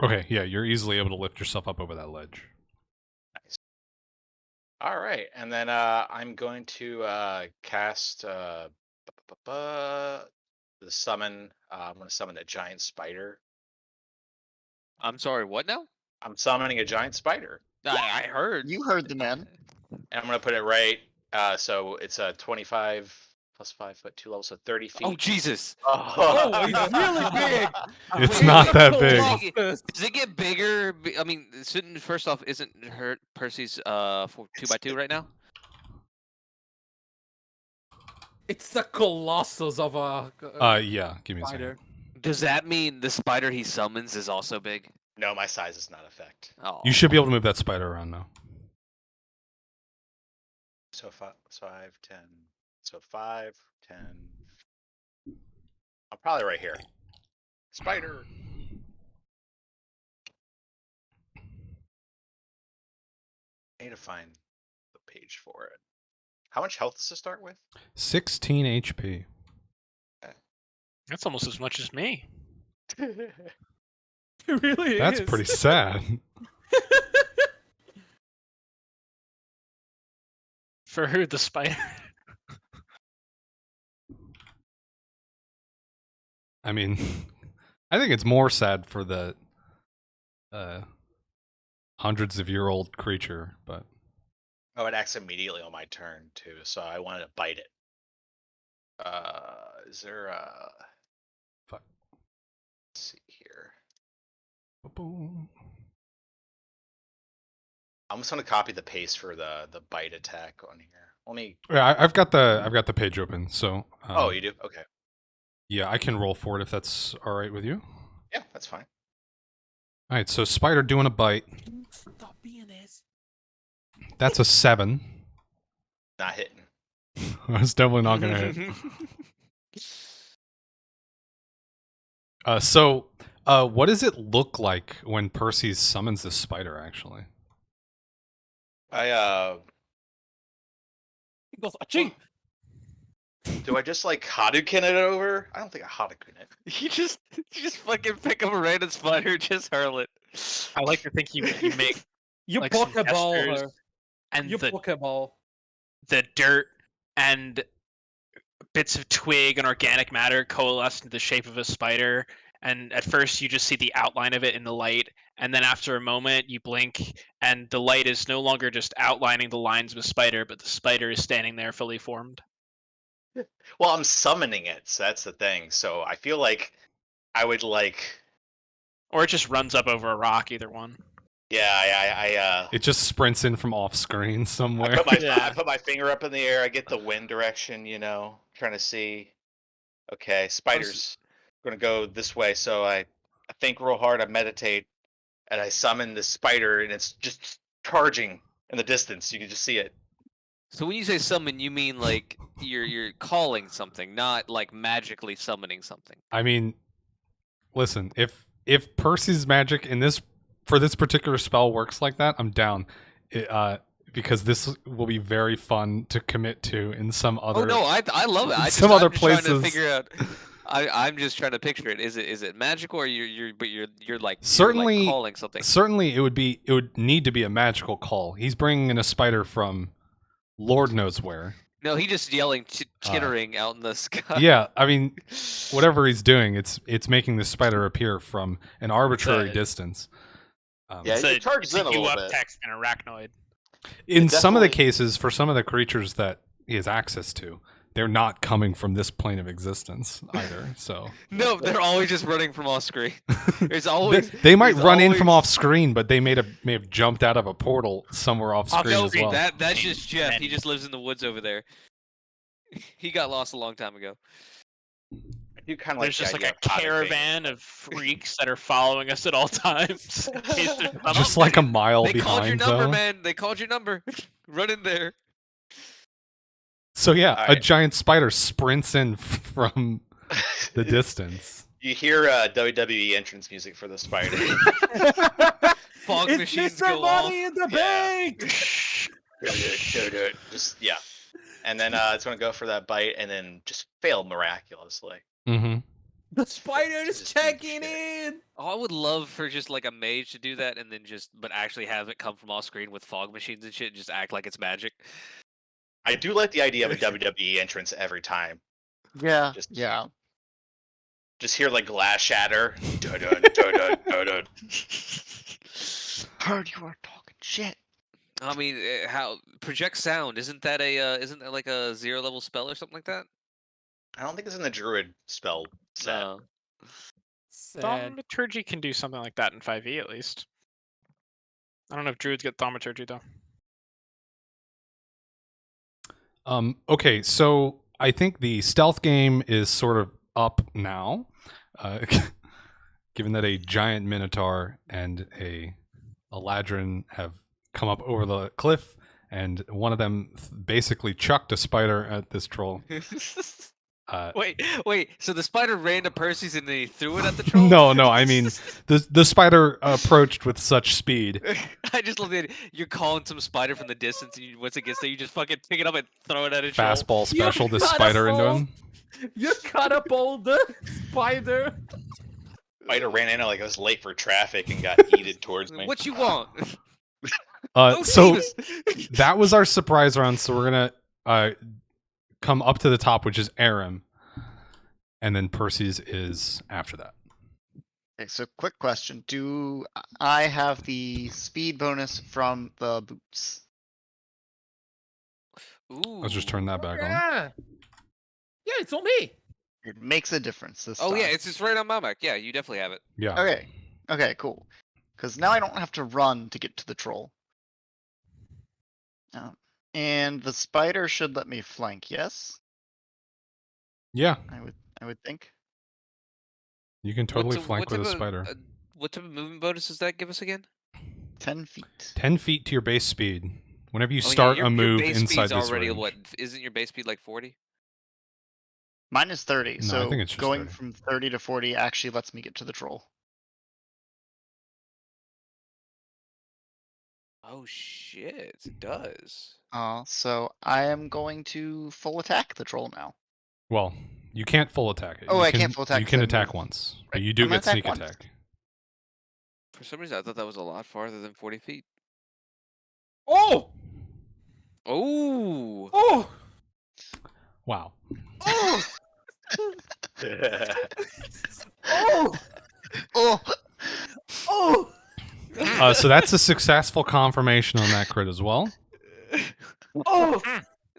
Okay, yeah, you're easily able to lift yourself up over that ledge. Nice. All right, and then I'm going to cast the summon. I'm going to summon a giant spider. I'm sorry, what now? I'm summoning a giant spider, I heard. You heard the man. and I'm going to put it right. So it's a 25 plus 5 foot 2 level, so 30 feet. Oh Jesus! Oh, it's really big. It's Wait, not wait, that does big. it get- Does it get bigger? I mean, shouldn't first off, isn't Percy's 2x2 right now? It's a colossus of a Yeah, give me a spider. second. Does that mean the spider he summons is also big? No, my size does not affect. Oh, You should be able to move that spider around now. So 5, 10. So 5, 10. I'm probably right here. Spider. I need to find the page for it. How much health does it start with? 16 HP. that's almost as much as me. It really That's is. pretty sad. For who? The spider? I mean, I think it's more sad for the hundreds of year old creature, but Oh, it acts immediately on my turn too, so I wanted to bite it. Is there Fuck. Let's see here. I'm just gonna copy the paste for the bite attack on here. Let me. Yeah, I've got the page open, so Oh, you do? Okay. yeah, I can roll for it if that's all right with you. Yeah, that's fine. All right, so spider doing a bite. Stop being this. That's a 7. Not hitting. I was definitely not gonna hit. So, what does it look like when Percy summons this spider? Actually, I He goes, aching. do I just Hadouken it over? I don't think I Hadouken it. you just fucking pick up a random spider, just hurl it. I like to think you make You like some Pokeball gestures, her. and You the Pokeball. dirt and bits of twig and organic matter coalesce into the shape of a spider. And at first, you just see the outline of it in the light, and then after a moment, you blink, and the light is no longer just outlining the lines of a spider, but the spider is standing there fully formed. Well, I'm summoning it, so that's the thing. So I feel like I would like. Or it just runs up over a rock, either one. Yeah, It just sprints in from off screen I somewhere. put my Yeah. I put my finger up in the air. I get the wind direction, trying to see. Okay, spiders gonna go this way. So I think real hard. I meditate, and I summon this spider, and it's just charging in the distance. You can just see it. So when you say summon, you mean like you're calling something, not like magically summoning something. I mean, listen, if Percy's magic in this for this particular spell works like that, I'm down. Because this will be very fun to commit to in some other. Oh no, I love it. some other I'm just trying to places. figure out. I'm just trying to picture it. Is it magical or you're like Certainly- you're like calling something? Certainly, it would need to be a magical call. He's bringing in a spider from Lord knows where. No, he just yelling, chittering out in the sky. Yeah, I mean, whatever he's doing, it's making the spider appear from an arbitrary a- distance. Yeah, It's it charges in a you little up bit. text and arachnoid. In some of the definitely- cases, for some of the creatures that he has access to, they're not coming from this plane of existence either. So No, they're always just running from off screen. There's they, always they might there's run in from always- off screen, but they may have jumped out of a portal somewhere off Off screen as screen, well. That's just Jeff. He Many. just lives in the woods over there. He got lost a long time ago. I do kind of like There's the just like idea a of potting caravan of freaks that are following us at all times. in case there's some- Just like a mile They called your behind, number, though. man. They called your number. Run in there. So yeah, a Alright. giant spider sprints in from the thing. distance. You hear WWE entrance music for the spider. Fog It's machines Mr. go off. Money in the Yeah. bank. Just yeah, and then it's gonna go for that bite, and then just fail miraculously. Mm-hmm. The spider is Just do checking shit. in. Oh, I would love for just like a mage to do that, and then but actually have it come from off screen with fog machines and shit, and just act like it's magic. I do like the idea of a WWE entrance every time. Yeah, Just- yeah. Just hear like glass shatter. Dun-dun, dun-dun, dun-dun. Heard you were talking shit. I mean, how project sound? Isn't that like a 0 level spell or something like that? I don't think it's in the druid spell set. No. Sad. Thaumaturgy can do something like that in 5e at least. I don't know if druids get thaumaturgy though. Okay, so I think the stealth game is sort of up now, given that a giant minotaur and a ladrin have come up over the cliff, and one of them basically chucked a spider at this troll. Wait. So the spider ran to Percy's and then he threw it at the troll? No, I mean the spider approached with such speed. I just love that you're calling some spider from the distance, and once it gets there, you just fucking pick it up and throw it at a troll. Fastball You special this got a spider into ball. him. You catapult the spider. Spider ran in like I was late for traffic and got yeeted towards me. What you want? So Jesus. that was our surprise round. So we're gonna come up to the top, which is Aram, and then Percy's is after that. Okay, so quick question. Do I have the speed bonus from the boots? Ooh. Let's just turn that back on. Yeah. Yeah, it's on me. It makes a difference this Oh time. yeah, it's just right on my back. Yeah, you definitely have it. Yeah. Okay. Okay, cool. Because now I don't have to run to get to the troll. And the spider should let me flank, yes? Yeah, I would think. you can totally What's flank what with a type of- spider. What type of movement bonus does that give us again? 10 feet. 10 feet to your base speed. Whenever you Oh, yeah, start your- a your move base inside speed's this already range. what? Isn't your base speed like 40? Mine is 30, No, I so think it's just going 30. from 30 to 40 actually lets me get to the troll. Oh shit, it does. So I am going to full attack the troll now. Well, you can't full attack it. Oh, You I can't full attack You 'cause can I attack moved. once, but Right, you do I'm gonna get sneak attack once. attack. For some reason, I thought that was a lot farther than 40 feet. Oh! Oh, Oh! Wow. Oh! Oh! Oh! Oh! So that's a successful confirmation on that crit as well. Oh!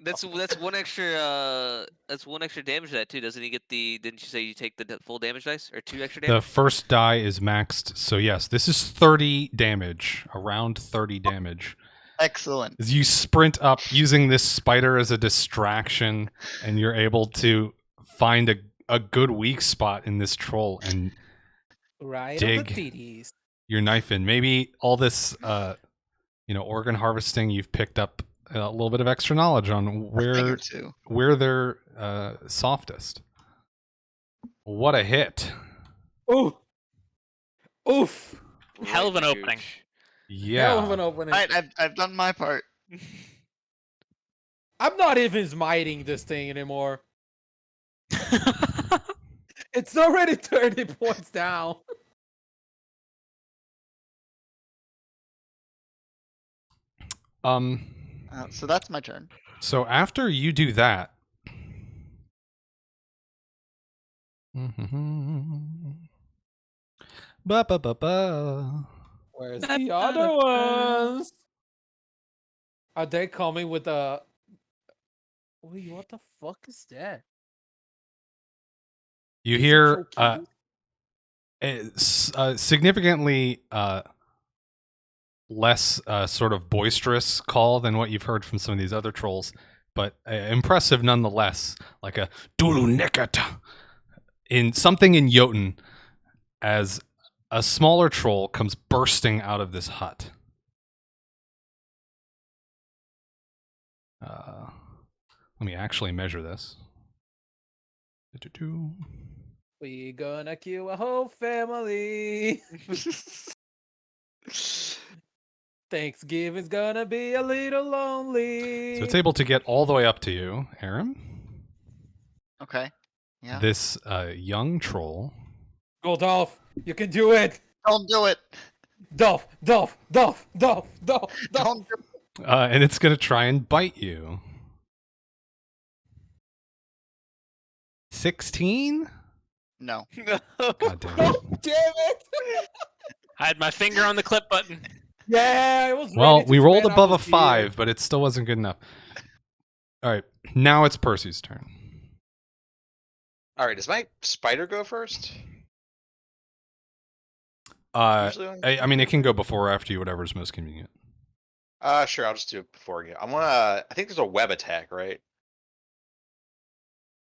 that's one extra That's 1 extra damage to that too. Doesn't he get the? Didn't you say you take the full damage dice or 2 extra The damage? first die is maxed, so yes, this is 30 damage, around 30 damage. Excellent. As you sprint up using this spider as a distraction, and you're able to find a good weak spot in this troll and Right on the dig titties. your knife in. Maybe all this, organ harvesting, you've picked up a little bit of extra knowledge on A thing or where two. they're softest. What a hit! Ooh. Oof. Hell of Right an in the opening. gooch. Hell of Yeah, an opening. Alright, I've done my part. I'm not even smiting this thing anymore. It's already 30 points down. So that's my turn. So after you do that, ba ba ba ba. Where's the other ones? Are they coming with a... Wait, what the fuck is that? You Is it hear croquettes? significantly less sort of boisterous call than what you've heard from some of these other trolls, but impressive nonetheless. Like a Dulu Nekata in something in Jotun, as a smaller troll comes bursting out of this hut. Let me actually measure this. We gonna kill a whole family. Thanksgiving's gonna be a little lonely. So it's able to get all the way up to you, Aaron. Okay. Yeah. This young troll. Go, Dolph. You can do it. Don't do it. Dolph, Dolph, Dolph, Dolph, Dolph, Dolph. Don't do it. And it's going to try and bite you. 16? No. No. God damn God it. damn it. I had my finger on the clip button. Yeah, it was Well, ready to we rolled spin. I above a was here. 5, but it still wasn't good enough. All right, now it's Percy's turn. All right, does my spider go first? Usually on- I mean, it can go before or after you, whatever's most convenient. Sure, I'll just do it before you. I think there's a web attack, right?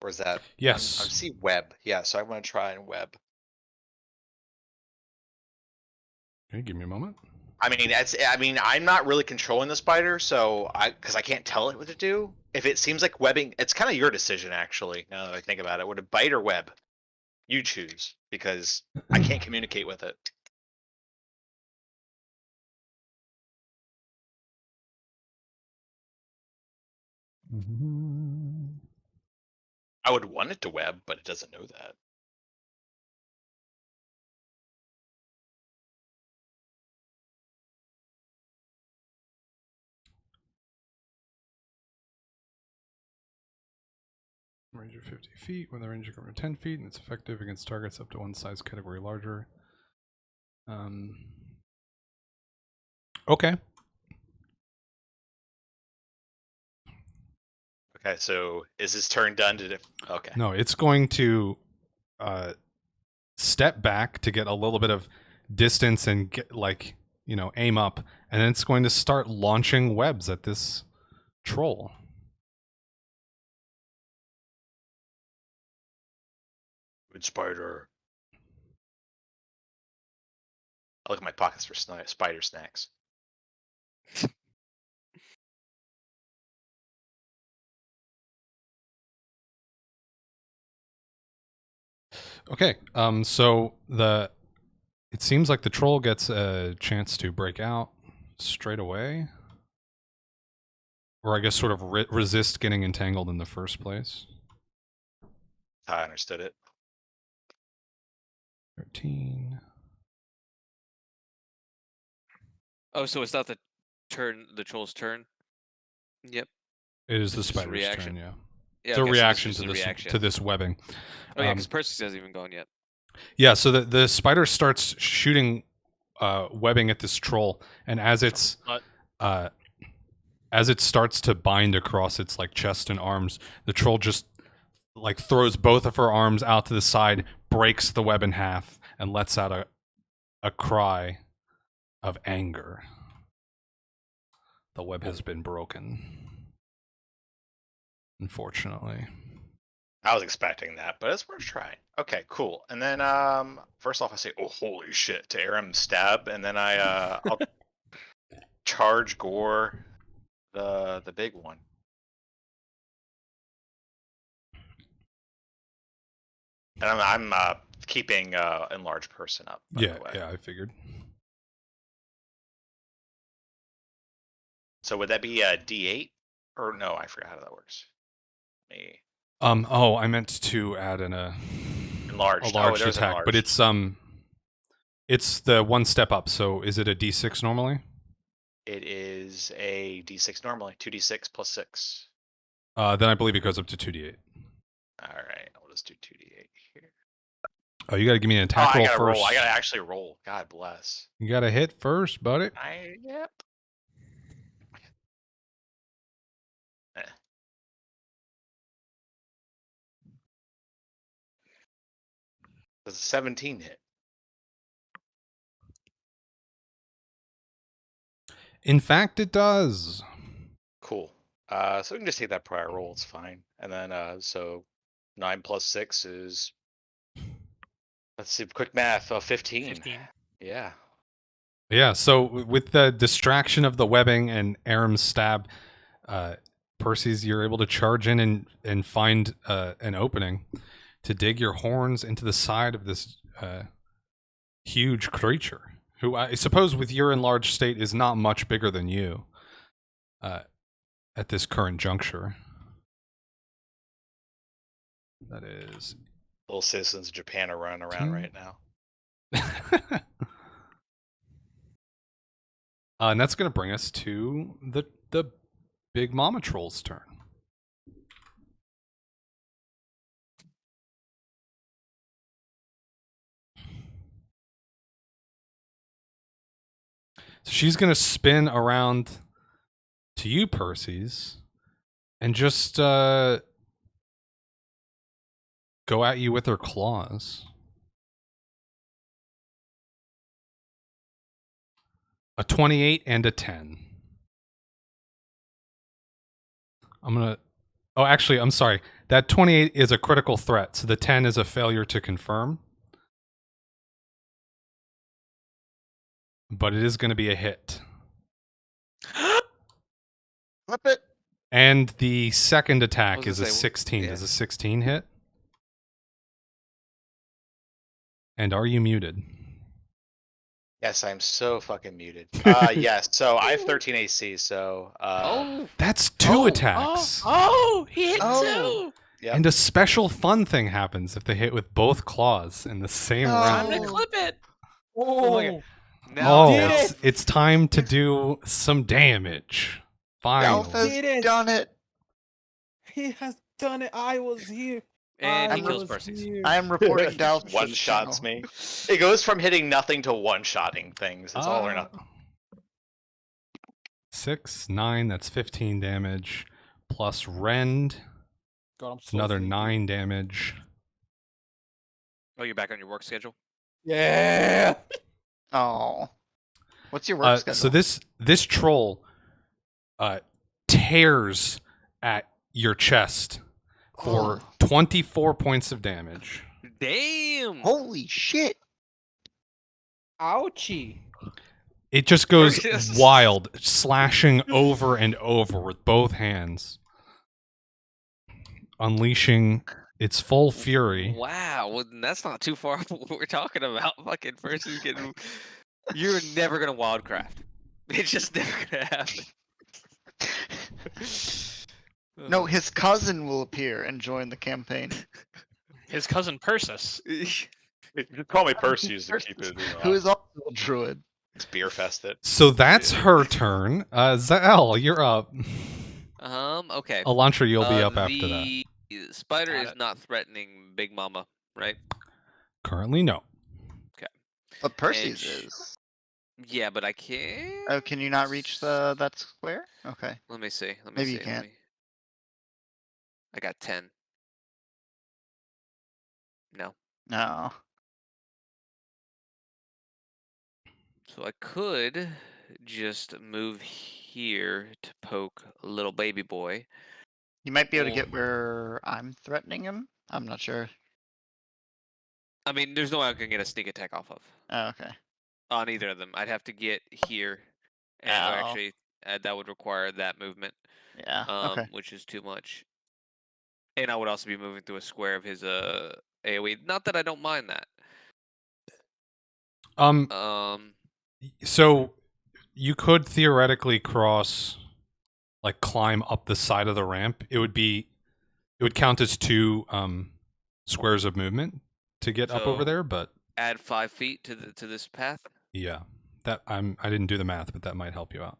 Or is that? Yes. I see web. Yeah, so I want to try and web. Okay, give me a moment. I mean, I'm not really controlling the spider, so because I can't tell it what to do. If it seems like webbing, it's kind of your decision, actually. Now that I think about it, would it bite or web? You choose, because I can't communicate with it. I would want it to web, but it doesn't know that. Range of 50 feet, when the range is over 10 feet, and it's effective against targets up to one size category larger. Okay. Okay, so is his turn done? Okay. No, it's going to step back to get a little bit of distance and get, aim up, and then it's going to start launching webs at this troll. Good spider. I look at my pockets for spider snacks. Okay, so it seems like the troll gets a chance to break out straight away, or I guess sort of resist getting entangled in the first place. I understood it. 13. Oh, so it's not the troll's turn. Yep. It is the It's just a spider's reaction. turn, yeah. Yeah. It's a okay, so reaction is to a this reaction. to this webbing. Oh yeah, Um, because Percy hasn't even gone yet. Yeah, so the spider starts shooting webbing at this troll, and as it starts to bind across its chest and arms, the troll just like throws both of her arms out to the side, breaks the web in half, and lets out a cry of anger. The web has been broken. Unfortunately. I was expecting that, but it's worth trying. Okay, cool. And then first off I say, oh holy shit, to Aram stab, and then I'll charge Gore the big one. And I'm keeping enlarged person up, by the way. Yeah, I figured. So would that be a D8? Or no, I forgot how that works. Me Oh, I meant to add in a enlarged. large there's attack, but it's the one step up. So is it a D6 normally? It is a D6 normally, 2D6 plus 6. Then I believe it goes up to 2d8. All right, I'll just do 2D8 here. Oh, you got to give me an Oh, attack I roll gotta first. roll. I gotta actually roll. God bless. You got to hit first, buddy. Yep. Eh. Does a 17 hit? In fact, it does. Cool. So we can just take that prior roll. It's fine. And then so 9 plus 6 is, let's see, quick math. 15. 15. Yeah. Yeah, so with the distraction of the webbing and Aram's stab, Percy's, you're able to charge in and find an opening to dig your horns into the side of this huge creature, who I suppose with your enlarged state is not much bigger than you at this current juncture. That is... Little citizens of Japan are running around right now. And that's going to bring us to the Big Mama Troll's turn. So she's going to spin around to you, Percy's, and just go at you with her claws. A 28 and a 10. Oh, actually, I'm sorry. That 28 is a critical threat, so the 10 is a failure to confirm. But it is going to be a hit. Flip it. And the second I attack was is a gonna say, 16. yeah. Does a 16 hit? And are you muted? Yes, I'm so fucking muted. Yes. So I have 13 AC. So Oh, That's two attacks. Oh, he hit Oh. two. yep. And a special fun thing happens if they hit with both claws in the same Oh. Time round. to clip it. Oh, now did now- it! It's time to do some damage. Delph Finally. has Did it. done it. He has done it. I was here. and he I kills was Percy's. here. I am reporting Delph. One shots me. It goes from hitting nothing to one shotting things. It's all or nothing. 6, 9, that's 15 damage. Plus rend, God, I'm so another sleepy. 9 damage. Oh, you're back on your work schedule. Yeah. Oh. What's your work schedule? So this troll tears at your chest for 24 points of damage. Damn. Holy shit. Ouchie. It just goes Yes. wild, slashing over and over with both hands, unleashing its full fury. Wow, well, that's not too far from what we're talking about. Fucking Percy's getting. You're never gonna wildcraft. It's just never gonna happen. No, his cousin will appear and join the campaign. His cousin Persis. You just call me Perseus to keep it. Who is also a druid. Spear fested. So that's her turn. Zael, you're up. Okay. Elantra, you'll be up after that. The spider Got is it. not threatening Big Mama, right? Currently, no. But Percy's And is. Yeah, but I can't. Oh, can you not reach that square? Okay. Let me see. Let me Maybe see. you can't. I got 10. No. No. So I could just move here to poke little baby boy. You might be able to Or- get where I'm threatening him. I'm not sure. I mean, there's no way I can get a sneak attack off of Oh, okay. on either of them. I'd have to get here, and, or Oh. actually, that would require that movement, Yeah. Okay. which is too much. And I would also be moving through a square of his AOE. Not that I don't mind that. So you could theoretically cross, like climb up the side of the ramp. It would count as 2 squares of movement to get up over So- there, but add 5 feet to this path. yeah, that I didn't do the math, but that might help you out.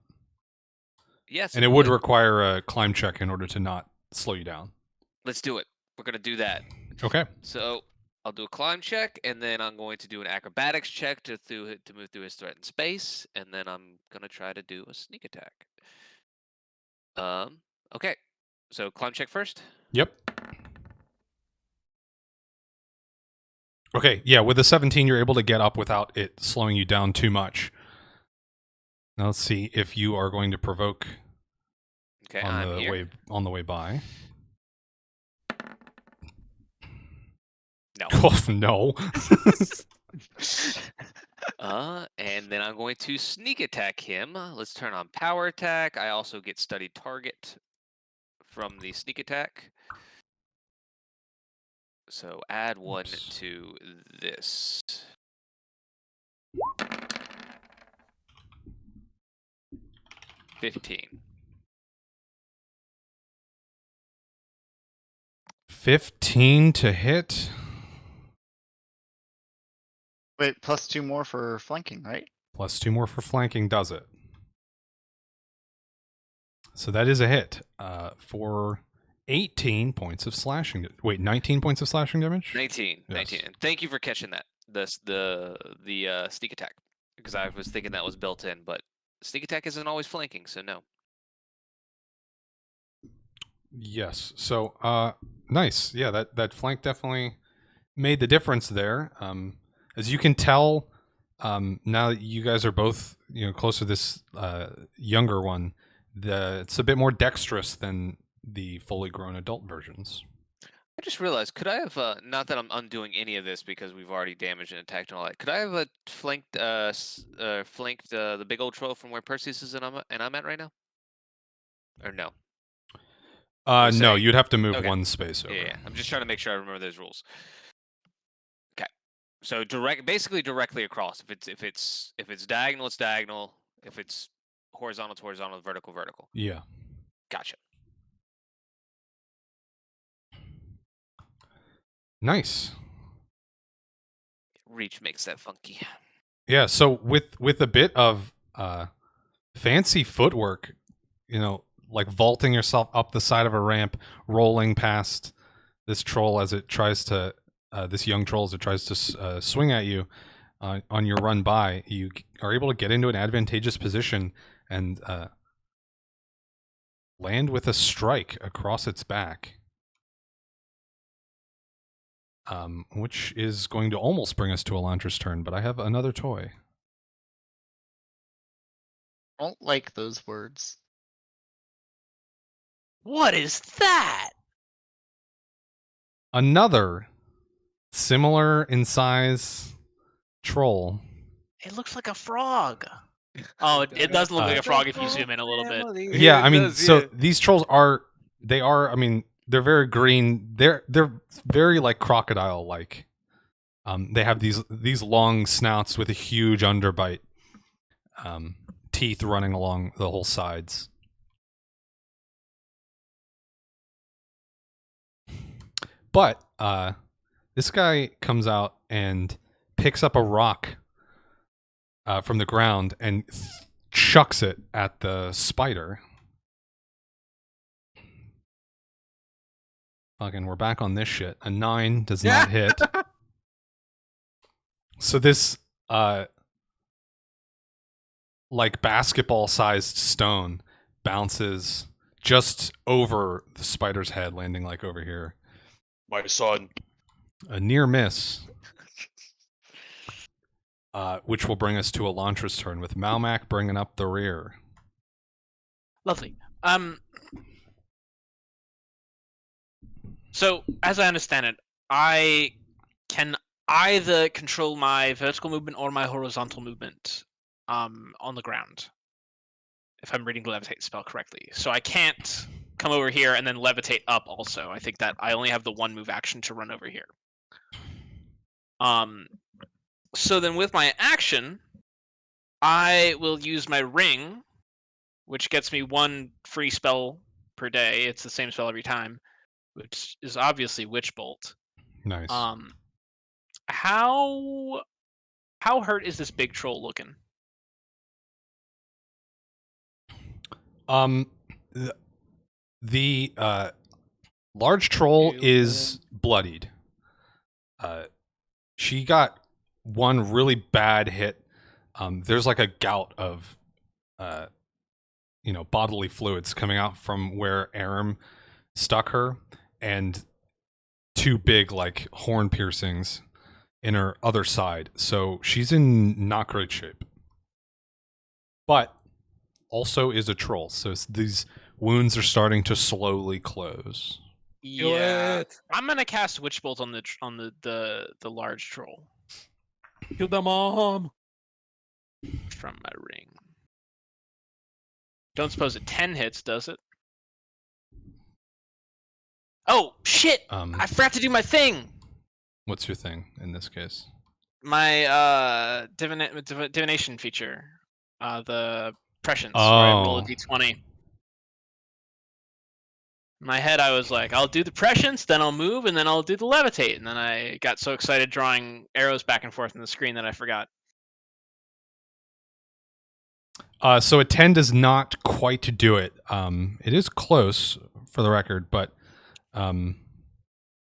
Yes, And it would require a climb check in order to not slow you down. Let's do it. We're gonna do that. Okay. So I'll do a climb check, and then I'm going to do an acrobatics check to move through his threatened space, and then I'm gonna try to do a sneak attack. Okay. So climb check first. Yep. Okay, yeah, with a 17 you're able to get up without it slowing you down too much. Now let's see if you are going to provoke Okay, on I'm the here. way by. No. Oh, no. And then I'm going to sneak attack him. Let's turn on power attack. I also get studied target from the sneak attack. So add 1 Oops. to this. $15. 15 to hit. Wait, plus 2 more for flanking, right? Plus 2 more for flanking does it. So that is a hit for 18 points of slashing. Wait, 19 points of slashing damage? 19. Yes. 19. And thank you for catching that. The sneak attack. Because I was thinking that was built in, but sneak attack isn't always flanking, so no. Yes. So, nice. Yeah, that flank definitely made the difference there. As you can tell, now that you guys are both close to this younger one, it's a bit more dexterous than the fully grown adult versions. I just realized, could I have, not that I'm undoing any of this because we've already damaged and attacked and all that, could I have flanked the big old troll from where Perseus is and I'm at right now? Or no? No, saying- you'd have to move okay. one space over. Yeah, I'm just trying to make sure I remember those rules. Okay, so basically directly across. If it's diagonal, it's diagonal. If it's horizontal, it's horizontal. Vertical, vertical. Yeah. Gotcha. Nice. Reach makes that funky. Yeah. So with a bit of fancy footwork, like vaulting yourself up the side of a ramp, rolling past this troll as it tries to, this young troll as it tries to swing at you on your run by, you are able to get into an advantageous position and land with a strike across its back, which is going to almost bring us to Elantra's turn, but I have another toy. I don't like those words. What is that? Another similar in size troll. It looks like a frog. Oh, it does look like a frog if you zoom in a little bit. Yeah, I mean, so these trolls are I mean, they're very green. They're very like crocodile like. They have these long snouts with a huge underbite, teeth running along the whole sides. But this guy comes out and picks up a rock from the ground and chucks it at the spider. Fucking, we're back on this shit. A 9 does not hit. So this like basketball-sized stone bounces just over the spider's head, landing like over here. My son, A near miss. Which will bring us to Elantra's turn, with Malmac bringing up the rear. Lovely. So as I understand it, I can either control my vertical movement or my horizontal movement on the ground, if I'm reading the levitate spell correctly. So I can't come over here and then levitate up also. I think that I only have the one move action to run over here. So then with my action, I will use my ring, which gets me one free spell per day. It's the same spell every time, which is obviously Witch Bolt. Nice. How hurt is this big troll looking? The large troll You is bloodied. She got one really bad hit. There's like a gout of, bodily fluids coming out from where Aram stuck her, and two big like horn piercings in her other side. So she's in not great shape. But also is a troll, so these wounds are starting to slowly close. Yeah, it. I'm gonna cast Witch Bolt on the large troll Kill the mom. from my ring. Don't suppose it 10 hits, does it? Oh shit! I forgot to do my thing. What's your thing in this case? My divination feature, the prescience, where I roll a Oh. d20. In my head, I was like, I'll do the prescience, then I'll move, and then I'll do the levitate. And then I got so excited drawing arrows back and forth on the screen that I forgot. So a 10 does not quite do it. It is close, for the record, but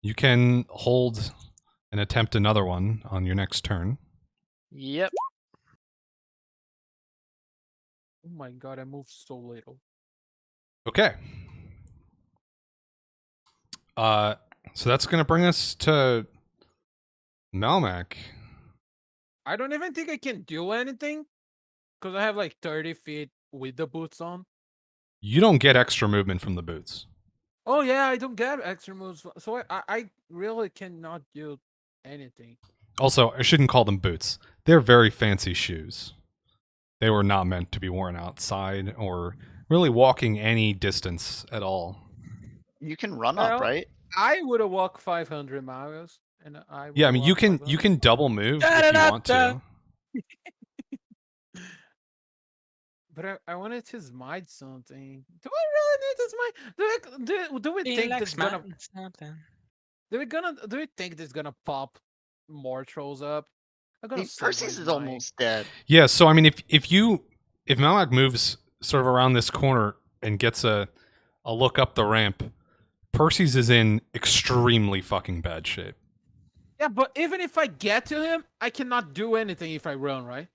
you can hold and attempt another one on your next turn. Yep. Oh my god, I moved so little. Okay. So that's going to bring us to Malmac. I don't even think I can do anything because I have like 30 feet with the boots on. You don't get extra movement from the boots. Oh yeah, I don't get extra moves, so I really cannot do anything. Also, I shouldn't call them boots. They're very fancy shoes. They were not meant to be worn outside or really walking any distance at all. You can run up, Well, right? I would have walked 500 miles, and I Yeah, I would've mean you walked can 500 double move if you want to. But I wanted to smite something. Do I really need to smite? Do we think this is gonna? Do we think this is gonna pop more trolls up? I'm gonna save my Percy's is smite. almost dead. Yeah, so I mean if Malmac moves sort of around this corner and gets a look up the ramp, Percy's is in extremely fucking bad shape. Yeah, but even if I get to him, I cannot do anything if I run, right?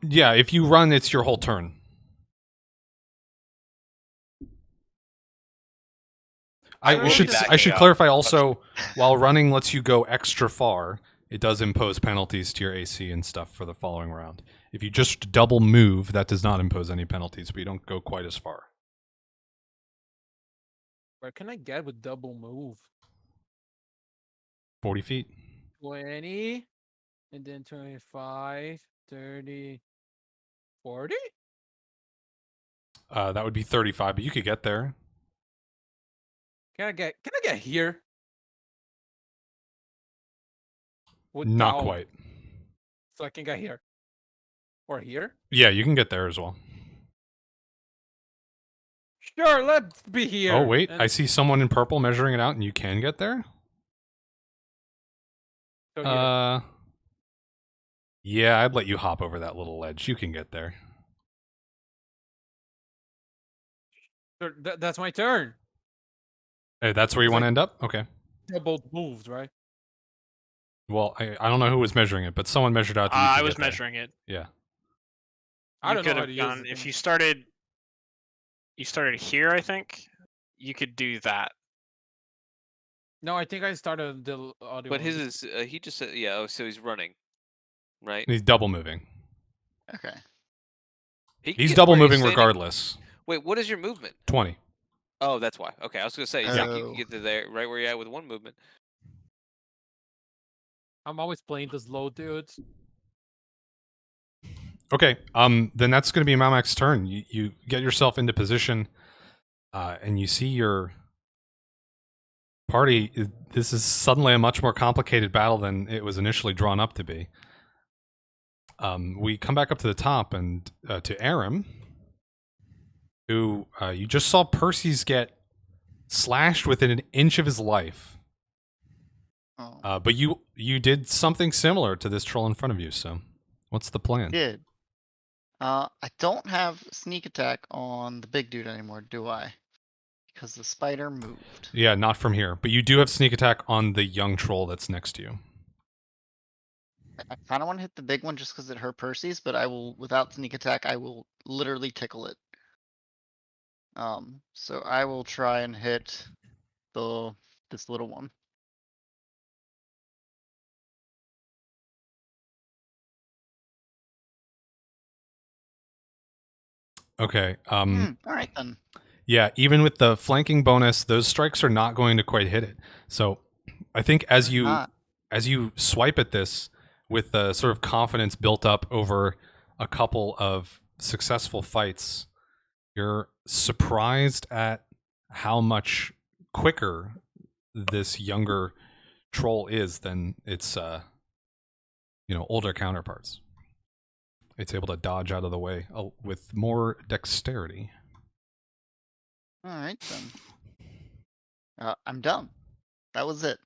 Yeah, if you run, it's your whole turn. I should clarify also, while running lets you go extra far, it does impose penalties to your AC and stuff for the following round. If you just double move, that does not impose any penalties, but you don't go quite as far. Where can I get with double move? 40 feet. 20, and then 25, 30, 40? That would be 35, but you could get there. Can I get here? Not Without- quite. So I can get here. Or here? Yeah, you can get there as well. Sure, let's be here. Oh, wait. And I see someone in purple measuring it out, and you can get there? so here. Yeah, I'd let you hop over that little ledge. You can get there. So that's my turn. Hey, that's where you It's want to like- end up? Okay. Double moves, right? Well, I don't know who was measuring it, but someone measured out that you I could was get there. measuring it. Yeah. I You don't know could how have to use gone the if thing. you started here. I think you could do that. No, I think I started the audio. But one. his is he just said yeah. Oh, so he's running, right? He's double moving. Okay. He can He's get to double where he's moving standing. regardless. Wait, what is your movement? 20. Oh, that's why. Okay, I was gonna say you Yeah. think you can get to there right where you're at with one movement. I'm always playing the slow dudes. Okay, then that's going to be Mamak's turn. You get yourself into position, and you see your party. This is suddenly a much more complicated battle than it was initially drawn up to be. We come back up to the top and to Aram, who you just saw Percy's get slashed within an inch of his life. Oh, But you did something similar to this troll in front of you. So, what's the plan? did. I don't have sneak attack on the big dude anymore, do I? Because the spider moved. Yeah, not from here. But you do have sneak attack on the young troll that's next to you. I kind of want to hit the big one just because it hurt Percy's, but I will, without sneak attack, I will literally tickle it. So I will try and hit this little one. Okay. All right then. Yeah, even with the flanking bonus, those strikes are not going to quite hit it. So, I think as They're you not. swipe at this with the sort of confidence built up over a couple of successful fights, you're surprised at how much quicker this younger troll is than its older counterparts. It's able to dodge out of the way with more dexterity. All right then. I'm done. That was it.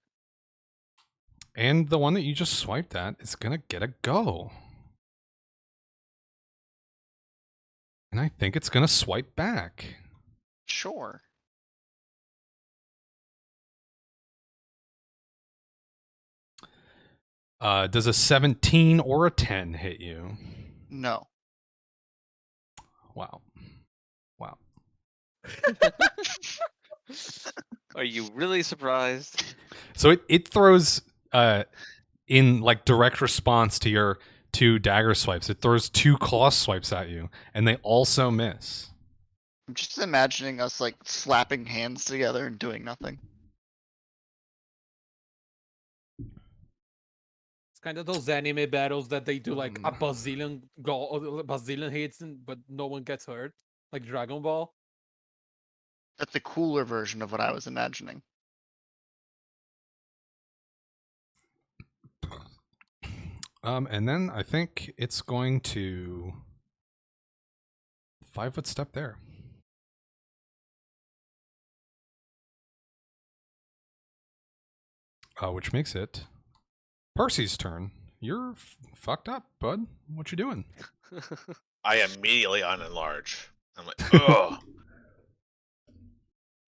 And the one that you just swiped at is gonna get a go. And I think it's gonna swipe back. Sure. Does a 17 or a 10 hit you? No. Wow. Wow. Are you really surprised? So it throws in like direct response to your 2 dagger swipes. It throws 2 claw swipes at you, and they also miss. I'm just imagining us like slapping hands together and doing nothing. It's kind of those anime battles that they do like a bazillion hits, but no one gets hurt, like Dragon Ball. That's the cooler version of what I was imagining. And then I think it's going to 5-foot step there. Which makes it Percy's turn. You're fucked up, bud. What you doing? I immediately unenlarge. I'm like, ugh.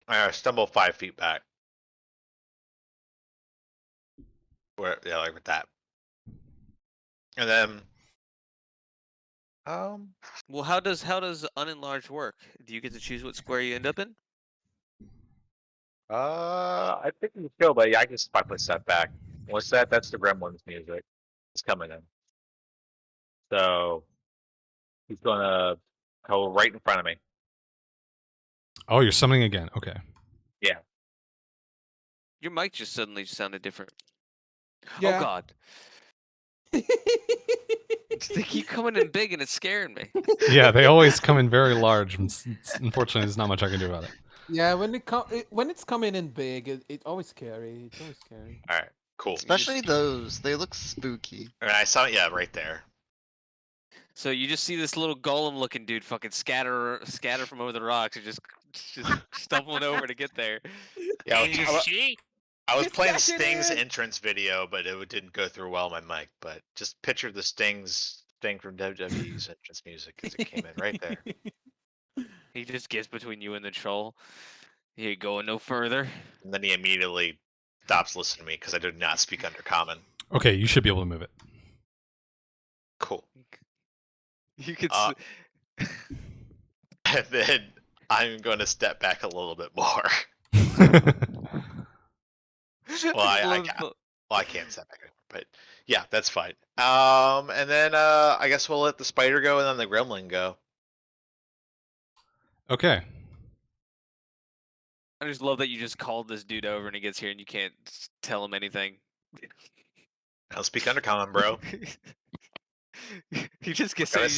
I stumble 5 feet back. Where, yeah, like with that. And then, Well, how does unenlarged work? Do you get to choose what square you end up in? I think we go, but yeah, I just 5-foot step back. What's that? That's the Gremlins music. It's coming in. So he's gonna go right in front of me. Oh, you're summoning again. Okay. Yeah. Your mic just suddenly sounded different. Yeah. Oh God. They keep coming in big and it's scaring me. Yeah, they always come in very large. Unfortunately, there's not much I can do about it. Yeah, when it's coming in big, it's always scary. It's always scary. All right. Cool. Especially those. They look spooky. And I saw, yeah, right there. So you just see this little golem-looking dude fucking scatter from over the rocks and just stumbling over to get there. Yeah, And you just see? I was It's playing back in Sting's it. entrance video, but it didn't go through well on my mic. But just picture the Sting from WWE's entrance music as it came in right there. He just gets between you and the troll. He ain't going no further. And then he immediately stops listening to me because I do not speak Undercommon. Okay, you should be able to move it. Cool. You could. And then I'm going to step back a little bit more. I can't step back anymore, but yeah, that's fine. And then I guess we'll let the spider go and then the gremlin go. Okay. I just love that you just called this dude over and he gets here and you can't tell him anything. I'll speak undercommon, bro. You just get Gotta you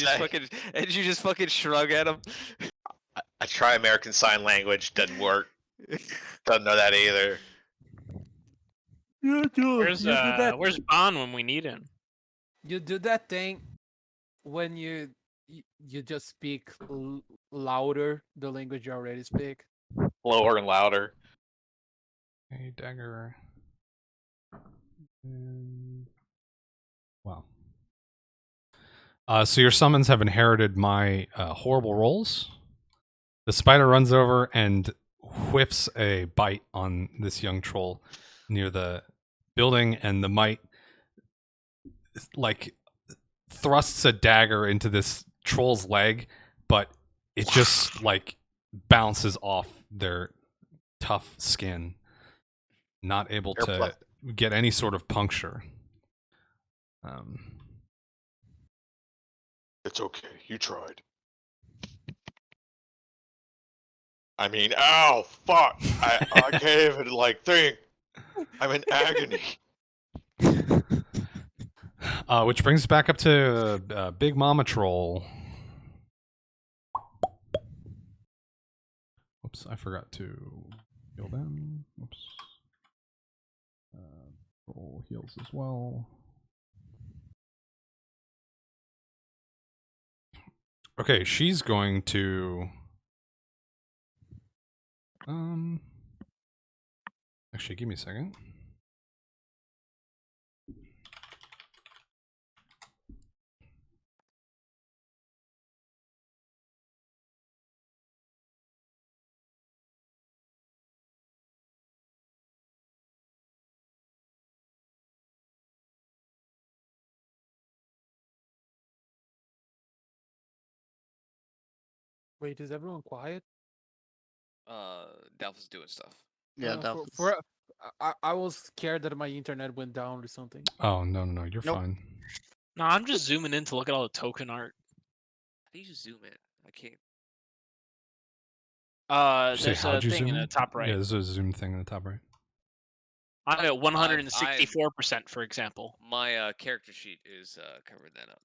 just say. fucking shrug at him. I try American Sign Language, doesn't work. Doesn't know that either. Where's Bon when we need him? You do that thing when you just speak louder the language you already speak. Lower and louder. A dagger. And... Wow. So your summons have inherited my horrible rolls. The spider runs over and whiffs a bite on this young troll near the building, and the mite like thrusts a dagger into this troll's leg, but it just like bounces off their tough skin, not able to get any sort of puncture. It's okay. You tried. I mean, ow, fuck. I can't even, like, think. I'm in agony. Which brings us back up to Big Mama Troll. Oops, I forgot to heal them. Oops. Troll heals as well. Okay, she's going to... Actually, give me a second. Wait, is everyone quiet? Delph is doing stuff. Yeah, I was scared that my internet went down or something. Oh, no, you're Nope. fine. No, I'm just zooming in to look at all the token art. How do you zoom in? I can't. Did you There's say how'd a you thing zoom in in? the top right. Yeah, there's a zoom thing in the top right. I'm at 164%, for example. My character sheet is covering that up.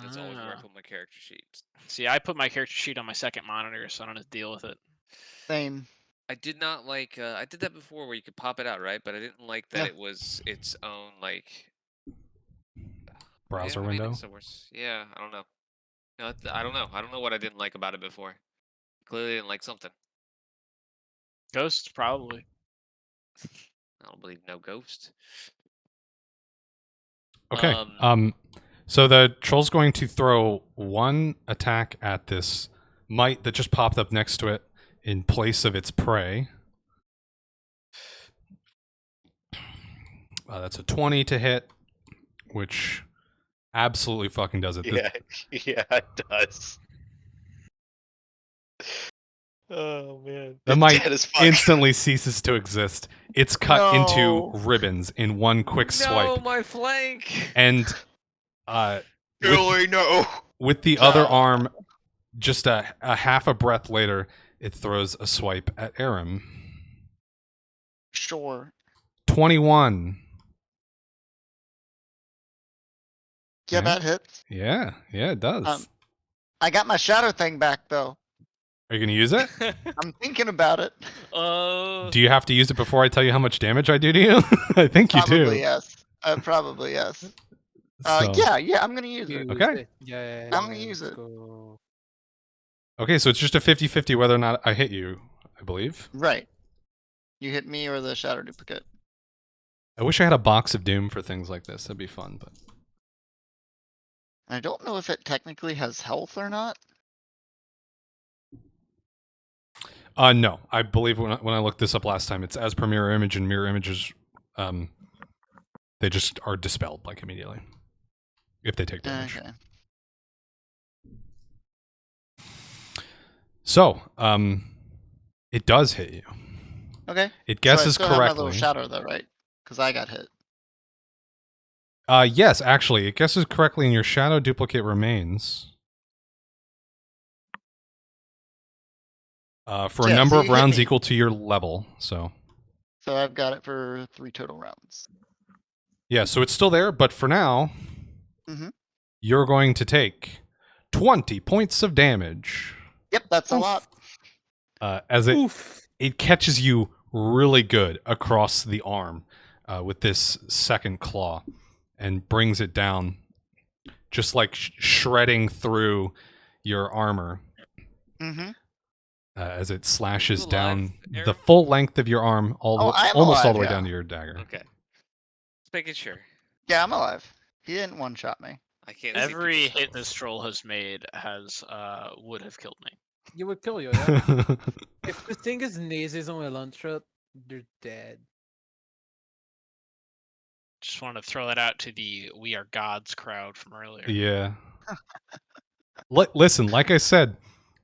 That's always where I Ah. put my character sheet. See, I put my character sheet on my second monitor, so I don't have to deal with it. Same. I did not like. I did that before, where you could pop it out, right? But I didn't like that Yeah. it was its own like Browser yeah, I mean, window. it's worse. Yeah, I don't know. No, I don't know. I don't know what I didn't like about it before. Clearly, didn't like something. Ghosts, probably. I don't believe no ghost. Okay. So the troll's going to throw one attack at this mite that just popped up next to it in place of its prey. That's a 20 to hit, which absolutely fucking does it. Yeah, yeah, it does. Oh man, The it's mite dead as fuck. instantly ceases to exist. It's cut into No. ribbons in one quick No, swipe, my flank. and Billy, no. with the other arm, just a half a breath later, it throws a swipe at Aram. Sure. 21. Yeah, Okay. that hits. Yeah, it does. I got my shadow thing back though. Are you going to use it? I'm thinking about it. Do you have to use it before I tell you how much damage I do to you? I think you do. Probably yes. Probably yes. So- Yeah, I'm gonna use it. Okay. Yeah. I'm gonna use let's it. go. Okay, so it's just a 50-50 whether or not I hit you, I believe. Right. You hit me or the shadow duplicate. I wish I had a box of Doom for things like this. That'd be fun, but... I don't know if it technically has health or not. No, I believe when I looked this up last time, it's as per mirror image, and mirror images, they just are dispelled like immediately if they take damage. Okay. So, it does hit you. Okay. It So I guesses still have my little correctly. shadow though, right? Because I got hit. Yes, actually, it guesses correctly, and your shadow duplicate remains. For a Yeah, number so of you hit rounds me. equal to your level. So So I've got it for 3 total rounds. yeah, so it's still there, but for now, Mm-hmm. you're going to take 20 points of damage Yep, that's a Oof. lot. as Oof. it catches you really good across the arm with this second claw and brings it down, just like shredding through your armor Mm-hmm. as it slashes alive, down Aaron? the full length of your arm, I am almost all alive, the way yeah. down to your dagger. Okay. Just making sure. Yeah, I'm alive. He didn't one-shot me. I can't Every see hit people's this spells. troll has made has would have killed me. You would kill you, yeah. If the thing is sneezes on Elantra, you're dead. Just want to throw that out to the "We Are Gods" crowd from earlier. Yeah. Listen, like I said,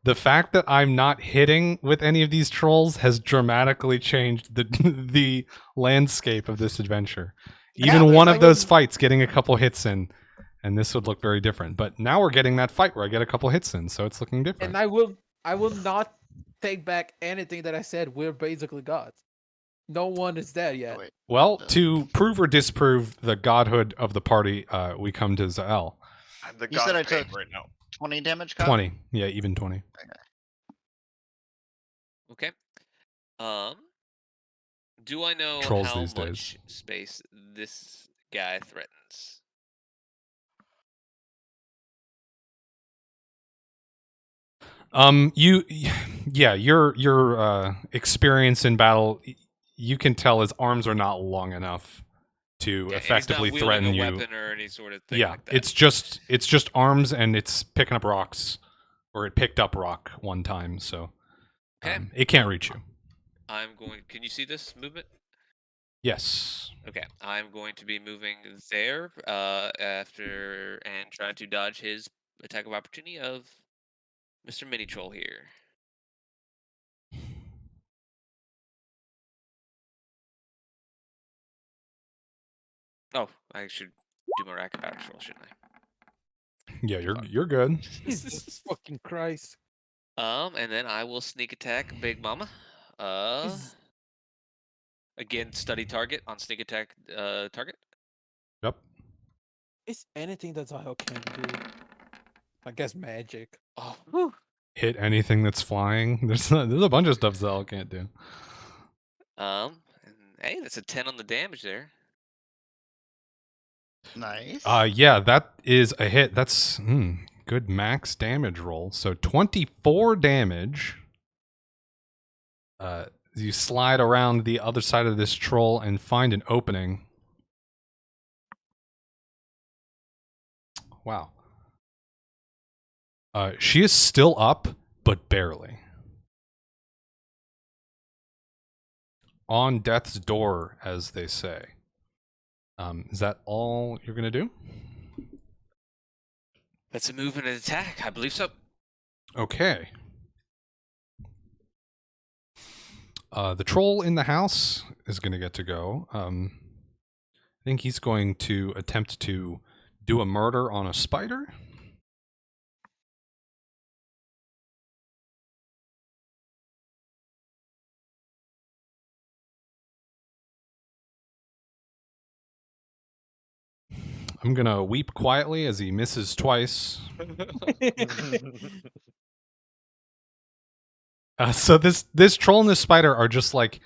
the fact that I'm not hitting with any of these trolls has dramatically changed the the landscape of this adventure. Yeah, Even one I of those wouldn't- fights getting a couple hits in, and this would look very different. But now we're getting that fight where I get a couple hits in, so it's looking different. And I will not take back anything that I said. We're basically gods. No one is dead Oh, yet. wait. Well, to prove or disprove the godhood of the party, we come to Zael. I'm the You god said of I pain took right now. 20 damage, Kyle? 20. Yeah, even 20. Okay. Do I know Trolls how these much days. space this guy threatens? Your experience in battle, you can tell his arms are not long enough to Okay, and he's effectively not wielding threaten a you. weapon or any sort of thing Yeah, like that. it's just arms, and it's picking up rocks, or it picked up rock one time, so Okay. it can't reach you. I'm going. Can you see this movement? Yes. Okay, I'm going to be moving there after and trying to dodge his attack of opportunity of Mr. Mini Troll here. Oh, I should do more acrobatics roll, shouldn't I? Yeah, Fuck. you're good. Jesus fucking Christ. And then I will sneak attack Big Mama. Is- Again, study target on sneak attack target. Yep. Is anything that Zahel can do? I guess magic. Oh, Whew. Hit anything that's flying. There's a bunch of stuff Zal can't do. and hey, that's a 10 on the damage there. Nice. Yeah, that is a hit. That's good max damage roll. So 24 damage. You slide around the other side of this troll and find an opening. Wow. She is still up, but barely. On death's door, as they say. Is that all you're gonna do? That's a move and an attack. I believe so. Okay. The troll in the house is going to get to go. I think he's going to attempt to do a murder on a spider. I'm going to weep quietly as he misses twice. So this troll and this spider are just like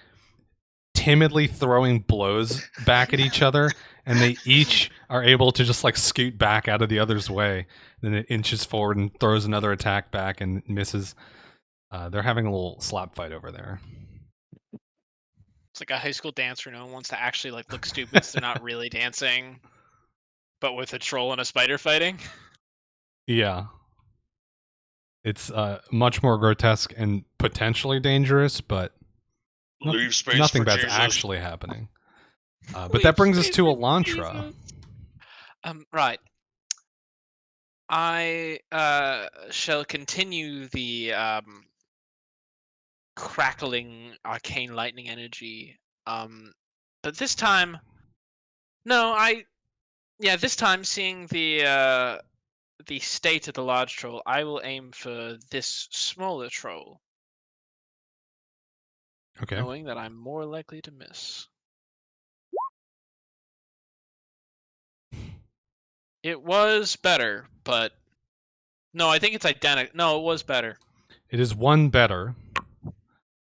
timidly throwing blows back at each other, and they each are able to just like scoot back out of the other's way. Then it inches forward and throws another attack back and misses. They're having a little slap fight over there. It's like a high school dance where no one wants to actually like look stupid, so they're not really dancing, but with a troll and a spider fighting. Yeah. It's much more grotesque and potentially dangerous, but Leave space nothing for that's Jesus. actually happening. But that brings us to Elantra. Right. I shall continue the crackling arcane lightning energy But this time, no, this time seeing the state of the large troll, I will aim for this smaller troll, Okay. knowing that I'm more likely to miss. It was better, but no, I think it's identical. No, it was better. It is one better,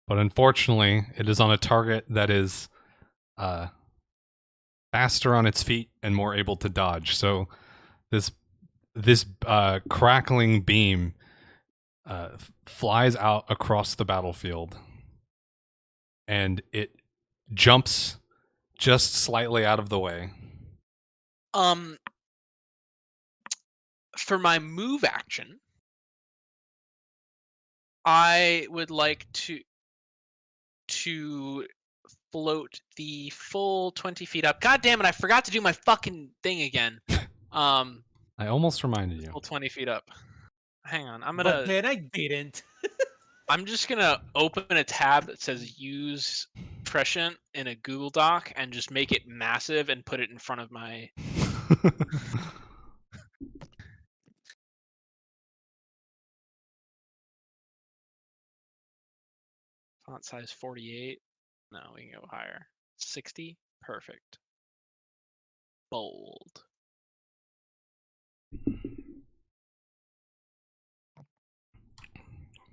but unfortunately, it is on a target that is faster on its feet and more able to dodge. So this crackling beam flies out across the battlefield, and it jumps just slightly out of the way. For my move action, I would like to float the full 20 feet up. God damn it! I forgot to do my fucking thing again. I almost reminded you. Full 20 feet up. Hang on, But then I didn't. I'm just gonna open a tab that says "Use Prescient" in a Google Doc and just make it massive and put it in front of my. Font size 48. No, we can go higher. 60. Perfect. Bold.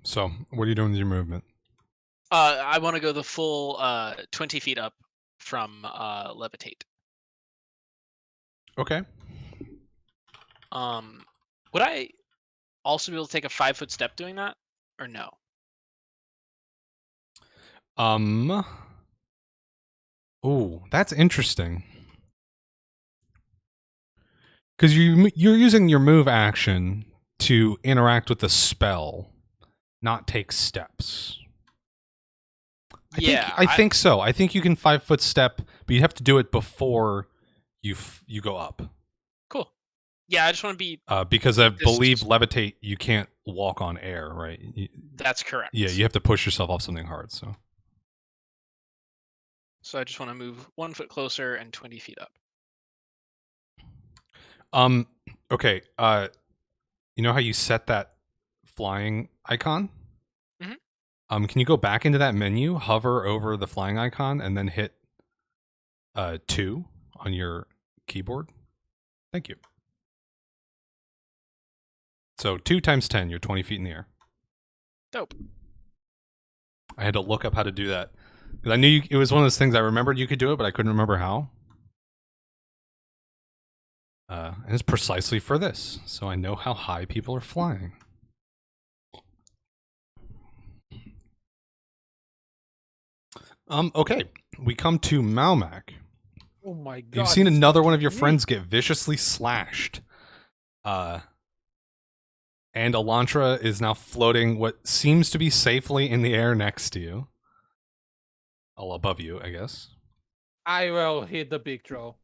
So, what are you doing with your movement? I want to go the full 20 feet up from levitate. Okay. Would I also be able to take a 5-foot step doing that, or no? Oh, that's interesting. Because you're using your move action to interact with the spell, not take steps. I think so. I think you can 5-foot step, but you have to do it before you go up. Cool. Yeah, I just want to be. Because I believe levitate, you can't walk on air, right? That's correct. Yeah, you have to push yourself off something hard. So I just want to move 1 foot closer and 20 feet up. Okay. You know how you set that flying icon? Mm-hmm. Can you go back into that menu, hover over the flying icon, and then hit 2 on your keyboard? Thank you. So 2 times 10, you're 20 feet in the air. Dope. I had to look up how to do that. Because I knew it was one of those things I remembered you could do it, but I couldn't remember how. And it's precisely for this, so I know how high people are flying. Okay, we come to Malmac. Oh my god. You've seen another one of your friends get viciously slashed. And Elantra is now floating what seems to be safely in the air next to you. All above you, I guess. I will hit the big troll.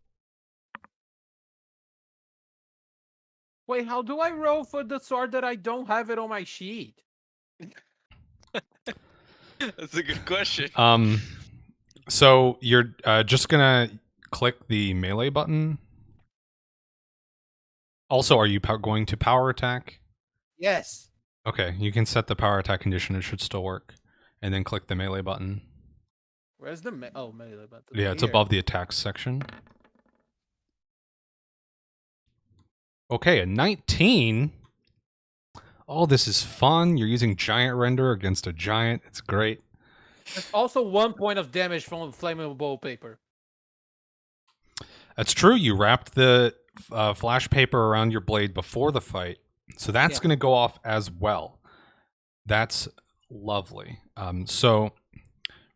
Wait, how do I roll for the sword that I don't have it on my sheet? That's a good question. So you're just gonna click the melee button. Also, are you going to power attack? Yes. Okay, you can set the power attack condition. It should still work. And then click the melee button. Where's the melee button? Yeah, it's Here. above the attacks section. Okay, a 19. Oh, this is fun. You're using giant render against a giant. It's great. There's also 1 point of damage from flammable paper. That's true. You wrapped the flash paper around your blade before the fight. So that's going to go off as well. That's lovely. So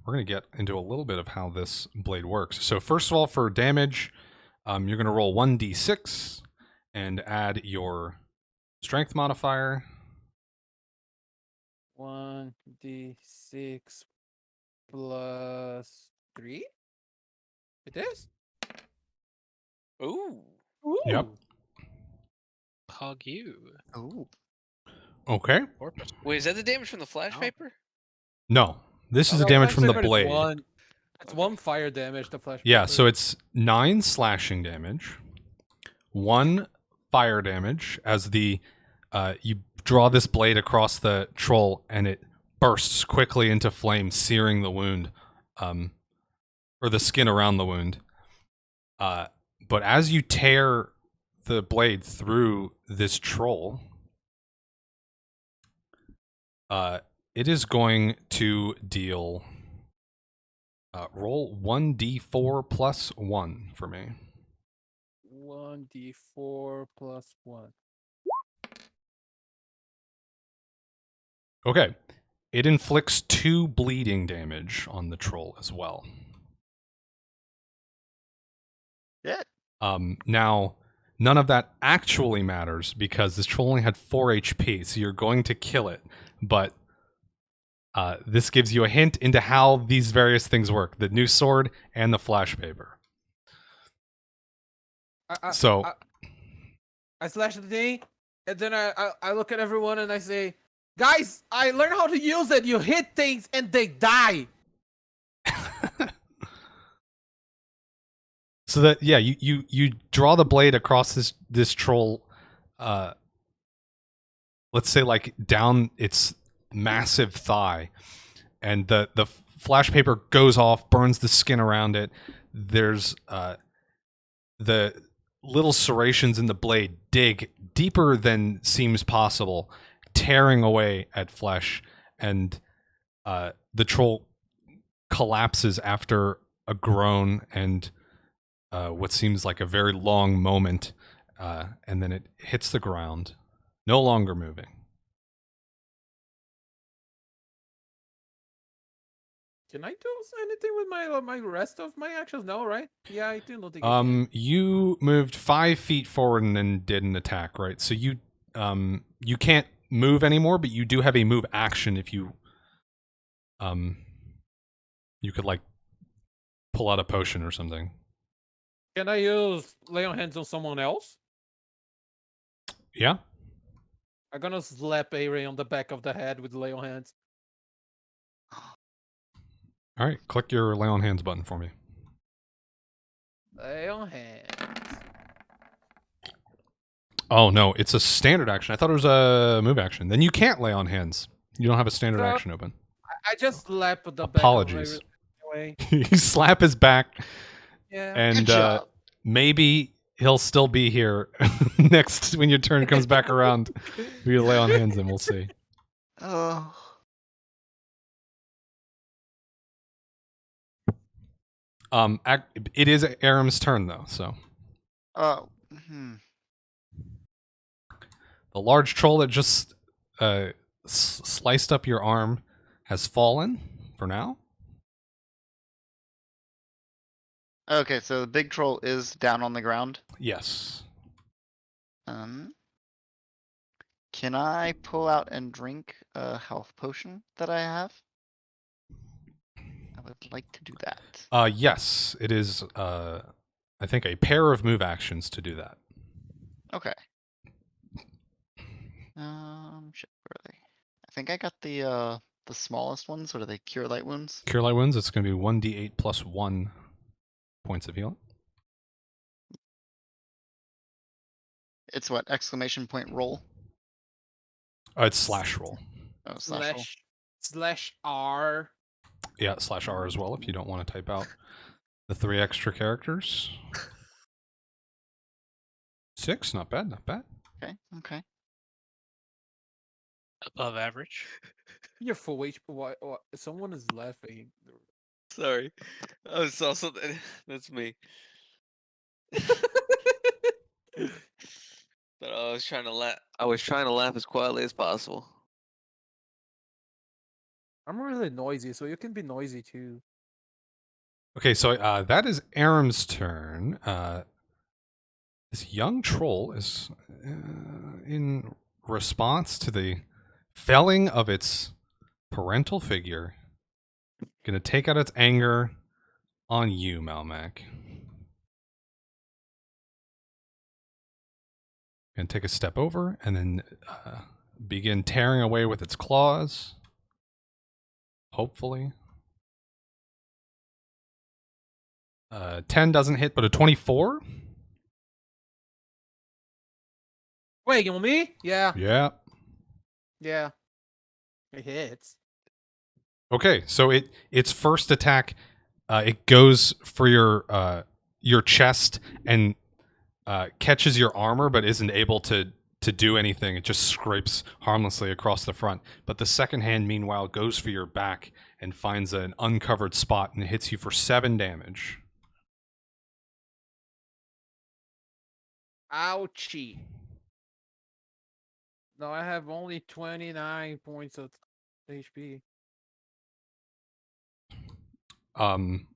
we're going to get into a little bit of how this blade works. So first of all, for damage, you're going to roll 1d6 and add your strength modifier. 1d6 plus 3? It is? Ooh. Ooh. Yep. Pog you. Oh. Okay. Wait, is that the damage from the flash Oh. paper? No, this is the Oh, damage flash from the paper is blade. 1. It's Okay. 1 fire damage, the flash. Yeah, paper. so it's 9 slashing damage, 1 fire damage as the you draw this blade across the troll and it bursts quickly into flame, searing the wound, or the skin around the wound. But as you tear the blade through this troll, it is going to deal. Roll 1d4 plus 1 for me. 1d4 plus 1. Okay. It inflicts 2 bleeding damage on the troll as well. Yeah. Now, none of that actually matters because this troll only had 4 HP, so you're going to kill it. But this gives you a hint into how these various things work: the new sword and the flash paper. I slash the thing, and then I look at everyone and I say, guys, I learned how to use it. You hit things and they die. So that you draw the blade across this troll, let's say like down its massive thigh, and the flash paper goes off, burns the skin around it. There's the little serrations in the blade dig deeper than seems possible, tearing away at flesh, and the troll collapses after a groan and what seems like a very long moment, and then it hits the ground, no longer moving. Can I do anything with my rest of my actions? No, right? Yeah, I do not think I can. You moved 5 feet forward and then did an attack, right? So you can't move anymore, but you do have a move action if you you could like pull out a potion or something. Can I use lay on hands on someone else? Yeah. I'm gonna slap Ray on the back of the head with lay on hands. All right, click your lay on hands button for me. Lay on hands. Oh no, it's a standard action. I thought it was a move action. Then you can't lay on hands. You don't have a standard So- action open. I just slap the back Apologies. of Ray. You slap his back, Yeah. and Good job. maybe he'll still be here next when your turn comes back around. We lay on hands, and we'll see. Oh. It is Aram's turn though, so Oh. the large troll that just sliced up your arm has fallen for now. Okay, so the big troll is down on the ground. Yes. Can I pull out and drink a health potion that I have? I would like to do that. Yes, it is. I think a pair of move actions to do that. Okay. Shit, where are they? I think I got the smallest ones. What are they? Cure light wounds? Cure light wounds. It's going to be 1d8 plus 1 points of healing. It's what? Exclamation point roll? It's slash roll. Oh, slash roll. Slash R. Yeah, slash R as well if you don't want to type out the 3 extra characters. 6, not bad, not bad. Okay, okay. Above average. You're full HP. What? Someone is laughing. Sorry, I saw something. That's me. But I was trying to laugh. I was trying to laugh as quietly as possible. I'm really noisy, so you can be noisy too. Okay, so that is Aram's turn. This young troll is in response to the felling of its parental figure, gonna take out its anger on you, Malmac. Gonna take a step over and then begin tearing away with its claws. Hopefully. 10 doesn't hit, but a 24? Wait, you want me? Yeah. Yeah. Yeah. It hits. Okay, so its first attack, it goes for your chest and catches your armor, but isn't able to do anything. It just scrapes harmlessly across the front. But the second hand, meanwhile, goes for your back and finds an uncovered spot and hits you for 7 damage. Ouchie. No, I have only 29 points of HP.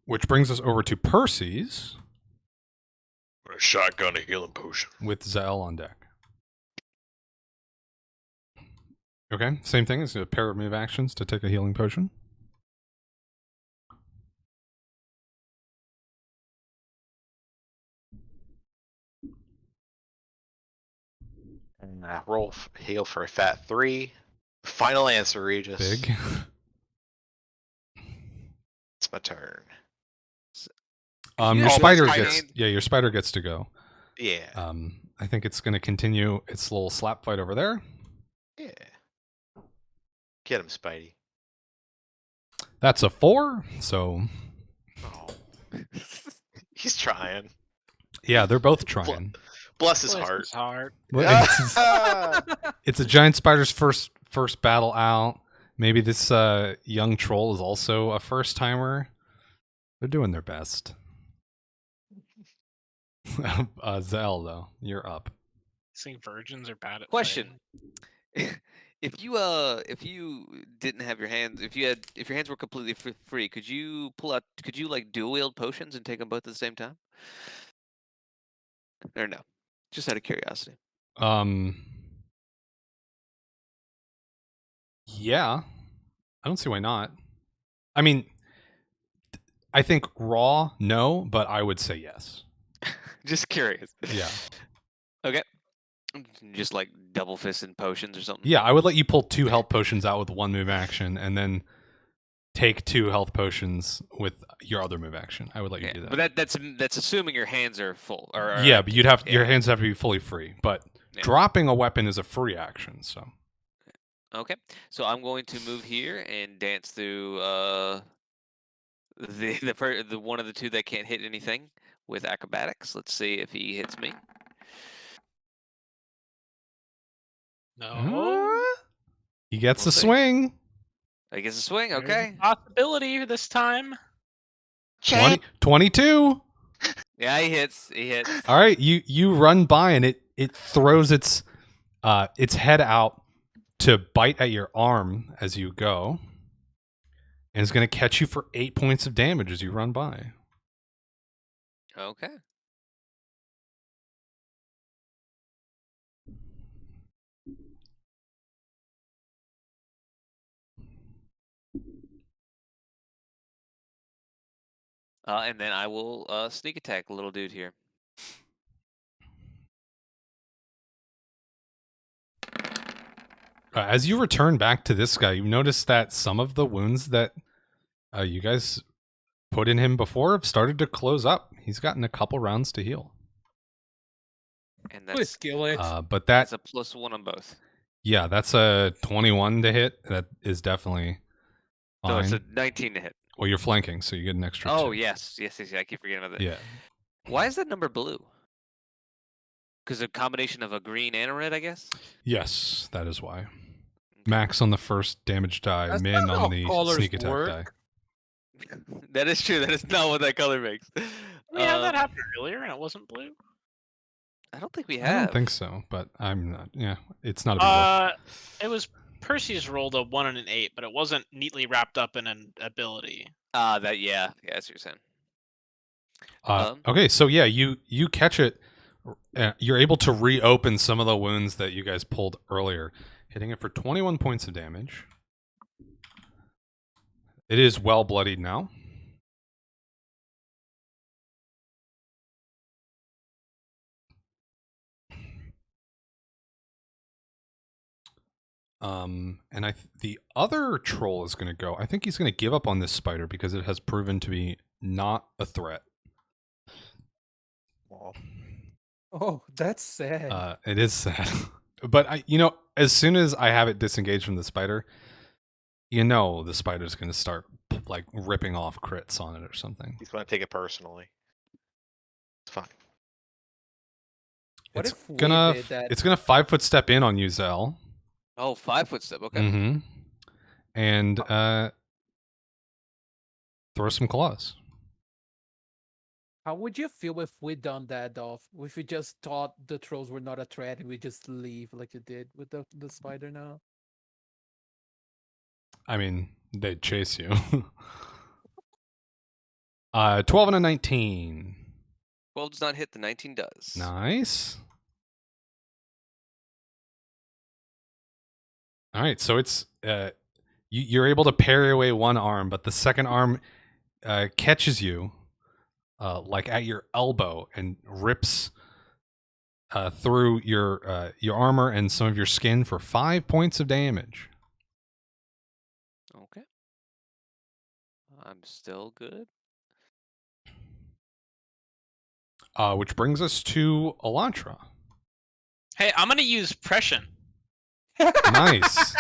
Which brings us over to Percy's A shotgun, a healing potion. with Zael on deck. Okay, same thing as a pair of move actions to take a healing potion. And heal for a fat 3. Final answer, Regis. Big. It's my turn. you Your have spider Spider- gets your spider gets to go. Yeah. I think it's going to continue its little slap fight over there. Yeah. Get him, Spidey. That's a 4. So Oh. He's trying. yeah, they're both trying. Bless his Bless heart. his heart. It's a giant spider's first battle out. Maybe this young troll is also a first timer. They're doing their best. Zell, though, you're up. Saying virgins are bad at Question. fighting. If you didn't have your hands, if your hands were completely free, could you like dual wield potions and take them both at the same time? Or no? Just out of curiosity. Yeah, I don't see why not. I mean, I think raw, no, but I would say yes. Just curious. Yeah. Okay. Just like double fisted potions or something. Yeah, I would let you pull 2 health potions out with 1 move action, and then take 2 health potions with your other move action. I would let you do that. But that's assuming your hands are full. Or yeah, but your yeah. hands have to be fully free. But Yeah. dropping a weapon is a free action, so. Okay, so I'm going to move here and dance through the one of the two that can't hit anything with acrobatics. Let's see if he hits me. No. He gets We'll a see. swing. I guess a swing. There's a Okay. possibility this time. 22. Yeah, he hits. He hits. All right, you run by and it throws its head out to bite at your arm as you go, and it's going to catch you for 8 points of damage as you run by. Okay. And then I will sneak attack the little dude here. As you return back to this guy, you notice that some of the wounds that you guys put in him before have started to close up. He's gotten a couple rounds to heal. And With that's skillet. But that, a +1 on both. yeah, that's a 21 to hit. That is definitely So fine. it's a 19 to hit. Well, you're flanking, so you get an extra Oh 2. yes. I keep forgetting about that. Yeah. Why is that number blue? Because a combination of a green and a red, I guess. Yes, that is why. Max on the first damage die, That's min not on how the colors sneak attack work. die. That is true. That is not what that color makes. We had that happen earlier and it wasn't blue. I don't think we I have. don't think so, but I'm not. Yeah, it's not a big deal. It was Percy's rolled a 1 and an 8, but it wasn't neatly wrapped up in an ability. That yeah, that's what you're saying. Okay, so yeah, you catch it. You're able to reopen some of the wounds that you guys pulled earlier, hitting it for 21 points of damage. It is well bloodied now. And the other troll is going to go. I think he's going to give up on this spider because it has proven to be not a threat. Aw. Oh, that's sad. It is sad. But as soon as I have it disengaged from the spider, the spider's going to start like ripping off crits on it or something. He's gonna take it personally. It's fine. What it's if we gonna did that? it's gonna 5-foot step in on you, Zell. Oh, 5-foot step. Okay. Mm-hmm. And throw some claws. How would you feel if we done that, Dolph? If we just thought the trolls were not a threat and we just leave like you did with the spider now? I mean, they'd chase you. 12 and a 19. 12 does not hit. The 19 does. Nice. All right, so it's you're able to parry away one arm, but the second arm catches you like at your elbow and rips through your armor and some of your skin for 5 points of damage. Okay. I'm still good. Which brings us to Elantra. Hey, I'm gonna use Prescient. Nice.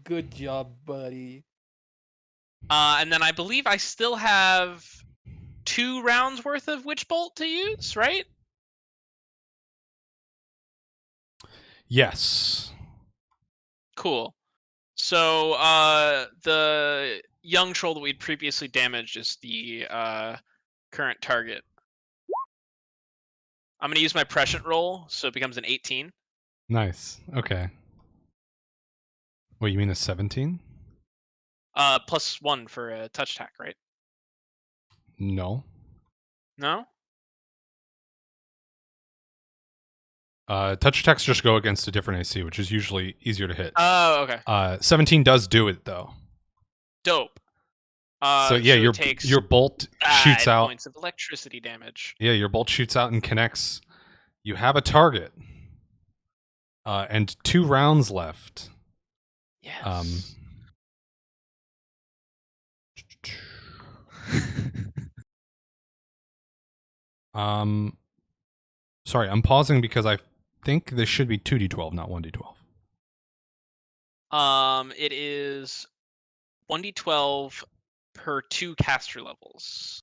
Good job, buddy. And then I believe I still have 2 rounds worth of Witch Bolt to use, right? Yes. Cool. So the young troll that we'd previously damaged is the current target. I'm gonna use my Prescient roll, so it becomes an 18. Nice. Okay. Wait, you mean a 17? Plus 1 for a touch attack, right? No. No? Touch attacks just go against a different AC, which is usually easier to hit. Oh, okay. 17 does do it though. Dope. So yeah, it takes your bolt 5 shoots out. points of electricity damage. Yeah, your bolt shoots out and connects. You have a target. And 2 rounds left. Yes. Sorry, I'm pausing because I think this should be 2d12, not 1d12. It is 1d12 per 2 caster levels.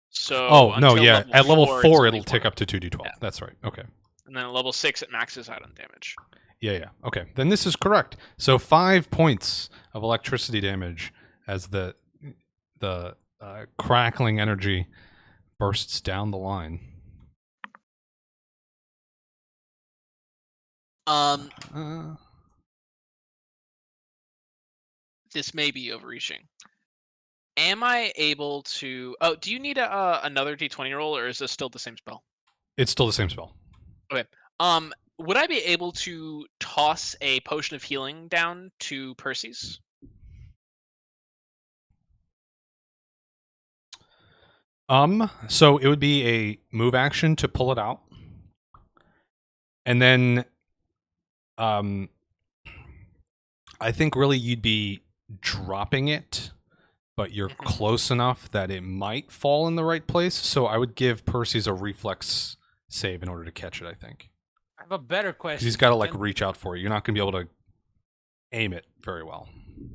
So Oh, no, until yeah. At level 4, 4 it's it'll tick only up to 2d12. Yeah. That's right. Okay. and then at level 6 it maxes out on damage. Yeah. Okay. Then this is correct. So 5 points of electricity damage as the crackling energy bursts down the line. Uh, This may be overreaching. Am I able to? Oh, do you need another d20 roll, or is this still the same spell? it's still the same spell. Okay. Would I be able to toss a potion of healing down to Percy's? So it would be a move action to pull it out. And then I think really you'd be dropping it, but you're close enough that it might fall in the right place. So I would give Percy's a reflex save in order to catch it, I think. I have a better question. Because he's got to like reach out for it. You're not going to be able to aim it very well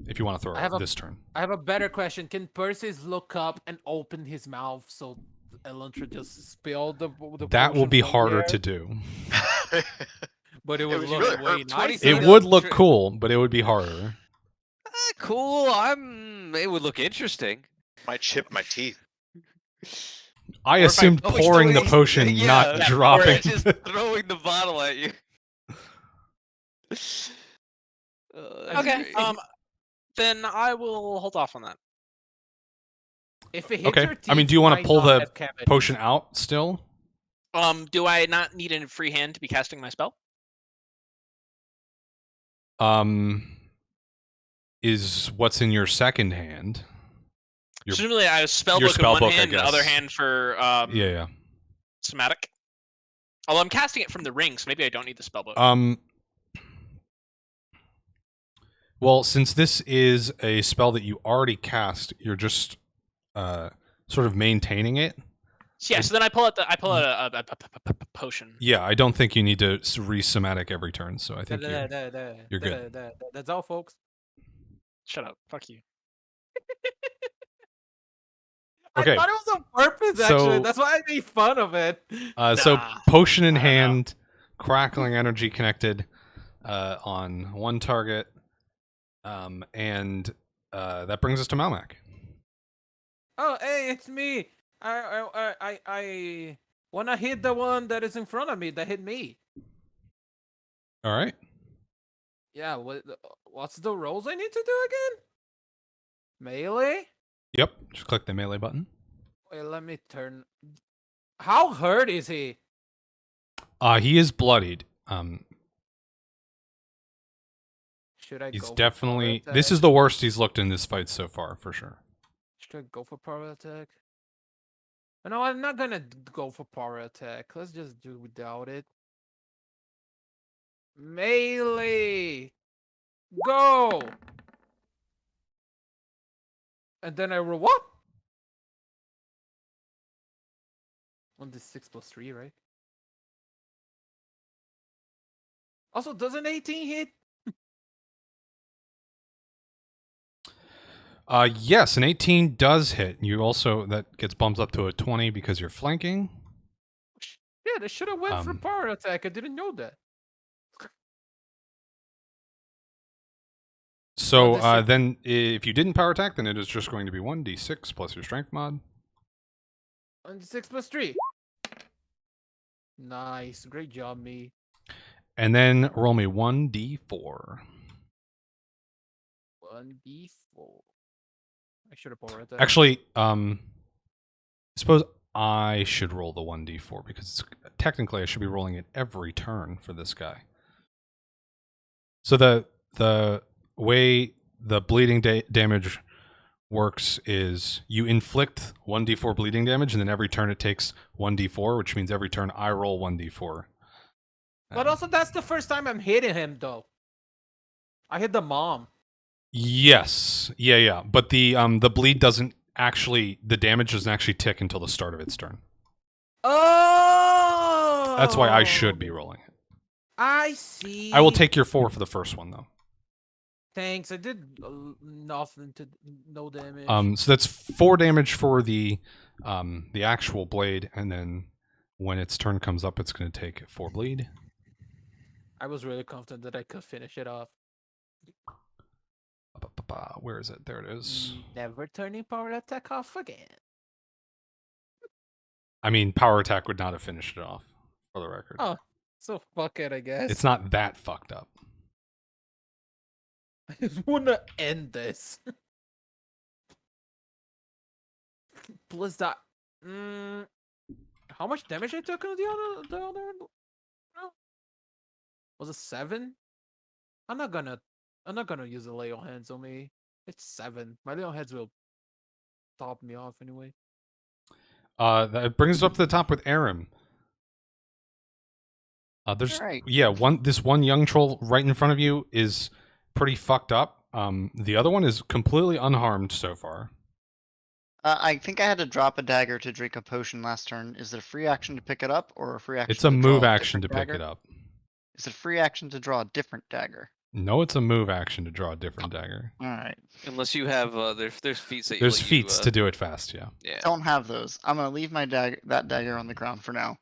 if you want to throw it this turn. I have a better question. Can Perseus look up and open his mouth so Elantra just spilled the That will potion be from harder there? to do. But it would was look really way hurt. nice. It would look cool, but it would be harder. Cool. It would look interesting. Might chip my teeth. I Or if I- assumed Oh, he's pouring the doing- potion, yeah, not or dropping. just throwing the bottle at you. That's Okay. great. Then I will hold off on that. If it hits Okay. your teeth, I mean, do you want to might pull not the have cavities. potion out still? Do I not need a free hand to be casting my spell? Is what's in your second hand? Your- Presumably, I have a spell your book in spell one book, I hand, and other guess. hand for Yeah. somatic. Although I'm casting it from the ring, so maybe I don't need the spell book. Well, since this is a spell that you already cast, you're just sort of maintaining it. So yeah, so then I pull out a potion. Yeah, I don't think you need to re-somatic every turn, so I think you're good. That's all, folks. Shut up. Fuck you. Okay. I thought it was on purpose, So- actually. That's why I made fun of it. So Nah, potion in I don't know. hand, crackling energy connected on one target, and that brings us to Malmac. Oh, hey, it's me. I wanna hit the one that is in front of me that hit me. All right. Yeah, what's the rolls I need to do again? Melee? Yep. Just click the melee button. Wait, let me turn. How hurt is he? He is bloodied. Should I He's go for definitely. power This attack? is the worst he's looked in this fight so far, for sure. Should I go for power attack? No, I'm not gonna go for power attack. Let's just do without it. Melee! Go! And then I roll what? 1d6 plus 3, right? Also, doesn't 18 hit? Yes, an 18 does hit. You also that gets bumped up to a 20 because you're flanking. Yeah, they should have went for Um, power attack. I didn't know that. So 1d6. then, if you didn't power attack, then it is just going to be 1d6 plus your strength mod. 1d6 plus 3. Nice. Great job, me. And then roll me 1d4. 1d4. I should have power attack. Actually, I suppose I should roll the 1d4 because technically I should be rolling it every turn for this guy. So the way the bleeding damage works is you inflict 1d4 bleeding damage, and then every turn it takes 1d4, which means every turn I roll 1d4. But also, that's the first time I'm hitting him, though. I hit the mom. Yes, yeah. But the bleed doesn't actually, the damage doesn't actually tick until the start of its turn. Oh! That's why I should be rolling it. I see. I will take your 4 for the first one, though. Thanks. I did nothing to no damage. So that's 4 damage for the actual blade, and then when its turn comes up, it's going to take 4 bleed. I was really confident that I could finish it off. Where is it? There it is. Never turning power attack off again. I mean, power attack would not have finished it off, for the record. Oh, so fuck it, I guess. It's not that fucked up. I just wanna end this. Plus that. How much damage I took on the other? No. Was it 7? I'm not gonna use a lay on hands on me. It's 7. My lay on hands will top me off anyway. That brings us up to the top with Aram. There's Alright. this one young troll right in front of you is pretty fucked up. The other one is completely unharmed so far. I think I had to drop a dagger to drink a potion last turn. Is it a free action to pick it up, or a free action? It's a to draw move action to different pick dagger? it up. Is it a free action to draw a different dagger? No, it's a move action to draw a different dagger. All right. Unless you have there's feats that you There's let feats you, to do it fast, yeah. yeah. Don't have those. I'm gonna leave my that dagger on the ground for now.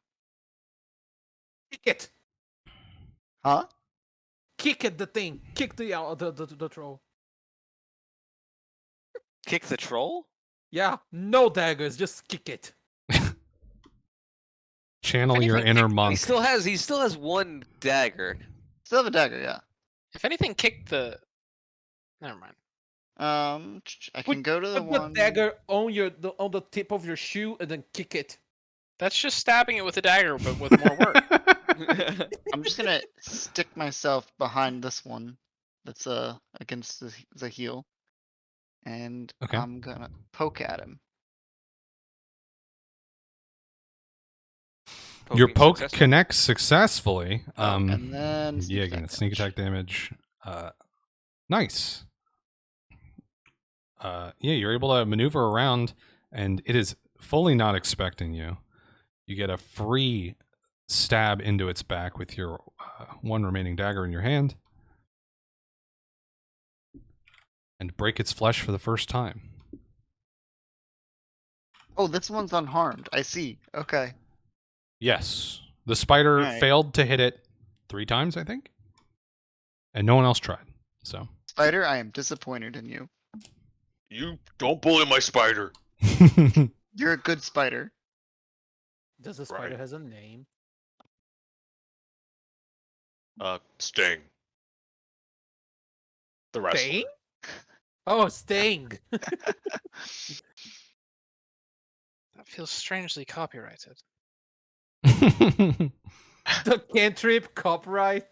Kick it! Huh? Kick it, the thing! Kick the troll. Kick the troll? Yeah, no daggers, just kick it. Channel your inner monk. He still has 1 dagger. Still have a dagger, yeah. If anything, kick the. Never mind. I can go to the Put one. the dagger on the tip of your shoe and then kick it. That's just stabbing it with a dagger, but with more work. I'm just gonna stick myself behind this one. That's against the heel, and Okay. I'm gonna poke at him. Your Poking poke successful. connects successfully. And then Yeah, again, sneak attack damage. Nice. Yeah, you're able to maneuver around and it is fully not expecting you. You get a free stab into its back with your one remaining dagger in your hand, and break its flesh for the first time. Oh, this one's unharmed. I see. Okay. Yes, the spider Alright. failed to hit it 3 times, I think, and no one else tried. So Spider, I am disappointed in you. You don't bully my spider. You're a good spider. Does the spider Right. has a name? Sting. The wrestler. Sting? Oh, Sting. That feels strangely copyrighted. The cantrip copyright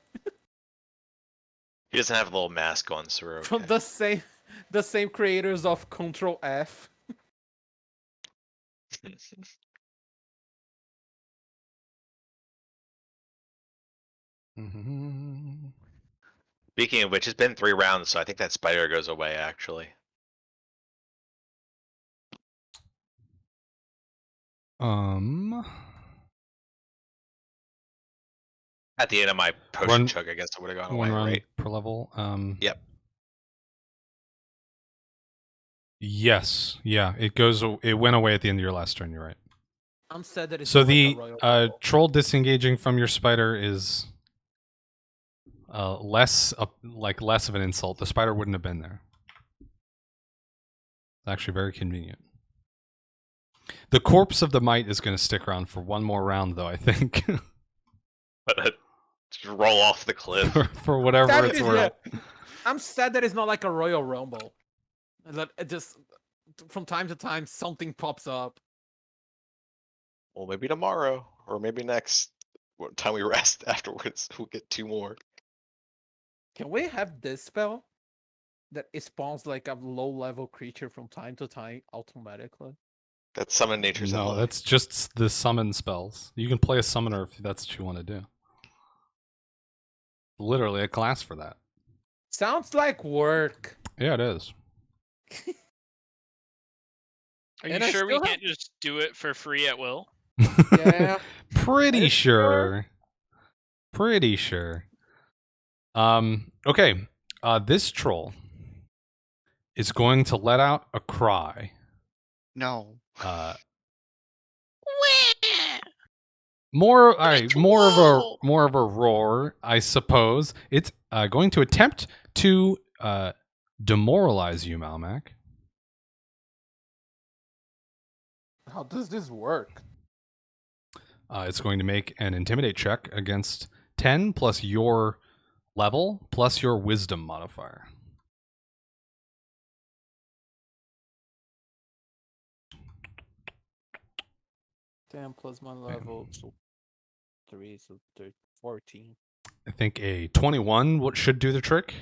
He doesn't have a little mask on, so we're okay. from the same creators of Control F. Speaking of which, it's been 3 rounds, so I think that spider goes away, actually. At the end of my potion One- chug, I guess it would have gone away, one round right? per level. Yep. Yes, yeah, it went away at the end of your last turn. You're right. I'm sad that it's So not like a the Royal Rumble. troll disengaging from your spider is less of an insult. The spider wouldn't have been there. It's actually very convenient. The corpse of the mite is going to stick around for one more round, though. I think Just roll off the cliff. for whatever Sad it's is- worth. yeah. I'm sad that it's not like a Royal Rumble. That it just from time to time something pops up. Well, maybe tomorrow, or maybe next time we rest afterwards, we'll get 2 more. Can we have this spell that it spawns like a low level creature from time to time automatically? That's summon nature's No, ally. that's just the summon spells. You can play a summoner if that's what you want to do. Literally a class for that. Sounds like work. Yeah, it is. Are you And I sure we still have- can't just do it for free at will? Yeah. Pretty It's sure. Pretty sure. Okay. This troll is going to let out a cry. No. More of a roar, I suppose. It's going to attempt to demoralize you, Malmac. How does this work? It's going to make an intimidate check against 10 plus your level plus your wisdom modifier. Ten plus my level, so 3, so 14. I think a 21 should do the trick.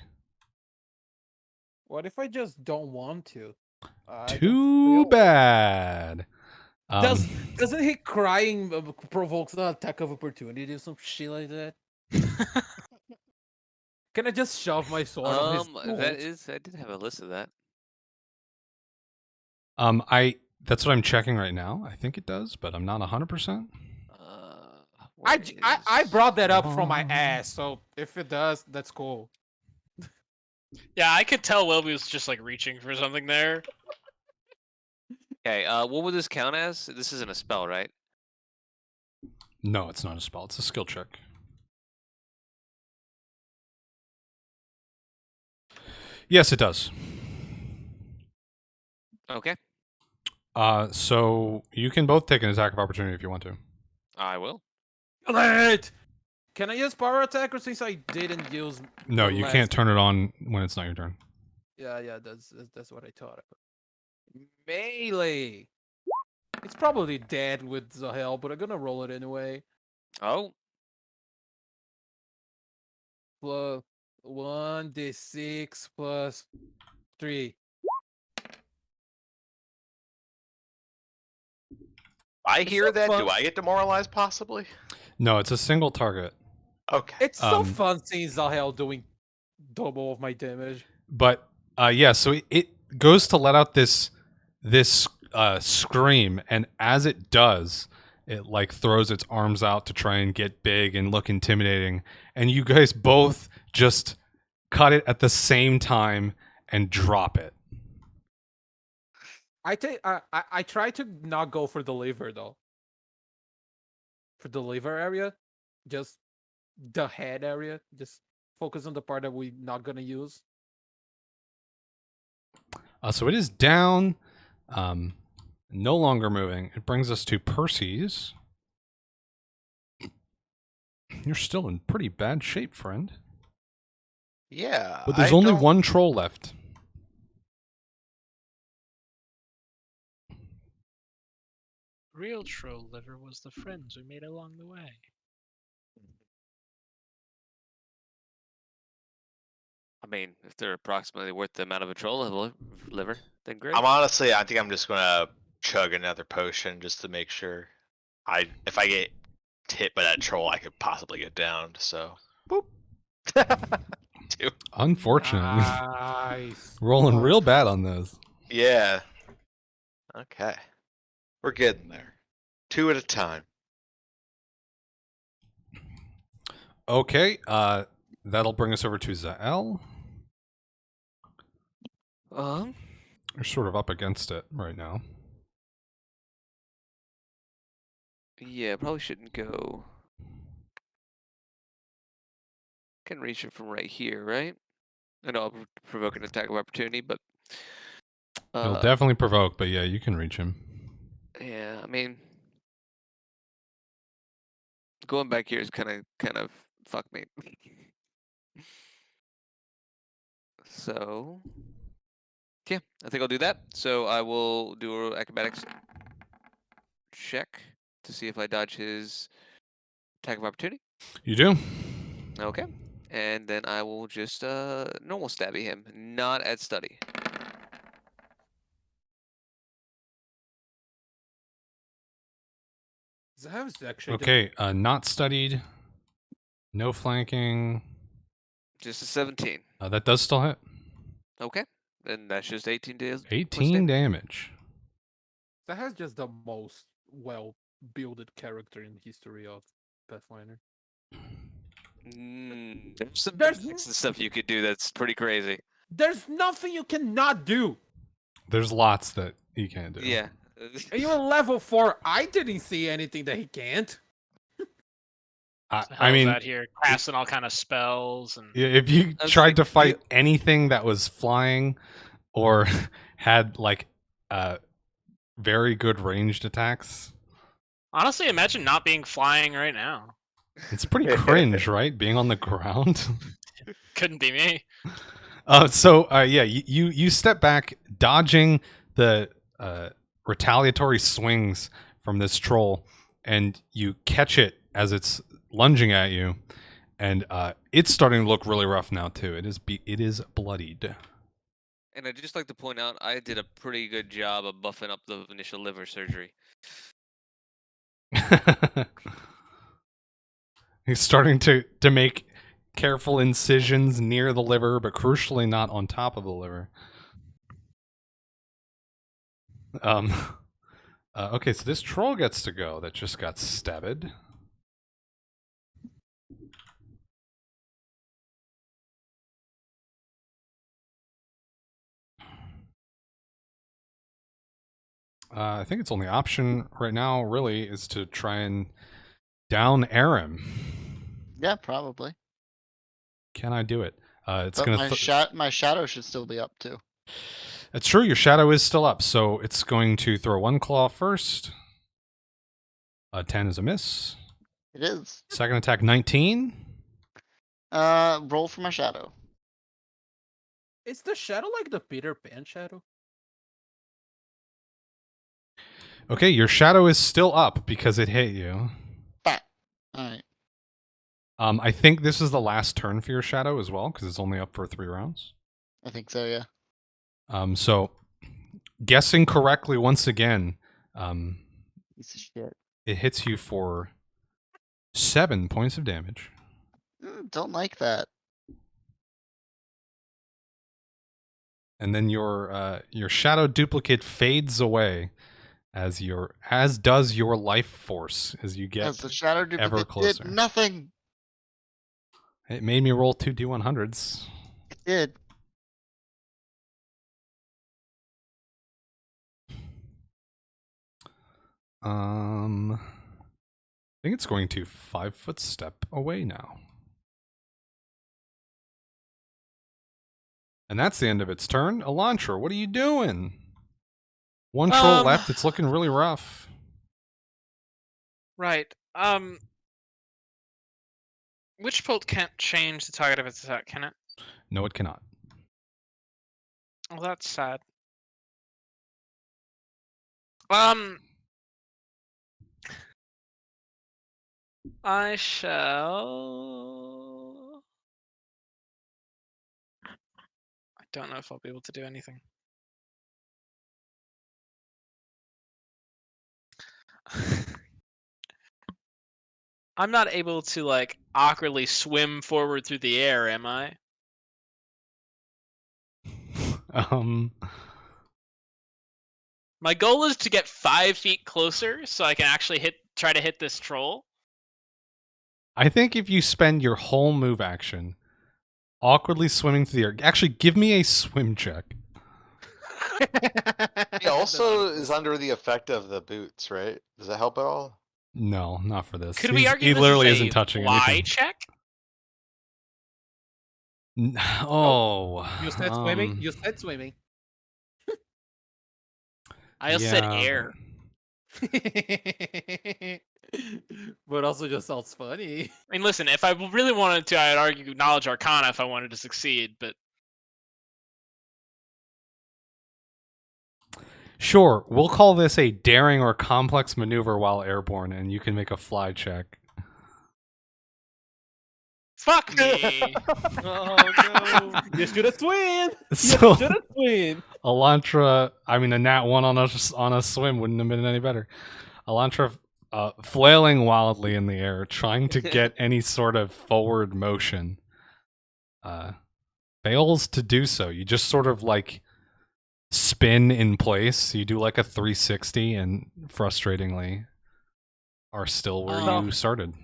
What if I just don't want to? I don't Too feel- bad. Doesn't he crying provokes an attack of opportunity or some shit like that? Can I just shove my sword on his That balls? is. I did have a list of that. That's what I'm checking right now. I think it does, but I'm not 100%. I brought that up from my ass, so if it does, that's cool. Yeah, I could tell Wilby was just like reaching for something there. Okay. What would this count as? This isn't a spell, right? No, it's not a spell. It's a skill check. Yes, it does. Okay. So you can both take an attack of opportunity if you want to. I will. Alright! Can I use power attack or since I didn't use No, the you last- can't turn it on when it's not your turn. Yeah, that's what I thought. Melee! It's probably dead with the hell, but I'm gonna roll it anyway. Oh. Plus 1d6 plus 3. I It's hear so that. fun. Do I get demoralized, possibly? No, it's a single target. Okay. It's so Um, fun seeing Zahel doing double of my damage. But yeah, so it goes to let out this scream, and as it does, it like throws its arms out to try and get big and look intimidating, and you guys both just cut it at the same time and drop it. I try to not go for the liver though. For the liver area, just the head area. Just focus on the part that we're not gonna use. So it is down, no longer moving. It brings us to Percy's. You're still in pretty bad shape, friend. Yeah. But there's I only don't- one troll left. Real troll liver was the friends we made along the way. I mean, if they're approximately worth the amount of a troll liver, then great. I think I'm just gonna chug another potion just to make sure. If I get hit by that troll, I could possibly get downed. So, boop. Two. Unfortunately. Nice. Rolling real bad on those. Yeah. Okay. We're getting there. 2 at a time. Okay, that'll bring us over to Zael. You're sort of up against it right now. Yeah, probably shouldn't go. Can reach it from right here, right? I know I'll provoke an attack of opportunity, but It'll definitely provoke, but yeah, you can reach him. yeah, I mean, going back here is kind of fuck me. So, yeah, I think I'll do that. So I will do an acrobatics check to see if I dodge his attack of opportunity. You do? Okay. And then I will just normal stabby him, not at study. That was actually Okay, not studied. No flanking. Just a 17. That does still hit. Okay. Then that's just 18 days. 18 damage. That has just the most well-builded character in the history of Pathfinder. There's some There's basics and stuff you could do that's pretty crazy. There's nothing you cannot do. There's lots that he can't do. Yeah. And you're level 4. I didn't see anything that he can't. I mean, out here casting all kind of spells and if you I was tried like, to fight anything that was flying or had like very good ranged attacks, honestly, imagine not being flying right now. it's pretty cringe, right? Being on the ground. Couldn't be me. Yeah, you step back, dodging the retaliatory swings from this troll, and you catch it as it's lunging at you, and it's starting to look really rough now too. It is bloodied. And I'd just like to point out, I did a pretty good job of buffing up the initial liver surgery. He's starting to make careful incisions near the liver, but crucially not on top of the liver. Okay, so this troll gets to go that just got stabbed. I think its only option right now, really, is to try and down Aram. Yeah, probably. Can I do it? It's But gonna. my shadow should still be up too. That's true. Your shadow is still up, so it's going to throw one claw first. 10 is a miss. It is. Second attack, 19. Roll for my shadow. Is the shadow like the Peter Pan shadow? Okay, your shadow is still up because it hit you. Fat. All right. I think this is the last turn for your shadow as well, because it's only up for 3 rounds. I think so. Yeah. So guessing correctly once again, Piece of shit. it hits you for 7 points of damage. Don't like that. and then your shadow duplicate fades away as does your life force as you get As the shadow ever duplicate closer. did nothing. It made me roll 2 D100s. It did. I think it's going to 5-foot step away now. And that's the end of its turn. Elantra, what are you doing? One troll left. It's looking really rough. Right. Witch Bolt can't change the target of its attack, can it? No, it cannot. Well, that's sad. I shall. I don't know if I'll be able to do anything. I'm not able to like awkwardly swim forward through the air, am I? My goal is to get 5 feet closer so I can actually try to hit this troll. I think if you spend your whole move action awkwardly swimming through the air, actually give me a swim check. He also is under the effect of the boots, right? Does that help at all? No, not for this. Could we argue he this literally is isn't a touching fly anything. check? Oh, You said swimming. You said swimming. I just said air. But also just sounds funny. I mean, listen, if I really wanted to, I'd argue Knowledge Arcana if I wanted to succeed, but... Sure, we'll call this a daring or complex maneuver while airborne, and you can make a fly check. Fuck me! Oh no! You should have swim. So, You should have swim. Elantra, I mean, a nat 1 on a swim wouldn't have been any better. Elantra, flailing wildly in the air, trying to get any sort of forward motion, fails to do so. You just sort of like spin in place. You do like a 360 and frustratingly are still where you started.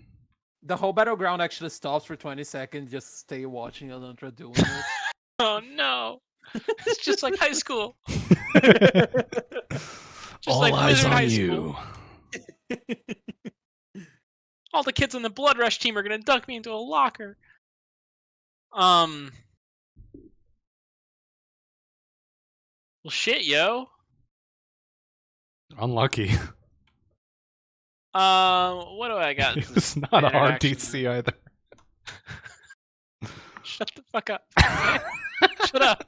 The whole battleground actually stops for 20 seconds. Just stay watching Elantra doing it. Oh no! It's just like high school. Just All like eyes Wizard on High you. School. All the kids on the Blood Rush team are gonna dunk me into a locker. Well, shit, yo. Unlucky. What do I got? It was not a hard DC either. Shut the fuck up. Shut up.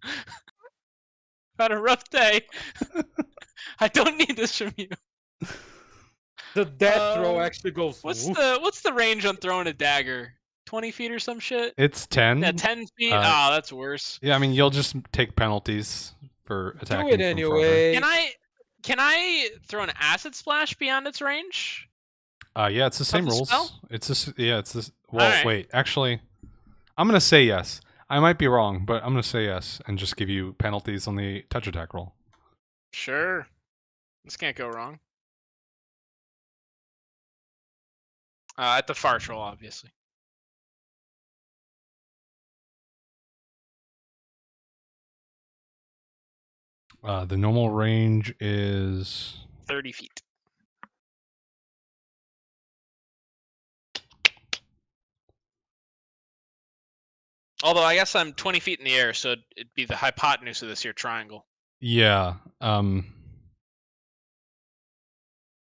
I've had a rough day. I don't need this from you. The death throw actually goes. What's woof. the range on throwing a dagger? 20 feet or some shit? It's 10. Yeah, 10 feet? That's worse. Yeah, I mean, you'll just take penalties for attacking. Do it from anyway. Can I throw an acid splash beyond its range? Yeah, it's the same the rules. spell? It's this. Yeah, it's this. Well, Alright. wait. Actually, I'm gonna say yes. I might be wrong, but I'm gonna say yes and just give you penalties on the touch attack roll. Sure. This can't go wrong. At the far troll, obviously. The normal range is 30 feet. Although I guess I'm 20 feet in the air, so it'd be the hypotenuse of this here triangle. yeah.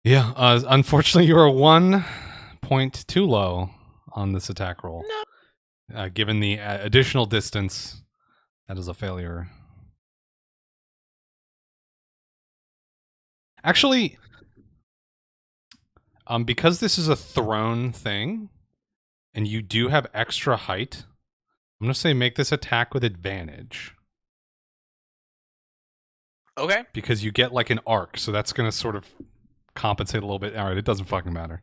Yeah. Unfortunately, you are 1 point too low on this attack roll. No. Given the additional distance, that is a failure. Actually, because this is a thrown thing, and you do have extra height, I'm going to say make this attack with advantage. Okay. Because you get like an arc, so that's going to sort of compensate a little bit. All right, it doesn't fucking matter.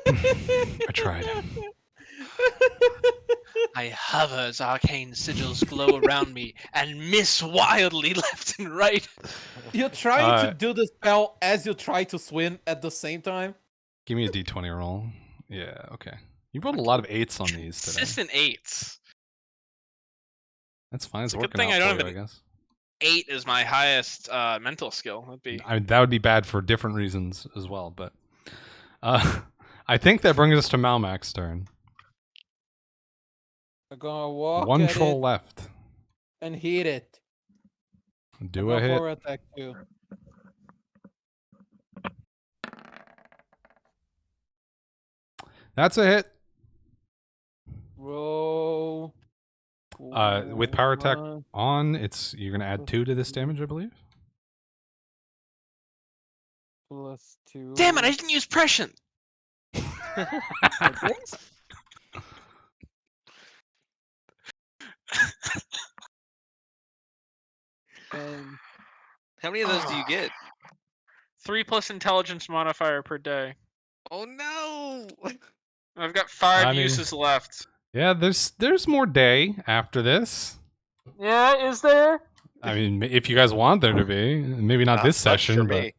I tried. I hover as arcane sigils glow around me and miss wildly left and right. You're trying to do the spell as you try to swim at the same time. Give me a d20 roll. Yeah, okay. You rolled a lot of 8s on these today. Consistent 8s. That's fine. It's It's a good working thing out I don't for have you, I an guess. 8 is my highest mental skill. That'd be That would be bad for different reasons as well, but I think that brings us to Malmac's turn. I'm gonna walk One at troll it left. and hit it. Do I'm a gonna hit. power attack too. That's a hit. Roll. With power attack One, on, you're gonna add 2 to this damage, I believe. plus 2. damn it! I didn't use prescient. Like this? And How many of those do you get? 3 plus intelligence modifier per day. Oh no! I've got 5 I mean- uses left. Yeah, there's more day after this. Yeah, is there? I mean, if you guys want there to be, maybe not this much session, for but me.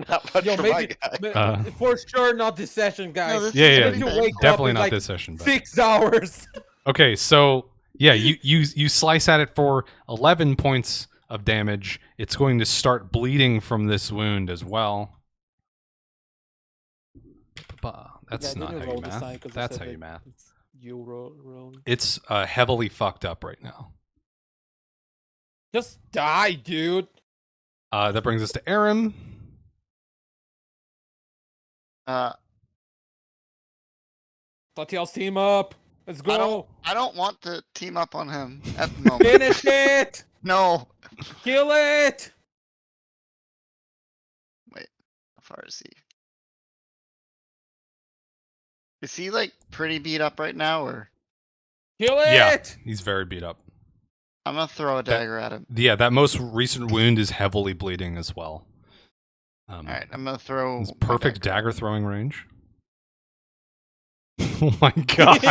Not much yo, for my maybe guy. for sure not this session, guys. this yeah, is yeah, pretty You big. wake up definitely in, not like, this session. But. 6 hours. Okay, so yeah, you slice at it for 11 points of damage. It's going to start bleeding from this wound as well. That's Yeah, I not didn't how roll you this math. time 'cause it That's said how you that math. it's you roll. It's heavily fucked up right now. Just die, dude. That brings us to Aaron. Let y'all team up. Let's go. I don't want to team up on him at the moment. Finish it. No. Kill it. Wait, how far is he? Is he like pretty beat up right now, or Kill it. Yeah, he's very beat up. I'm gonna throw a dagger at him. Yeah, that most recent wound is heavily bleeding as well. All right, I'm gonna throw. It's my perfect dagger. dagger throwing range. Oh my god.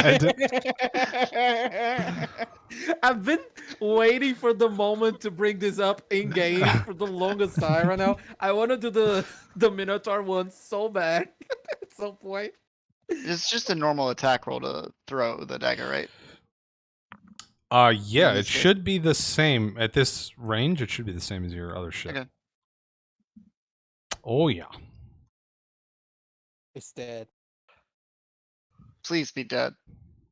I've been waiting for the moment to bring this up in game for the longest time right now. I want to do the Minotaur one so bad at some point. It's just a normal attack roll to throw the dagger, right? Yeah, Let me it see. should be the same at this range. It should be the same as your other shit. Okay. Oh yeah. It's dead. Please be dead.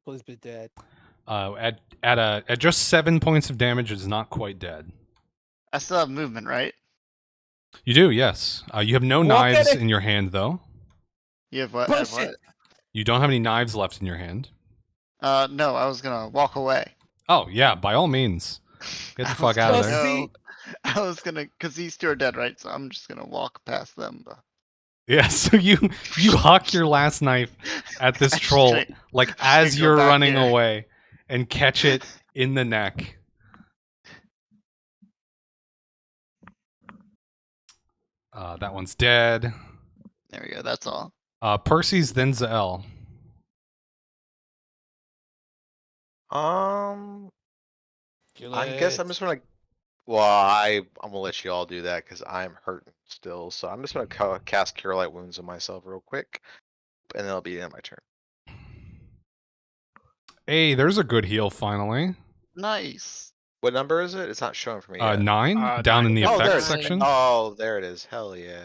Please be dead. At just 7 points of damage, it's not quite dead. I still have movement, right? You do, yes. You have no Walk knives at it. in your hand, though. You have what? I have Bullshit. You don't have any knives left in your hand. what? No, I was gonna walk away. Oh yeah, by all means, get the I fuck was out of gonna there. See- go- I was gonna, cause these two are dead, right? So I'm just gonna walk past them. But Yeah, so you huck your last knife at this troll Straight- like straight as go you're back running here. away and catch it in the neck. That one's dead. There we go. That's all. Percy's then Zael. Kill I guess I'm it. just gonna. Well, I'm gonna let you all do that because I'm hurting still. So I'm just gonna cast Cure Light Wounds on myself real quick, and then it'll be the end of my turn. Hey, there's a good heal finally. Nice. What number is it? It's not showing for me yet. 9 down in the Oh, there effects it is. section. Oh, there it is. Hell yeah.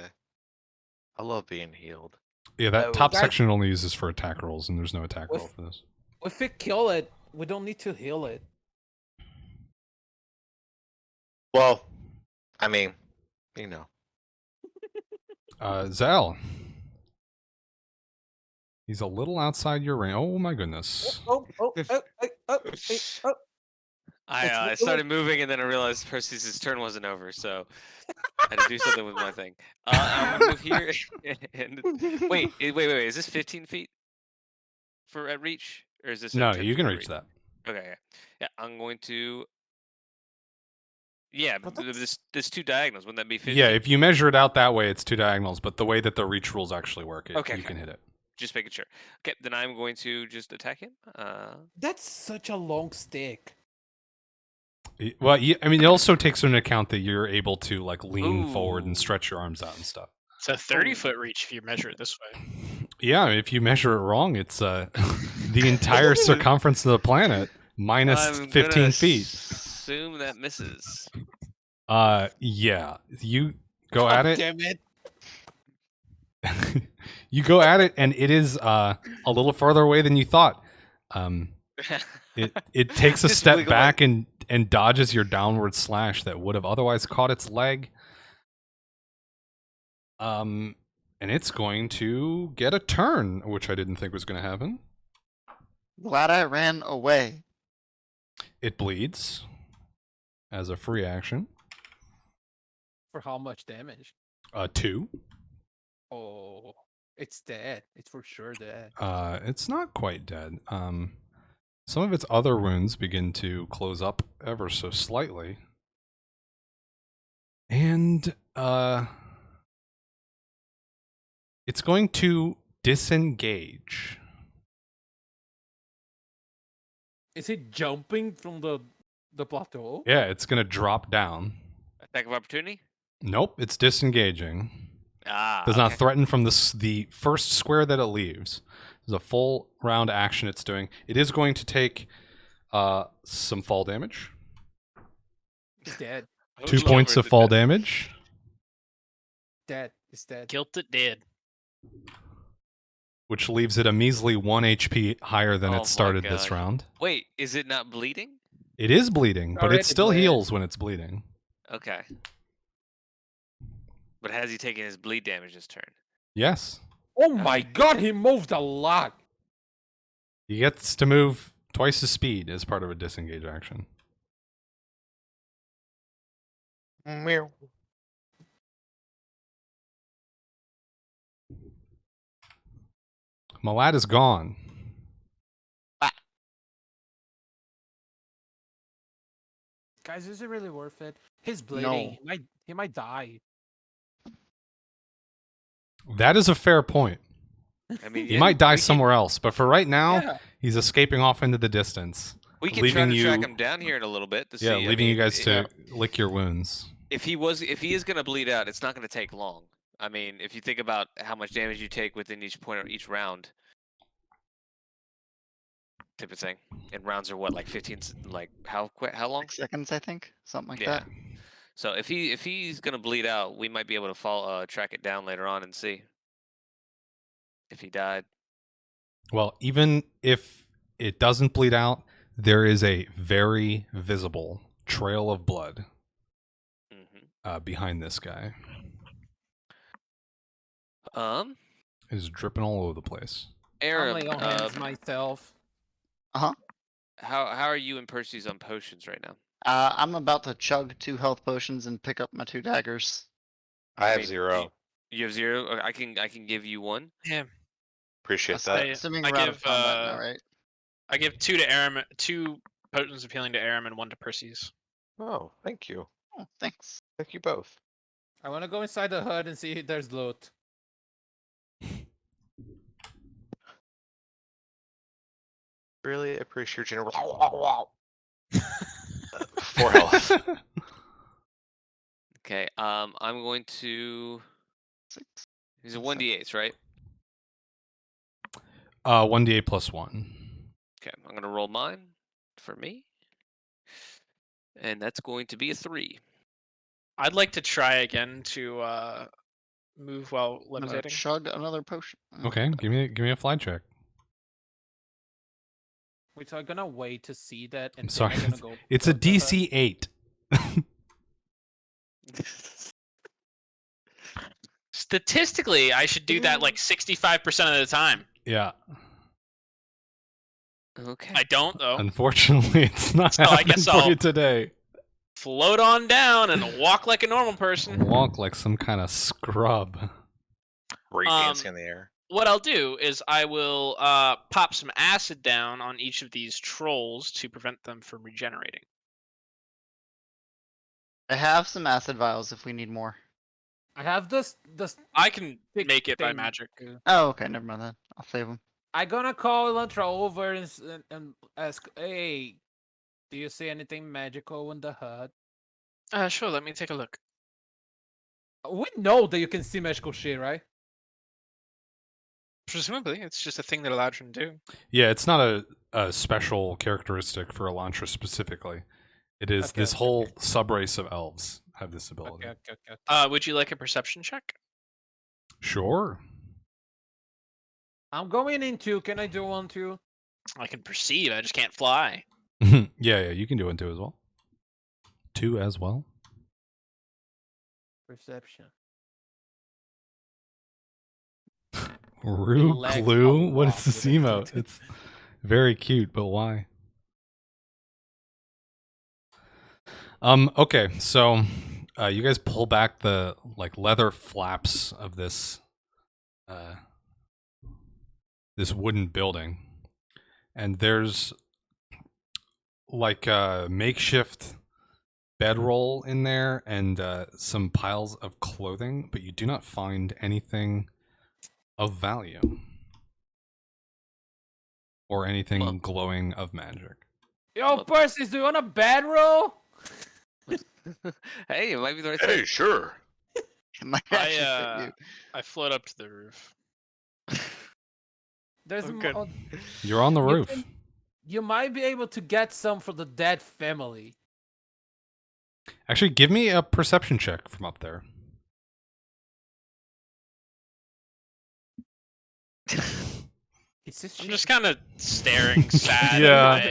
I love being healed. Yeah, that Oh, top guys- section only uses for attack rolls, and there's no attack With- roll for this. If we kill it, we don't need to heal it. Well, I mean, you know. Zal. He's a little outside your range. Oh my goodness. Oh. I started moving and then I realized Percy's turn wasn't over, so I had to do something with my thing. I'm gonna move here. And wait. Is this 15 feet for at reach, or is this? No, 10 you feet can at reach that. Okay, yeah. I'm going to. Yeah, But but there's two diagonals. Wouldn't that be 15? Yeah, if you measure it out that way, it's 2 diagonals, but the way that the reach rules actually work, Okay, you okay. can hit it. Just making sure. Okay, then I'm going to just attack him. That's such a long stick. Well, I mean, it also takes into account that you're able to like lean forward and Ooh. stretch your arms out and stuff. It's a 30-foot reach if you measure it this way. Yeah, if you measure it wrong, it's the entire circumference of the planet minus I'm 15 gonna feet. Assume that misses. Yeah, you go at it. Damn it. You go at it, and it is a little further away than you thought. It takes a Just step wiggling. back and dodges your downward slash that would have otherwise caught its leg. And it's going to get a turn, which I didn't think was going to happen. Glad I ran away. It bleeds as a free action. For how much damage? 2. Oh, it's dead. It's for sure dead. It's not quite dead. Some of its other wounds begin to close up ever so slightly. And it's going to disengage. Is it jumping from the plateau? Yeah, it's going to drop down. Attack of opportunity? Nope, it's disengaging. Ah. Does not okay. threaten from the first square that it leaves. There's a full round action it's doing. It is going to take some fall damage. It's dead. 2 points of fall damage. Dead. It's dead. Guilt it dead. Which leaves it a measly 1 HP higher than Oh it my started this God. round. Wait, is it not bleeding? It is bleeding, but Already it still bled. heals when it's bleeding. Okay. But has he taken his bleed damage this turn? Yes. Oh my god, he moved a lot. He gets to move twice his speed as part of a disengage action. Meow. Malad is gone. Guys, is it really worth it? He's bleeding. No. He might die. That is a fair point. I mean, He yeah, might die we can- somewhere else, but for right now, Yeah. he's escaping off into the distance. We can leaving try to track you- him down here in a little bit to see. Yeah, I leaving you mean, guys to lick your wounds. If he is going to bleed out, it's not going to take long. I mean, if you think about how much damage you take within each point of each round, type of thing. And rounds are what, like 15? Like how long? 6 seconds, I think, something like Yeah. that. So if he's going to bleed out, we might be able to track it down later on and see if he died. Well, even if it doesn't bleed out, there is a very visible trail of blood behind this guy. It is dripping all over the place. I'm Aram, laying on hands myself. Uh-huh. how are you and Percy's on potions right now? I'm about to chug 2 health potions and pick up my 2 daggers. I have mean, 0. You have 0. Okay, I can give you 1. Yeah. Appreciate Ass- that. Assuming I we're out give, of combat now, right? I give 2 to Aram, 2 potions of healing to Aram, and 1 to Percy's. Oh, thank you. Oh, thanks. Thank you both. I want to go inside the hut and see if there's loot. Really appreciate your general. 4 health. Okay, I'm going to. 6. These are 1d8s, right? 1d8 plus 1. Okay, I'm gonna roll mine for me, and that's going to be a 3. I'd like to try again to move while I'm gonna levitating. chug another potion. Okay, give me a fly check. We're gonna wait to see that. And I'm sorry. Then I'm gonna go It's a to the hut. DC 8. Statistically, I should do that like 65% of the time. Yeah. Okay. I don't though. Unfortunately, it's not So I happening guess for I'll- you today. Float on down and walk like a normal person. Walk like some kind of scrub. Break dancing in the air. What I'll do is I will pop some acid down on each of these trolls to prevent them from regenerating. I have some acid vials if we need more. I have this I can big make it by thing magic. too. Oh, okay, never mind then. I'll save him. I gonna call Elantra over and ask, hey, do you see anything magical in the hut? Sure. Let me take a look. We know that you can see magical shit, right? Presumably, it's just a thing that Eladrin do. Yeah, it's not a special characteristic for Elantra specifically. It is Okay, this okay, whole subrace of elves have this ability. Okay. Would you like a perception check? Sure. I'm going in too. Can I do one too? I can perceive. I just can't fly. Yeah, you can do it 2 as well. 2 as well. Perception. Rue lags a Glue? What lot is this with it. emote? It's very cute, but why? Okay, so you guys pull back the leather flaps of this this wooden building, and there's like a makeshift bedroll in there and some piles of clothing, but you do not find anything of value or anything glowing of magic. Yo, Percy, do you want a bad roll? Hey, it might be the right Hey, thing. sure. It might actually fit I you. I float up to the roof. There's I'm good. You're on the You roof. can- You might be able to get some for the dead family. Actually, give me a perception check from up there. It's I'm just kind of staring sad Yeah. at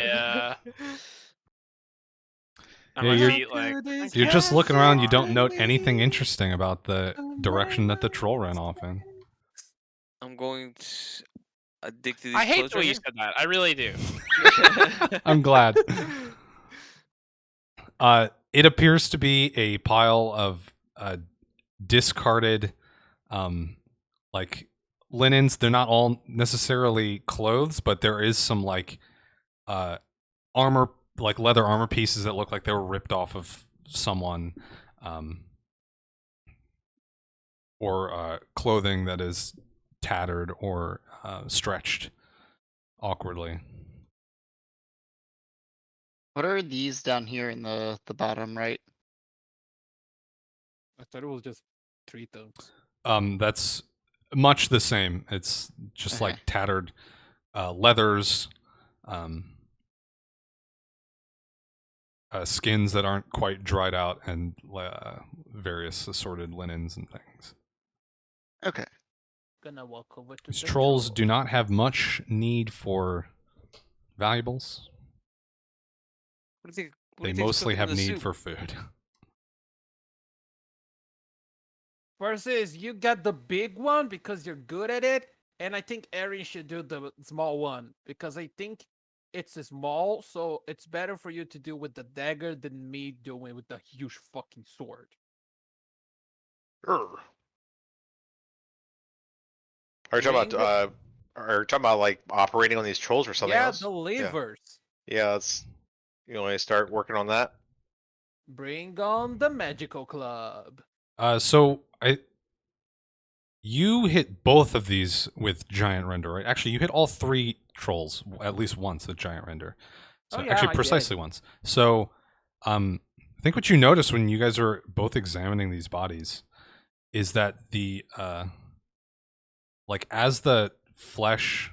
Yeah, my you're- feet, like You're just looking around. You don't note anything interesting about the direction that the troll ran off in. I'm going to dig through these I hate clothes the way right you said that. I really do. here. I'm glad. It appears to be a pile of discarded, like linens. They're not all necessarily clothes, but there is some armor, like leather armor pieces that look like they were ripped off of someone, or clothing that is tattered or stretched awkwardly. What are these down here in the bottom right? I thought it was just 3 thugs. That's much the same. It's just like Okay. tattered leathers, skins that aren't quite dried out, and various assorted linens and things. Okay. Gonna walk over to These the trolls troll. do not have much need for valuables. What do you think? What do They you think's mostly cooking in have the need soup? for food. Versus, you got the big one because you're good at it, and I think Erin should do the small one because I think it's small, so it's better for you to do with the dagger than me doing with the huge fucking sword. Sure. Are you talking Bring about are you talking about like operating on these trolls or something yeah, else? the levers. Yeah, let's you want to start working on that? Bring on the magical club. You hit both of these with giant render, right? Actually, you hit all 3 trolls at least once with giant render. So Oh, yeah, actually, I did. precisely once. So, I think what you noticed when you guys are both examining these bodies is that the as the flesh.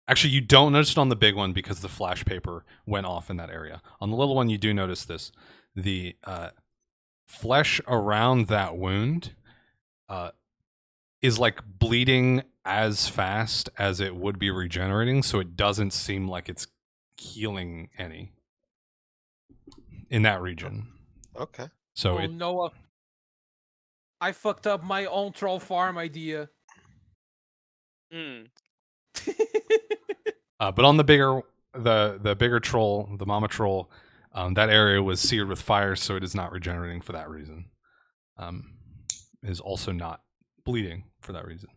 Actually, you don't notice it on the big one because the flash paper went off in that area. On the little one, you do notice this. The flesh around that wound is like bleeding as fast as it would be regenerating, so it doesn't seem like it's healing any in that region. Okay. So Oh, Noah. I fucked up my own troll farm idea. Hmm. but on the bigger troll, the mama troll, that area was seared with fire, so it is not regenerating for that reason. It is also not bleeding for that reason.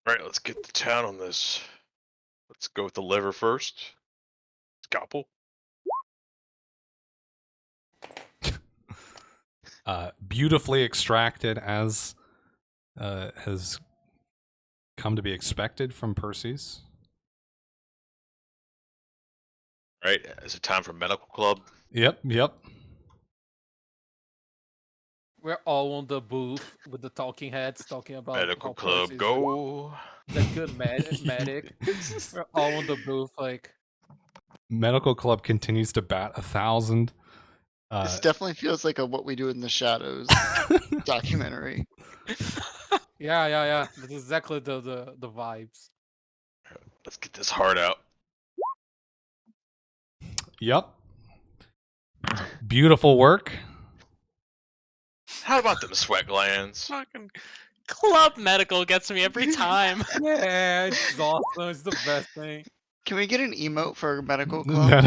All right, let's get to town on this. Let's go with the liver first. Scalpel. beautifully extracted as has come to be expected from Percy's. Right? Is it time for medical club? Yep. We're all on the booth with the talking heads talking about Medical how club, Percy's go. a good medic. We're all on the booth like, Medical Club continues to bat 1,000. This definitely feels like a What We Do in the Shadows documentary. yeah. That's exactly the vibes. Let's get this heart out. Yep. Beautiful work. How about them sweat glands? Fucking Club Medical gets me every time. Yeah, it's awesome. It's the best thing. Can we get an emote for medical club?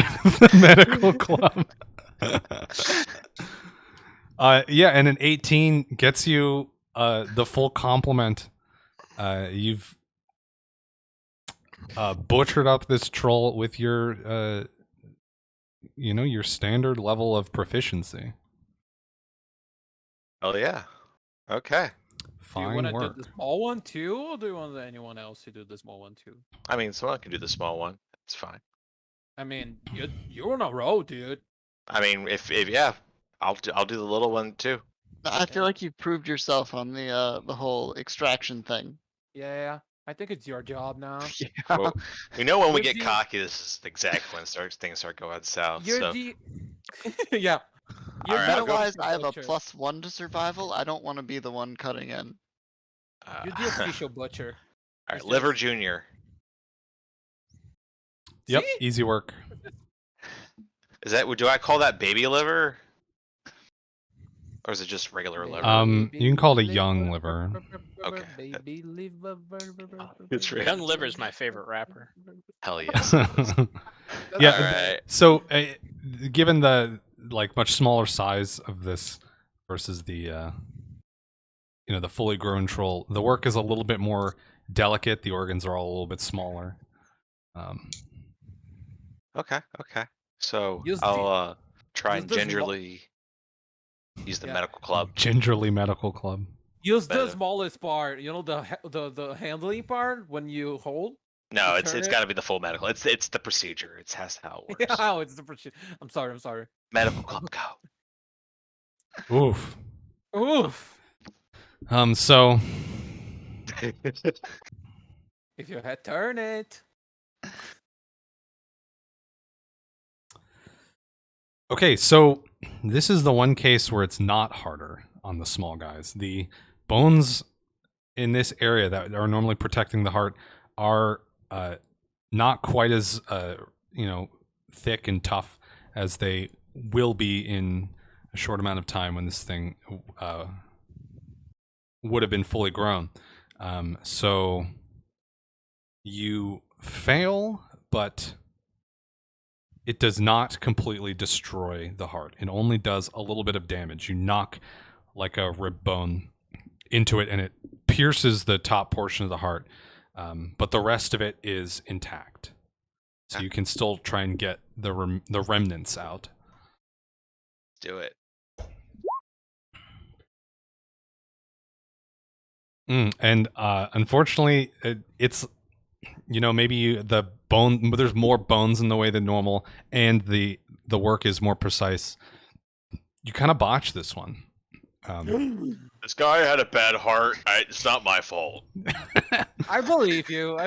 Medical Club. Yeah, and an 18 gets you the full complement. You've butchered up this troll with your your standard level of proficiency. Oh yeah. Okay. Do you Fine want to do work. the small one too, or do you want anyone else to do the small one too? I mean, someone can do the small one. It's fine. I mean, you're on a roll, dude. I mean, if yeah, I'll do the little one too. I feel like you've proved yourself on the whole extraction thing. Yeah, I think it's your job now. Yeah. Well, we know when we You're get the- cocky, this is exactly when things start going south. You're So the yeah. You're Alright, the I'll go- Otherwise, official I have a butcher. +1 to survival. I don't want to be the one cutting in. You're the official butcher. all right, It's Liver just- Junior. Yep, See? easy work. Is that? Do I call that baby liver? Or is it just regular liver? You can call it a young liver. Okay. Baby liver. It's right. Young Liver's my favorite rapper. Hell yes. it is. Yeah, All right. So, given the much smaller size of this versus the the fully grown troll, the work is a little bit more delicate. The organs are all a little bit smaller. Okay. So Use the- I'll try use and the small- gingerly use the Yeah. medical club. Gingerly Medical Club. Use the Better. smallest part. You know the handling part when you hold. No, You it's turn it? got to be the full medical. It's the procedure. It's how it works. Yeah, oh, it's the procedure. I'm sorry. Medical club, go. Oof. Oof. So If you had turn it. okay, so this is the one case where it's not harder on the small guys. The bones in this area that are normally protecting the heart are not quite as thick and tough as they will be in a short amount of time when this thing would have been fully grown. So you fail, but it does not completely destroy the heart. It only does a little bit of damage. You knock like a rib bone into it, and it pierces the top portion of the heart, but the rest of it is intact. So you can still try and get the remnants out. Do it. And unfortunately, it's maybe the bone. There's more bones in the way than normal, and the work is more precise. You kind of botch this one. This guy had a bad heart. It's not my fault. I believe you.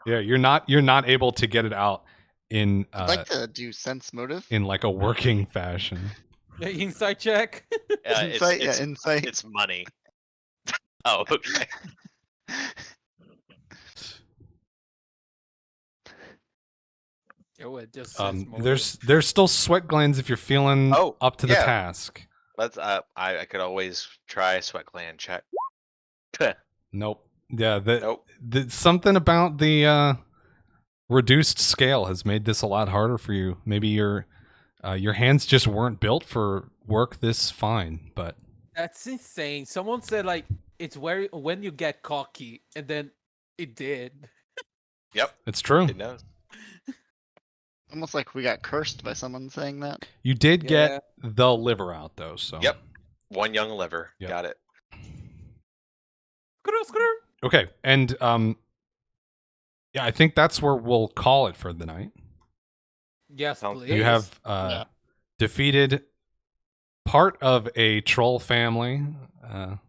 Yeah, you're not able to get it out in I'd like to do sense motive. in like a working fashion. The insight check. Insight, insight. It's money. Oh, okay. Oh, it just says more. There's still sweat glands if you're feeling Oh, up to the yeah. task. Let's. I could always try a sweat gland check. Nope. Yeah, Nope. something about the reduced scale has made this a lot harder for you. Maybe your hands just weren't built for work this fine, but That's insane. Someone said like it's where when you get cocky, and then it did. Yep. it's true. It knows. Almost like we got cursed by someone saying that. You did Yeah. get the liver out though, so Yep. One young liver. Yep. Got it. Okay, and yeah, I think that's where we'll call it for the night. Yes, Sounds please. good. You have Yeah. defeated part of a troll family.